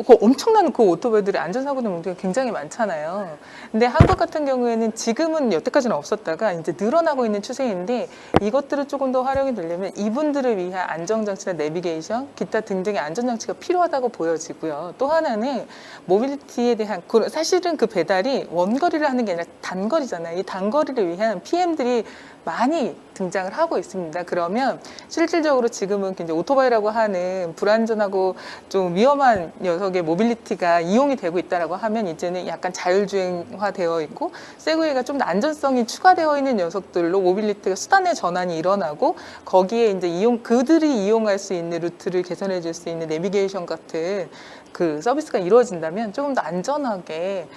그 엄청난 그 오토바이들이 안전사고의 문제가 굉장히 많잖아요. 근데 한국 같은 경우에는 지금은 여태까지는 없었다가 이제 늘어나고 있는 추세인데 이것들을 조금 더 활용이 되려면 이분들을 위한 안전장치나 내비게이션, 기타 등등의 안전장치가 필요하다고 보여지고요. 또 하나는 모빌리티에 대한 사실은 그 배달이 원거리를 하는 게 아니라 단거리잖아요. 이 단거리를 위한 PM들이 많이 등장을 하고 있습니다. 그러면 실질적으로 지금은 이제 오토바이라고 하는 불안전하고 좀 위험한 녀석의 모빌리티가 이용이 되고 있다라고 하면 이제는 약간 자율주행화되어 있고 세그웨이가 좀 더 안전성이 추가되어 있는 녀석들로 모빌리티가 수단의 전환이 일어나고 거기에 이제 그들이 이용할 수 있는 루트를 개선해 줄 수 있는 내비게이션 같은 그 서비스가 이루어진다면 조금 더 안전하게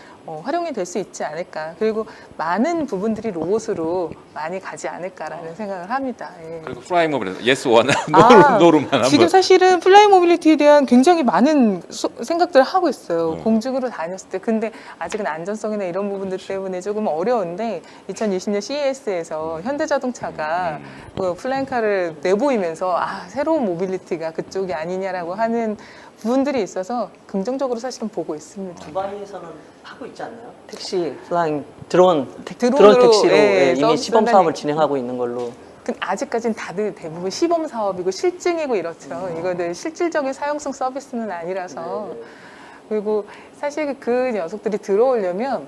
활용이 될 수 있지 않을까. 그리고 많은 부분들이 로봇으로 많이 가지 않을까라는 생각을 합니다. 예. 그리고 플라잉 모빌리티 예스 원 노로만 한번. 지금 사실은 플라잉 모빌리티에 대한 굉장히 많은 생각들을 하고 있어요. 공중으로 다녔을 때. 근데 아직은 안전성이나 이런 부분들 때문에 조금 어려운데 2020년 CES에서 현대자동차가 그 플라잉카를 내보이면서 새로운 모빌리티가 그쪽이 아니냐라고 하는 부분들이 있어서 긍정적으로 사실은 보고 있습니다. 두바이에서는 하고 있지 않나요? 택시 플라잉 드론 드론으로, 택시로 예, 이미 시범 사업을 서비스 진행하고 있는 걸로. 아직까지는 다들 대부분 시범 사업이고 실증이고 이렇죠. 이거는 실질적인 사용성 서비스는 아니라서. 그리고 사실 그 녀석들이 들어오려면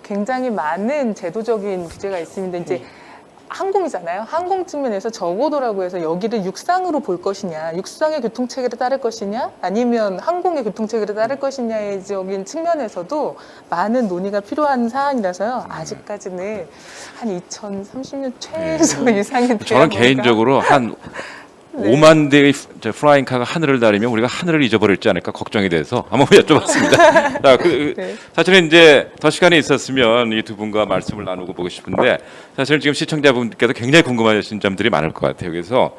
굉장히 많은 제도적인 규제가 있습니다. 이제 항공이잖아요. 항공 측면에서 적어도라고 해서 여기를 육상으로 볼 것이냐, 육상의 교통체계를 따를 것이냐, 아니면 항공의 교통체계를 따를 것이냐의 적인 측면에서도 많은 논의가 필요한 사안이라서요. 아직까지는 한 2030년 최소 이상이 돼야 저는 개인적으로 한 5만 대의 플라잉카가 하늘을 나르면 우리가 하늘을 잊어버릴지 않을까 걱정이 돼서 한번 여쭤봤습니다. 자, 사실은 이제 더 시간이 있었으면 이 두 분과 말씀을 나누고 보고 싶은데 사실 지금 시청자분께서 굉장히 궁금하신 점들이 많을 것 같아요. 그래서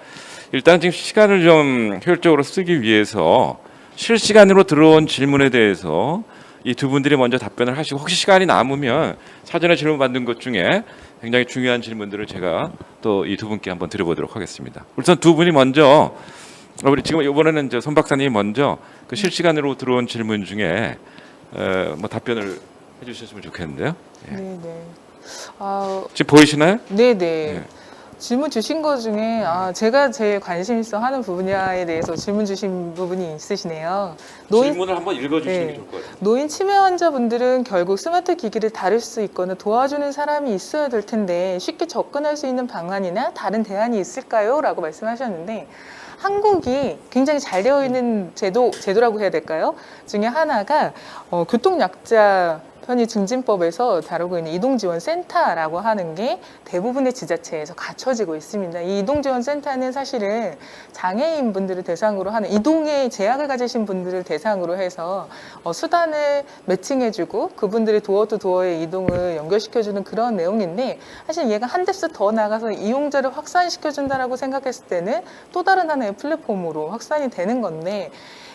일단 지금 시간을 좀 효율적으로 쓰기 위해서 실시간으로 들어온 질문에 대해서 이 두 분들이 먼저 답변을 하시고 혹시 시간이 남으면 사전에 질문 받는 것 중에 굉장히 중요한 질문들을 제가 또 이 두 분께 한번 드려보도록 하겠습니다. 우선 두 분이 먼저 우리 지금 이번에는 이제 손 박사님이 먼저 그 실시간으로 들어온 질문 중에 뭐 답변을 해주셨으면 좋겠는데요. 예. 네네. 지금 보이시나요? 네네. 네. 질문 주신 것 중에 제가 제일 관심 있어 하는 분야에 대해서 질문 주신 부분이 있으시네요. 질문을 한번 읽어주시는 네. 게 좋을 것 같아요. 노인 치매 환자분들은 결국 스마트 기기를 다룰 수 있거나 도와주는 사람이 있어야 될 텐데 쉽게 접근할 수 있는 방안이나 다른 대안이 있을까요? 라고 말씀하셨는데 한국이 굉장히 잘 되어 있는 제도라고 해야 될까요? 중에 하나가 교통약자 편의 증진법에서 다루고 있는 이동지원센터라고 하는 게 대부분의 지자체에서 갖춰지고 있습니다. 이 이동지원센터는 사실은 장애인 분들을 대상으로 하는 이동에 제약을 가지신 분들을 대상으로 해서 수단을 매칭해주고 그분들의 도어 투 도어의 이동을 연결시켜주는 그런 내용인데 사실 얘가 한 뎁스 더 나가서 이용자를 확산시켜준다라고 생각했을 때는 또 다른 하나의 플랫폼으로 확산이 되는 건데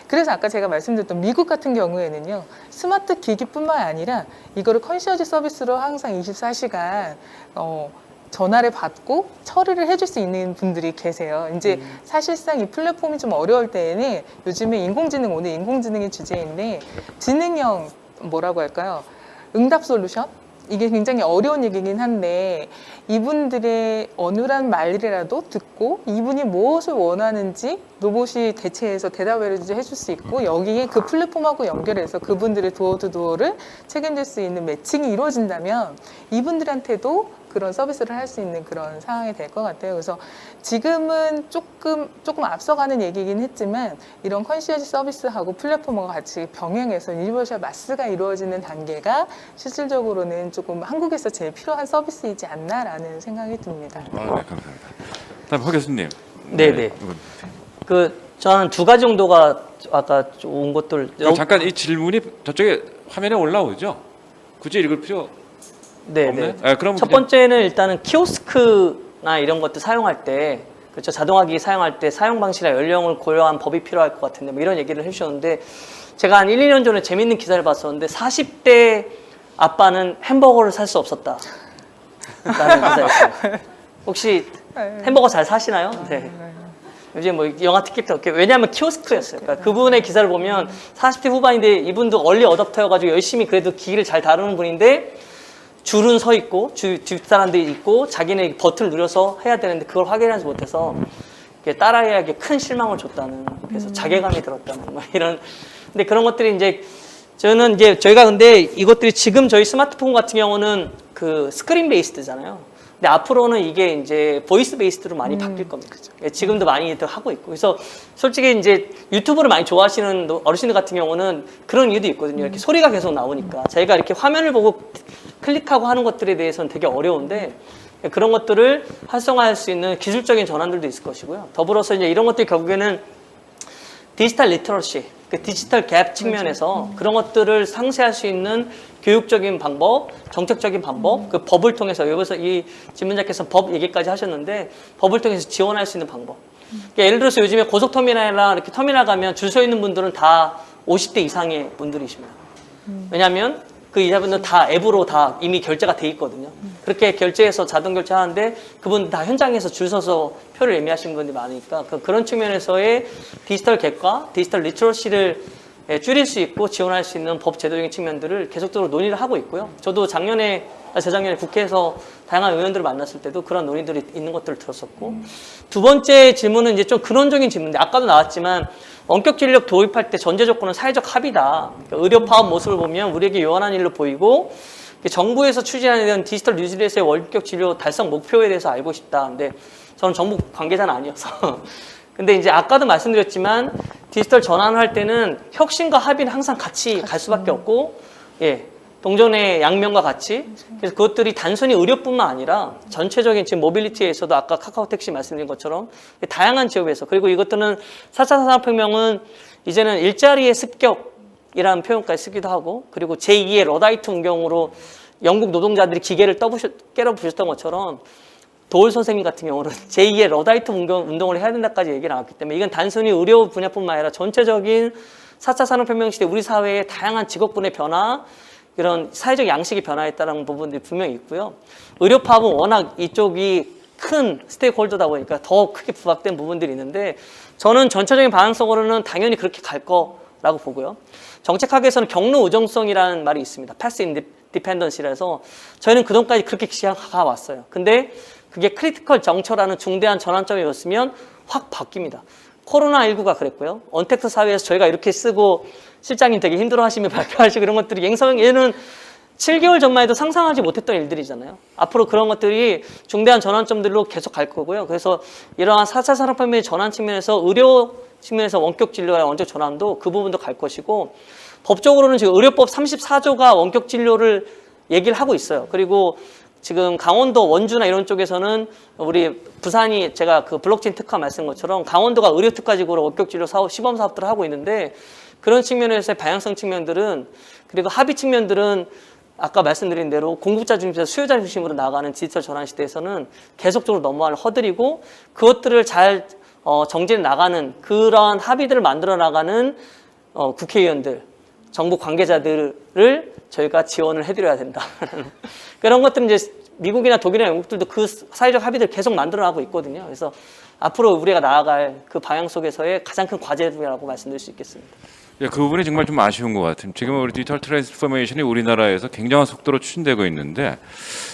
그래서 아까 제가 말씀드렸던 미국 같은 경우에는요, 스마트 기기뿐만 아니라 이거를 컨시어지 서비스로 항상 24시간 전화를 받고 처리를 해줄 수 있는 분들이 계세요. 이제 사실상 이 플랫폼이 좀 어려울 때에는 요즘에 인공지능, 오늘 인공지능의 주제인데 지능형 뭐라고 할까요? 응답 솔루션? 이게 굉장히 어려운 얘기긴 한데 이분들의 어눌한 말이라도 듣고 이분이 무엇을 원하는지 로봇이 대체해서 대답을 해줄 수 있고 여기에 그 플랫폼하고 연결해서 그분들의 도어 투 도어를 책임질 수 있는 매칭이 이루어진다면 이분들한테도 그런 서비스를 할 수 있는 그런 상황이 될 것 같아요. 그래서 지금은 조금 앞서가는 얘기긴 했지만 이런 컨시어지 서비스하고 플랫폼과 같이 병행해서 유니버셜 마스가 이루어지는 단계가 실질적으로는 조금 한국에서 제일 필요한 서비스이지 않나라는 생각이 듭니다. 네, 감사합니다. 다음 허 교수님. 네네. 저는 두 가지 정도가 아까 온 것들. 잠깐 이 질문이 저쪽에 화면에 올라오죠? 굳이 읽을 필요 네네. 네, 그럼 첫 번째는 일단은 키오스크나 이런 것들 사용할 때, 그렇죠. 자동화기기 사용할 때 사용 방식이나 연령을 고려한 법이 필요할 것 같은데 뭐 이런 얘기를 해주셨는데 제가 한 1, 2년 전에 재밌는 기사를 봤었는데 40대 아빠는 햄버거를 살 수 없었다. 라는 기사였어요. 혹시 햄버거 잘 사시나요? 네. 요즘 뭐 영화 티켓도 없게 왜냐하면 키오스크였어요. 그러니까 그분의 기사를 보면 40대 후반인데 이분도 얼리 어댑터여가지고 열심히 그래도 기기를 잘 다루는 분인데 줄은 서 있고 뒷사람들이 있고 자기네 버튼을 누려서 해야 되는데 그걸 확인하지 못해서 딸아이에게 큰 실망을 줬다는 그래서 자괴감이 들었다는 뭐 이런 근데 그런 것들이 이제 저는 이제 저희가 근데 이것들이 지금 저희 스마트폰 같은 경우는 그 스크린 베이스드잖아요. 근데 앞으로는 이게 이제 보이스 베이스드로 많이 바뀔 겁니다. 지금도 많이들 하고 있고. 그래서 솔직히 이제 유튜브를 많이 좋아하시는 어르신들 같은 경우는 그런 이유도 있거든요. 이렇게 소리가 계속 나오니까. 저희가 이렇게 화면을 보고 클릭하고 하는 것들에 대해서는 되게 어려운데 그런 것들을 활성화할 수 있는 기술적인 전환들도 있을 것이고요. 더불어서 이제 이런 것들이 결국에는 디지털 리터러시, 그 디지털 갭 측면에서 그런 것들을 상쇄할 수 있는 교육적인 방법, 정책적인 방법, 그 법을 통해서 여기서 이 질문자께서 법 얘기까지 하셨는데 법을 통해서 지원할 수 있는 방법. 그러니까 예를 들어서 요즘에 고속터미널이나 이렇게 터미널 가면 줄 서 있는 분들은 다 50대 이상의 분들이십니다. 왜냐하면 그 이자분들은 다 앱으로 다 이미 결제가 돼 있거든요. 그렇게 결제해서 자동 결제하는데 그분 다 현장에서 줄 서서 표를 예매하시는 분들이 많으니까 그런 측면에서의 디지털 갭과 디지털 리터러시를 줄일 수 있고 지원할 수 있는 법 제도적인 측면들을 계속적으로 논의를 하고 있고요. 저도 재작년에 국회에서 다양한 의원들을 만났을 때도 그런 논의들이 있는 것들을 들었었고 두 번째 질문은 이제 좀 근원적인 질문인데 아까도 나왔지만 원격 진료 도입할 때 전제 조건은 사회적 합의다. 그러니까 의료 파업 모습을 보면 우리에게 요원한 일로 보이고 정부에서 추진하는 디지털 뉴질에서의 원격 진료 달성 목표에 대해서 알고 싶다. 근데 저는 정부 관계자는 아니어서 근데 이제 아까도 말씀드렸지만 디지털 전환을 할 때는 혁신과 합의는 항상 같이 갈 수밖에 없고 동전의 양면과 같이 그래서 그것들이 단순히 의료뿐만 아니라 전체적인 지금 모빌리티에서도 아까 카카오택시 말씀드린 것처럼 다양한 지역에서 그리고 이것들은 4차 산업혁명은 이제는 일자리의 습격이라는 표현까지 쓰기도 하고 그리고 제2의 러다이트 운동으로 영국 노동자들이 기계를 깨러 부셨던 것처럼 도올 선생님 같은 경우는 제2의 러다이트 운동을 해야 된다까지 얘기를 나왔기 때문에 이건 단순히 의료 분야뿐만 아니라 전체적인 4차 산업혁명 시대 우리 사회의 다양한 직업군의 변화 이런 사회적 양식이 변화했다는 부분들이 분명히 있고요. 의료 파업은 워낙 이쪽이 큰 스테이크홀더다 보니까 더 크게 부각된 부분들이 있는데 저는 전체적인 방향성으로는 당연히 그렇게 갈 거라고 보고요. 정책학에서는 경로 의존성이라는 말이 있습니다. 패스 인디펜던시라서 저희는 그동안까지 그렇게 기약해왔어요. 근데 그게 크리티컬 정처라는 중대한 전환점이 왔으면 확 바뀝니다. 코로나19가 그랬고요. 언택트 사회에서 저희가 이렇게 쓰고 실장님 되게 힘들어하시며 발표하시고 이런 것들이 얘는 7개월 전만 해도 상상하지 못했던 일들이잖아요. 앞으로 그런 것들이 중대한 전환점들로 계속 갈 거고요. 그래서 이러한 4차 산업혁명의 전환 측면에서 의료 측면에서 원격 진료와 원격 전환도 그 부분도 갈 것이고, 법적으로는 지금 의료법 34조가 원격 진료를 얘기를 하고 있어요. 그리고 지금 강원도 원주나 이런 쪽에서는 우리 부산이 제가 그 블록체인 특화 말씀한 것처럼 강원도가 의료 특화지구로 원격 진료 사업 시범 사업들을 하고 있는데, 그런 측면에서의 방향성 측면들은, 그리고 합의 측면들은 아까 말씀드린 대로 공급자 중심에서 수요자 중심으로 나아가는 디지털 전환 시대에서는 계속적으로 넘어갈 허들이고, 그것들을 잘 정진해 나가는 그러한 합의들을 만들어 나가는 국회의원들, 정부 관계자들을 저희가 지원을 해드려야 된다. 그런 것들은 이제 미국이나 독일이나 영국들도 그 사회적 합의들을 계속 만들어 나가고 있거든요. 그래서 앞으로 우리가 나아갈 그 방향 속에서의 가장 큰 과제라고 말씀드릴 수 있겠습니다. 예, 그 부분이 정말 좀 아쉬운 것 같아요. 지금 우리 디지털 트랜스포메이션이 우리나라에서 굉장한 속도로 추진되고 있는데,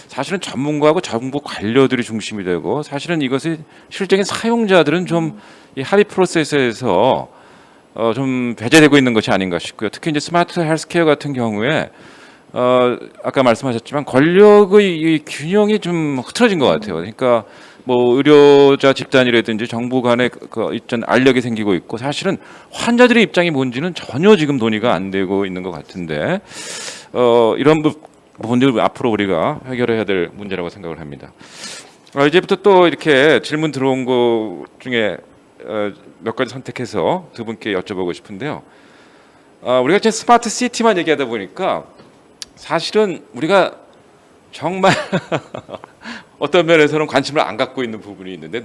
사실은 전문가하고 정부 관료들이 중심이 되고, 사실은 이것이 실적인 사용자들은 좀 이 합의 프로세스에서 좀 배제되고 있는 것이 아닌가 싶고요. 특히 이제 스마트 헬스케어 같은 경우에 아까 말씀하셨지만 권력의 이 균형이 좀 흐트러진 것 같아요. 그러니까 뭐 의료자 집단이라든지 정부 간에 그 있던 알력이 생기고 있고, 사실은 환자들의 입장이 뭔지는 전혀 지금 논의가 안 되고 있는 것 같은데, 이런 부분들 앞으로 우리가 해결해야 될 문제라고 생각을 합니다. 이제부터 또 이렇게 질문 들어온 것 중에 몇 가지 선택해서 두 분께 여쭤보고 싶은데요. 우리가 지금 스마트 시티만 얘기하다 보니까 사실은 우리가 정말 어떤 면에서는 관심을 안 갖고 있는 부분이 있는데,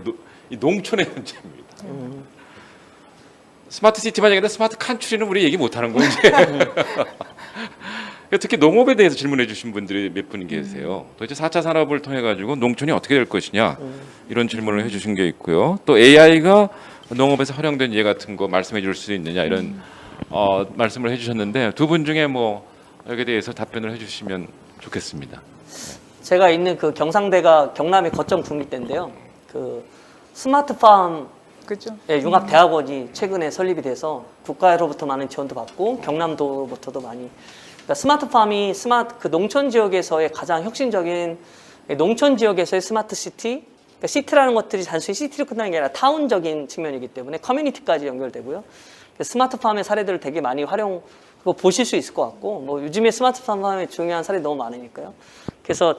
이 농촌의 문제입니다. 스마트 시티만 얘기하는데 스마트 칸츄리는 우리 얘기 못하는 거지. 특히 농업에 대해서 질문해 주신 분들이 몇 분 계세요. 도대체 4차 산업을 통해 가지고 농촌이 어떻게 될 것이냐, 이런 질문을 해 주신 게 있고요. 또 AI가 농업에서 활용된 예 같은 거 말씀해 줄 수 있느냐, 이런 말씀을 해 주셨는데, 두 분 중에 뭐 여기에 대해서 답변을 해 주시면 좋겠습니다. 제가 있는 그 경상대가 경남의 거점 국립대인데요. 그 스마트팜 그죠? 융합 대학원이 최근에 설립이 돼서 국가로부터 많은 지원도 받고 경남도로부터도 많이. 그러니까 스마트팜이 그 농촌 지역에서의 가장 혁신적인, 농촌 지역에서의 스마트 시티. 그러니까 시티라는 것들이 단순히 시티로 끝나는 게 아니라 타운적인 측면이기 때문에 커뮤니티까지 연결되고요. 스마트팜의 사례들을 되게 많이 그거 보실 수 있을 것 같고, 뭐 요즘에 스마트팜의 중요한 사례 너무 많으니까요. 그래서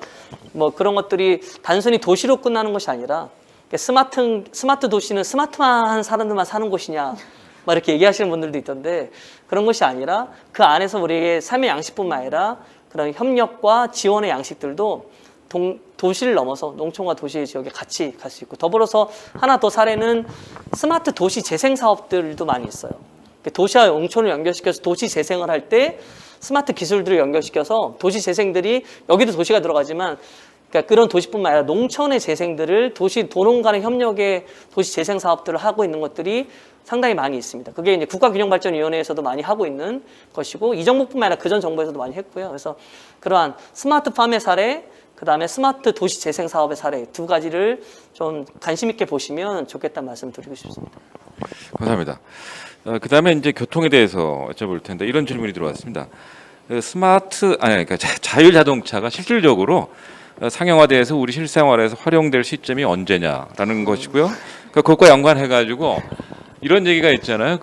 뭐 그런 것들이 단순히 도시로 끝나는 것이 아니라, 스마트 도시는 스마트한 사람들만 사는 곳이냐, 막 이렇게 얘기하시는 분들도 있던데, 그런 것이 아니라 그 안에서 우리의 삶의 양식뿐만 아니라 그런 협력과 지원의 양식들도 도시를 넘어서 농촌과 도시 지역에 같이 갈 수 있고, 더불어서 하나 더 사례는 스마트 도시 재생 사업들도 많이 있어요. 도시와 농촌을 연결시켜서 도시 재생을 할 때 스마트 기술들을 연결시켜서 도시 재생들이, 여기도 도시가 들어가지만, 그러니까 그런 도시뿐만 아니라 농촌의 재생들을 도농 간의 협력의 도시 재생 사업들을 하고 있는 것들이 상당히 많이 있습니다. 그게 이제 국가균형발전위원회에서도 많이 하고 있는 것이고, 이 정부뿐만 아니라 그전 정부에서도 많이 했고요. 그래서 그러한 스마트팜의 사례, 그 다음에 스마트 도시 재생 사업의 사례, 두 가지를 좀 관심 있게 보시면 좋겠다는 말씀 드리고 싶습니다. 감사합니다. 그 다음에 이제 교통에 대해서 여쭤볼 텐데, 이런 질문이 들어왔습니다. 그러니까 자율 자동차가 실질적으로 상용화돼서 우리 실생활에서 활용될 시점이 언제냐라는 것이고요. 그것과 연관해가지고 이런 얘기가 있잖아요.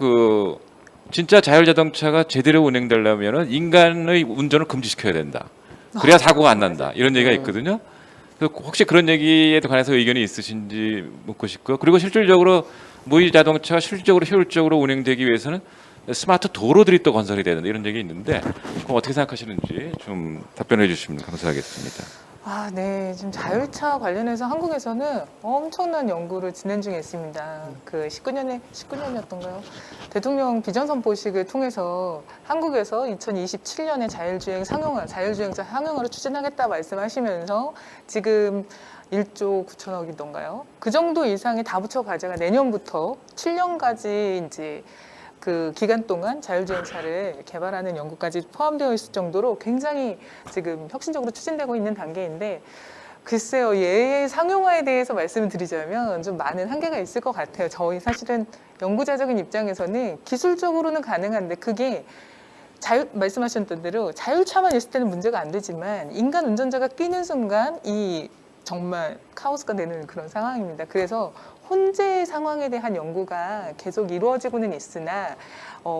진짜 자율 자동차가 제대로 운행되려면 인간의 운전을 금지시켜야 된다. 그래야 사고가 안 난다. 이런 얘기가 있거든요. 혹시 그런 얘기에 관해서 의견이 있으신지 묻고 싶고요. 그리고 실질적으로 무의 자동차가 실질적으로 효율적으로 운행되기 위해서는 스마트 도로들이 또 건설이 되는데, 이런 얘기 있는데, 그럼 어떻게 생각하시는지 좀 답변해 주시면 감사하겠습니다. 네. 지금 자율차 관련해서 한국에서는 엄청난 연구를 진행 중에 있습니다. 그 19년이었던가요? 대통령 비전 선포식을 통해서 한국에서 2027년에 자율주행차 상용화를 추진하겠다 말씀하시면서 지금 1조 9천억이던가요? 그 정도 이상의 다부처 과제가 내년부터 7년까지 이제 그 기간 동안 자율주행차를 개발하는 연구까지 포함되어 있을 정도로 굉장히 지금 혁신적으로 추진되고 있는 단계인데, 글쎄요, 얘의 상용화에 대해서 말씀을 드리자면 좀 많은 한계가 있을 것 같아요. 저희 사실은 연구자적인 입장에서는 기술적으로는 가능한데 그게 말씀하셨던 대로 자율차만 있을 때는 문제가 안 되지만 인간 운전자가 끼는 순간 이 정말 카오스가 되는 그런 상황입니다. 그래서 혼재 상황에 대한 연구가 계속 이루어지고는 있으나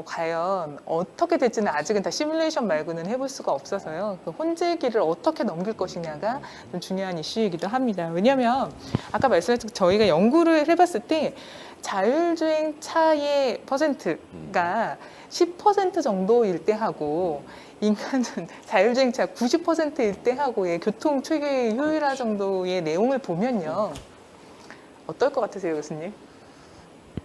과연 어떻게 될지는 아직은 다 시뮬레이션 말고는 해볼 수가 없어서요. 그 혼재기를 어떻게 넘길 것이냐가 좀 중요한 이슈이기도 합니다. 왜냐하면 아까 말씀하신 저희가 연구를 해봤을 때 자율주행차의 퍼센트가 10% 정도일 때 하고 인간은 자율주행차 90%일 때 하고의 교통 체계 효율화 정도의 내용을 보면요. 어떨 것 같으세요, 교수님?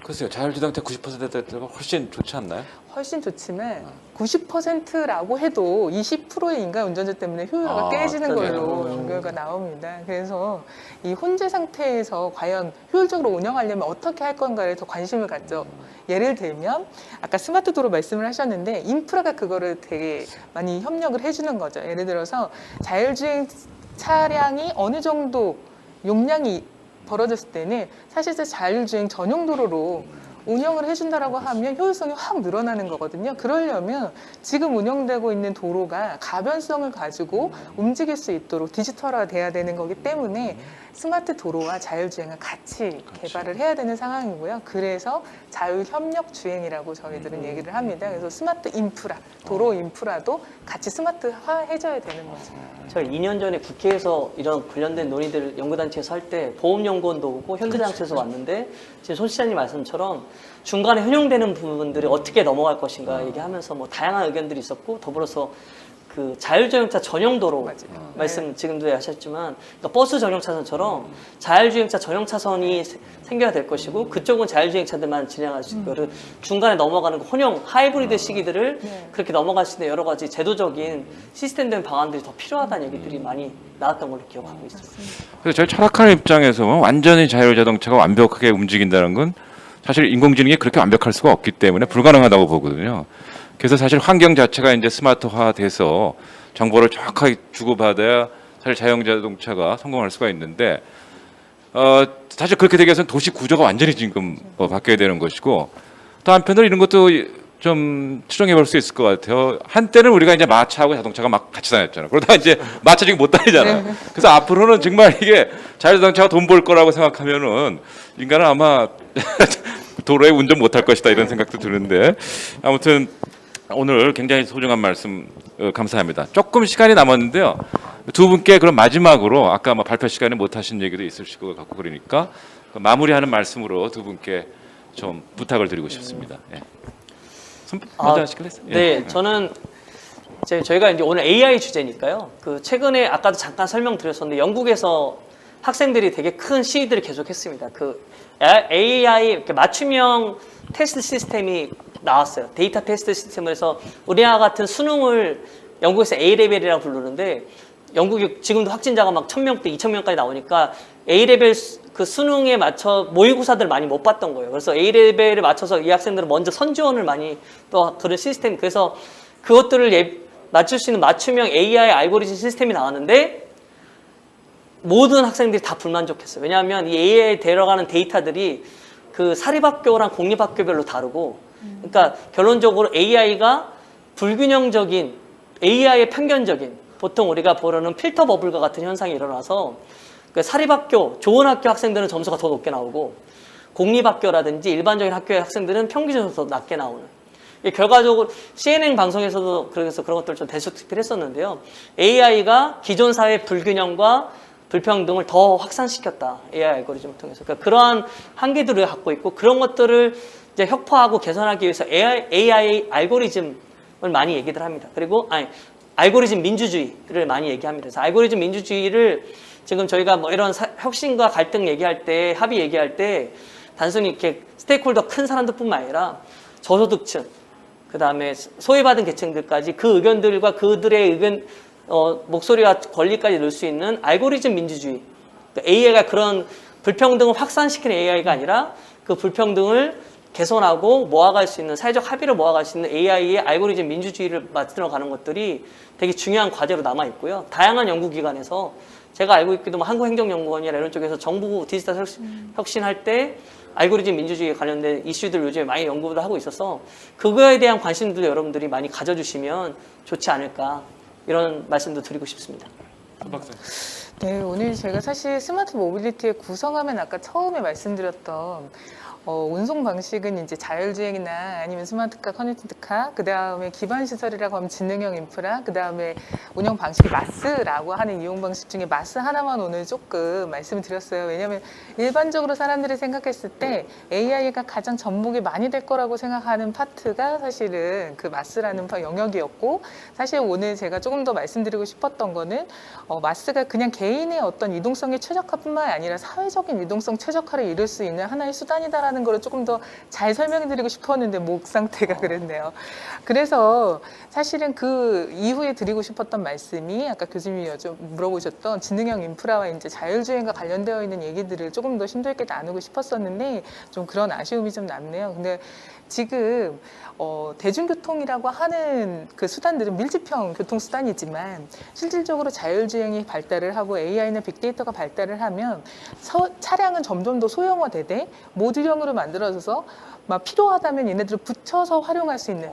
글쎄요, 자율주행차 90%가 훨씬 좋지 않나요? 훨씬 좋지만 90%라고 해도 20%의 인간 운전자 때문에 효율화가 깨지는 걸로 연구가 나옵니다. 그래서 이 혼재 상태에서 과연 효율적으로 운영하려면 어떻게 할 건가에 더 관심을 갖죠. 예를 들면 아까 스마트 도로 말씀을 하셨는데 인프라가 그거를 되게 많이 협력을 해주는 거죠. 예를 들어서 자율주행 차량이 어느 정도 용량이 벌어졌을 때는 사실상 자율주행 전용 도로로 운영을 해준다라고 하면 효율성이 확 늘어나는 거거든요. 그러려면 지금 운영되고 있는 도로가 가변성을 가지고 움직일 수 있도록 디지털화 돼야 되는 거기 때문에 스마트 도로와 자율주행을 같이 개발을 해야 되는 상황이고요. 그래서 자율협력주행이라고 저희들은 얘기를 합니다. 그래서 스마트 인프라, 도로 인프라도 같이 스마트화 해줘야 되는 거죠. 저희 2년 전에 국회에서 이런 관련된 논의들 연구단체에서 할 때 보험연구원도 오고 현대장치에서 왔는데 지금 손 시장님 말씀처럼 중간에 현용되는 부분들이 어떻게 넘어갈 것인가 얘기하면서 뭐 다양한 의견들이 있었고 더불어서 그 자율주행차 전용 도로 말씀 지금도 하셨지만 그러니까 버스 전용 차선처럼 자율주행차 전용 차선이 생겨야 될 것이고 그쪽은 자율주행차들만 진행할 수 있고 중간에 넘어가는 그 혼용 하이브리드 시기들을 그렇게 넘어갈 수 있는 여러 가지 제도적인 시스템된 방안들이 더 필요하다는 얘기들이 많이 나왔던 걸로 기억하고 있습니다. 그래서 저희 철학하는 입장에서 완전히 자율자동차가 완벽하게 움직인다는 건 사실 인공지능이 그렇게 완벽할 수가 없기 때문에 불가능하다고 보거든요. 그래서 사실 환경 자체가 이제 스마트화돼서 정보를 정확하게 주고받아야 사실 자율자동차가 성공할 수가 있는데 사실 그렇게 되기 위해서는 도시 구조가 완전히 지금 바뀌어야 되는 것이고 또 한편으로 이런 것도 좀 추정해 볼 수 있을 것 같아요. 한때는 우리가 이제 마차하고 자동차가 막 같이 다녔잖아요. 그러다가 이제 마차 지금 못 다니잖아요. 그래서 앞으로는 정말 이게 자율자동차가 돈 벌 거라고 생각하면은 인간은 아마 도로에 운전 못 할 것이다 이런 생각도 드는데 아무튼 오늘 굉장히 소중한 말씀 감사합니다. 조금 시간이 남았는데요. 두 분께 그럼 마지막으로 아까 발표 시간에 못 하신 얘기도 있으실 것 같고 그러니까 마무리하는 말씀으로 두 분께 좀 부탁을 드리고 싶습니다. 예. 먼저 하실래요? 네, 저는 저희가 이제 오늘 AI 주제니까요. 그 최근에 아까도 잠깐 설명드렸었는데 영국에서 학생들이 되게 큰 시위들을 계속했습니다. 그 AI 이렇게 맞춤형 테스트 시스템이 나왔어요. 데이터 테스트 시스템에서 우리나라 같은 수능을 영국에서 A레벨이라고 부르는데 영국이 지금도 확진자가 막 1000명대, 2000명까지 나오니까 A레벨 그 수능에 맞춰 모의고사들 많이 못 봤던 거예요. 그래서 A레벨에 맞춰서 이 학생들은 먼저 선지원을 많이 또 그런 시스템 그래서 그것들을 맞출 수 있는 맞춤형 AI 알고리즘 시스템이 나왔는데 모든 학생들이 다 불만족했어요. 왜냐하면 이 AI에 들어가는 데이터들이 그 사립학교랑 공립학교별로 다르고 그러니까 결론적으로 AI가 불균형적인 AI의 편견적인 보통 우리가 보려는 필터 버블과 같은 현상이 일어나서 그 사립학교, 좋은 학교 학생들은 점수가 더 높게 나오고 공립학교라든지 일반적인 학교의 학생들은 평균적으로 더 낮게 나오는 결과적으로 CNN 방송에서도 그래서 그런 것들을 좀 대수특필 했었는데요. AI가 기존 사회 불균형과 불평등을 더 확산시켰다. AI 알고리즘을 통해서. 그러니까 그러한 한계들을 갖고 있고 그런 것들을 이제 혁파하고 개선하기 위해서 AI 알고리즘을 많이 얘기들 합니다. 그리고 알고리즘 민주주의를 많이 얘기합니다. 그래서 알고리즘 민주주의를 지금 저희가 뭐 이런 혁신과 갈등 얘기할 때 합의 얘기할 때 단순히 이렇게 스테이크홀더 큰 사람들뿐만 아니라 저소득층 그 다음에 소외받은 계층들까지 그 의견들과 그들의 의견 목소리와 권리까지 넣을 수 있는 알고리즘 민주주의. 그러니까 AI가 그런 불평등을 확산시키는 AI가 아니라 그 불평등을 개선하고 모아갈 수 있는 사회적 합의를 모아갈 수 있는 AI의 알고리즘 민주주의를 만들어 가는 것들이 되게 중요한 과제로 남아 있고요. 다양한 연구기관에서 제가 알고 있기도 뭐 한국행정연구원이나 이런 쪽에서 정부 디지털 혁신할 때 알고리즘 민주주의에 관련된 이슈들 요즘에 많이 연구도 하고 있어서 그거에 대한 관심도 여러분들이 많이 가져주시면 좋지 않을까 이런 말씀도 드리고 싶습니다. 네, 오늘 제가 사실 스마트 모빌리티의 구성하면 아까 처음에 말씀드렸던 운송 방식은 이제 자율주행이나 아니면 스마트카, 커넥티드카, 그 다음에 기반 시설이라고 하면 지능형 인프라, 그 다음에 운영 방식이 마스라고 하는 이용 방식 중에 마스 하나만 오늘 조금 말씀을 드렸어요. 왜냐하면 일반적으로 사람들이 생각했을 때 AI가 가장 접목이 많이 될 거라고 생각하는 파트가 사실은 그 마스라는 영역이었고, 사실 오늘 제가 조금 더 말씀드리고 싶었던 거는 마스가 그냥 개인의 어떤 이동성의 최적화뿐만 아니라 사회적인 이동성 최적화를 이룰 수 있는 하나의 수단이다라는 거를 조금 더 잘 설명드리고 싶었는데 목 상태가 그랬네요. 그래서 사실은 그 이후에 드리고 싶었던 말씀이 아까 교수님이 물어보셨던 지능형 인프라와 이제 자율주행과 관련되어 있는 얘기들을 조금 더 심도 있게 나누고 싶었었는데 좀 그런 아쉬움이 좀 남네요. 근데 지금 대중교통이라고 하는 그 수단들은 밀집형 교통수단이지만 실질적으로 자율주행이 발달을 하고 AI나 빅데이터가 발달을 하면 차량은 점점 더 소형화되되 모듈형으로 만들어져서 막 필요하다면 얘네들을 붙여서 활용할 수 있는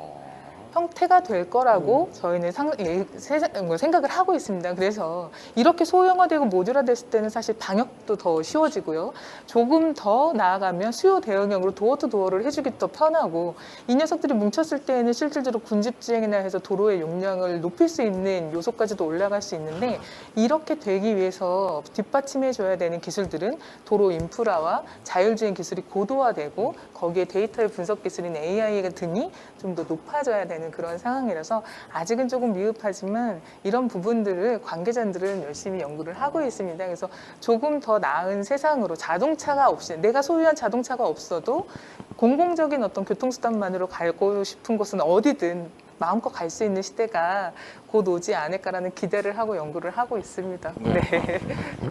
형태가 될 거라고 저희는 생각을 하고 있습니다. 그래서 이렇게 소형화되고 모듈화됐을 때는 사실 방역도 더 쉬워지고요. 조금 더 나아가면 수요 대응형으로 도어 투 도어를 해주기 더 편하고, 이 녀석들이 뭉쳤을 때에는 실질적으로 군집주행이나 해서 도로의 용량을 높일 수 있는 요소까지도 올라갈 수 있는데, 이렇게 되기 위해서 뒷받침해 줘야 되는 기술들은 도로 인프라와 자율주행 기술이 고도화되고 거기에 데이터의 분석 기술인 AI 등이 좀 더 높아져야 되는 그런 상황이라서 아직은 조금 미흡하지만 이런 부분들을 관계자들은 열심히 연구를 하고 있습니다. 그래서 조금 더 나은 세상으로, 자동차가 없이, 내가 소유한 자동차가 없어도 공공적인 어떤 교통수단만으로 가고 싶은 곳은 어디든 마음껏 갈 수 있는 시대가 곧 오지 않을까라는 기대를 하고 연구를 하고 있습니다. 네.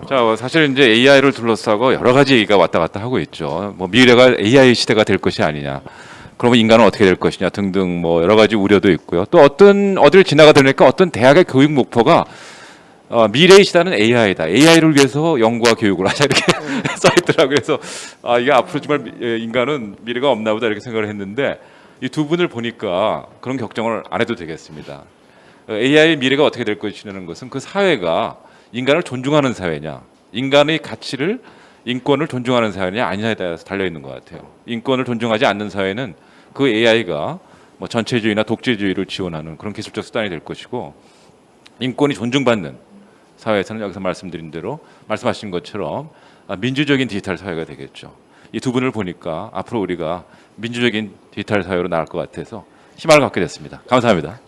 자, 사실 이제 AI를 둘러싸고 여러 가지 얘기가 왔다 갔다 하고 있죠. 뭐 미래가 AI 시대가 될 것이 아니냐. 그러면 인간은 어떻게 될 것이냐 등등 뭐 여러 가지 우려도 있고요. 또 어디를 지나가다 보니까 어떤 대학의 교육 목표가 미래의 시대는 AI다. AI를 위해서 연구와 교육을 하자 이렇게 써있더라고요. 그래서 이게 앞으로 정말 인간은 미래가 없나 보다 이렇게 생각을 했는데 이 두 분을 보니까 그런 걱정을 안 해도 되겠습니다. AI의 미래가 어떻게 될 것이냐는 것은 그 사회가 인간을 존중하는 사회냐, 인간의 가치를, 인권을 존중하는 사회냐 아니냐에 따라서 달려있는 것 같아요. 인권을 존중하지 않는 사회는 그 AI가 뭐 전체주의나 독재주의를 지원하는 그런 기술적 수단이 될 것이고, 인권이 존중받는 사회에서는 여기서 말씀드린 대로 말씀하신 것처럼 민주적인 디지털 사회가 되겠죠. 이 두 분을 보니까 앞으로 우리가 민주적인 디지털 사회로 나갈 것 같아서 희망을 갖게 됐습니다. 감사합니다.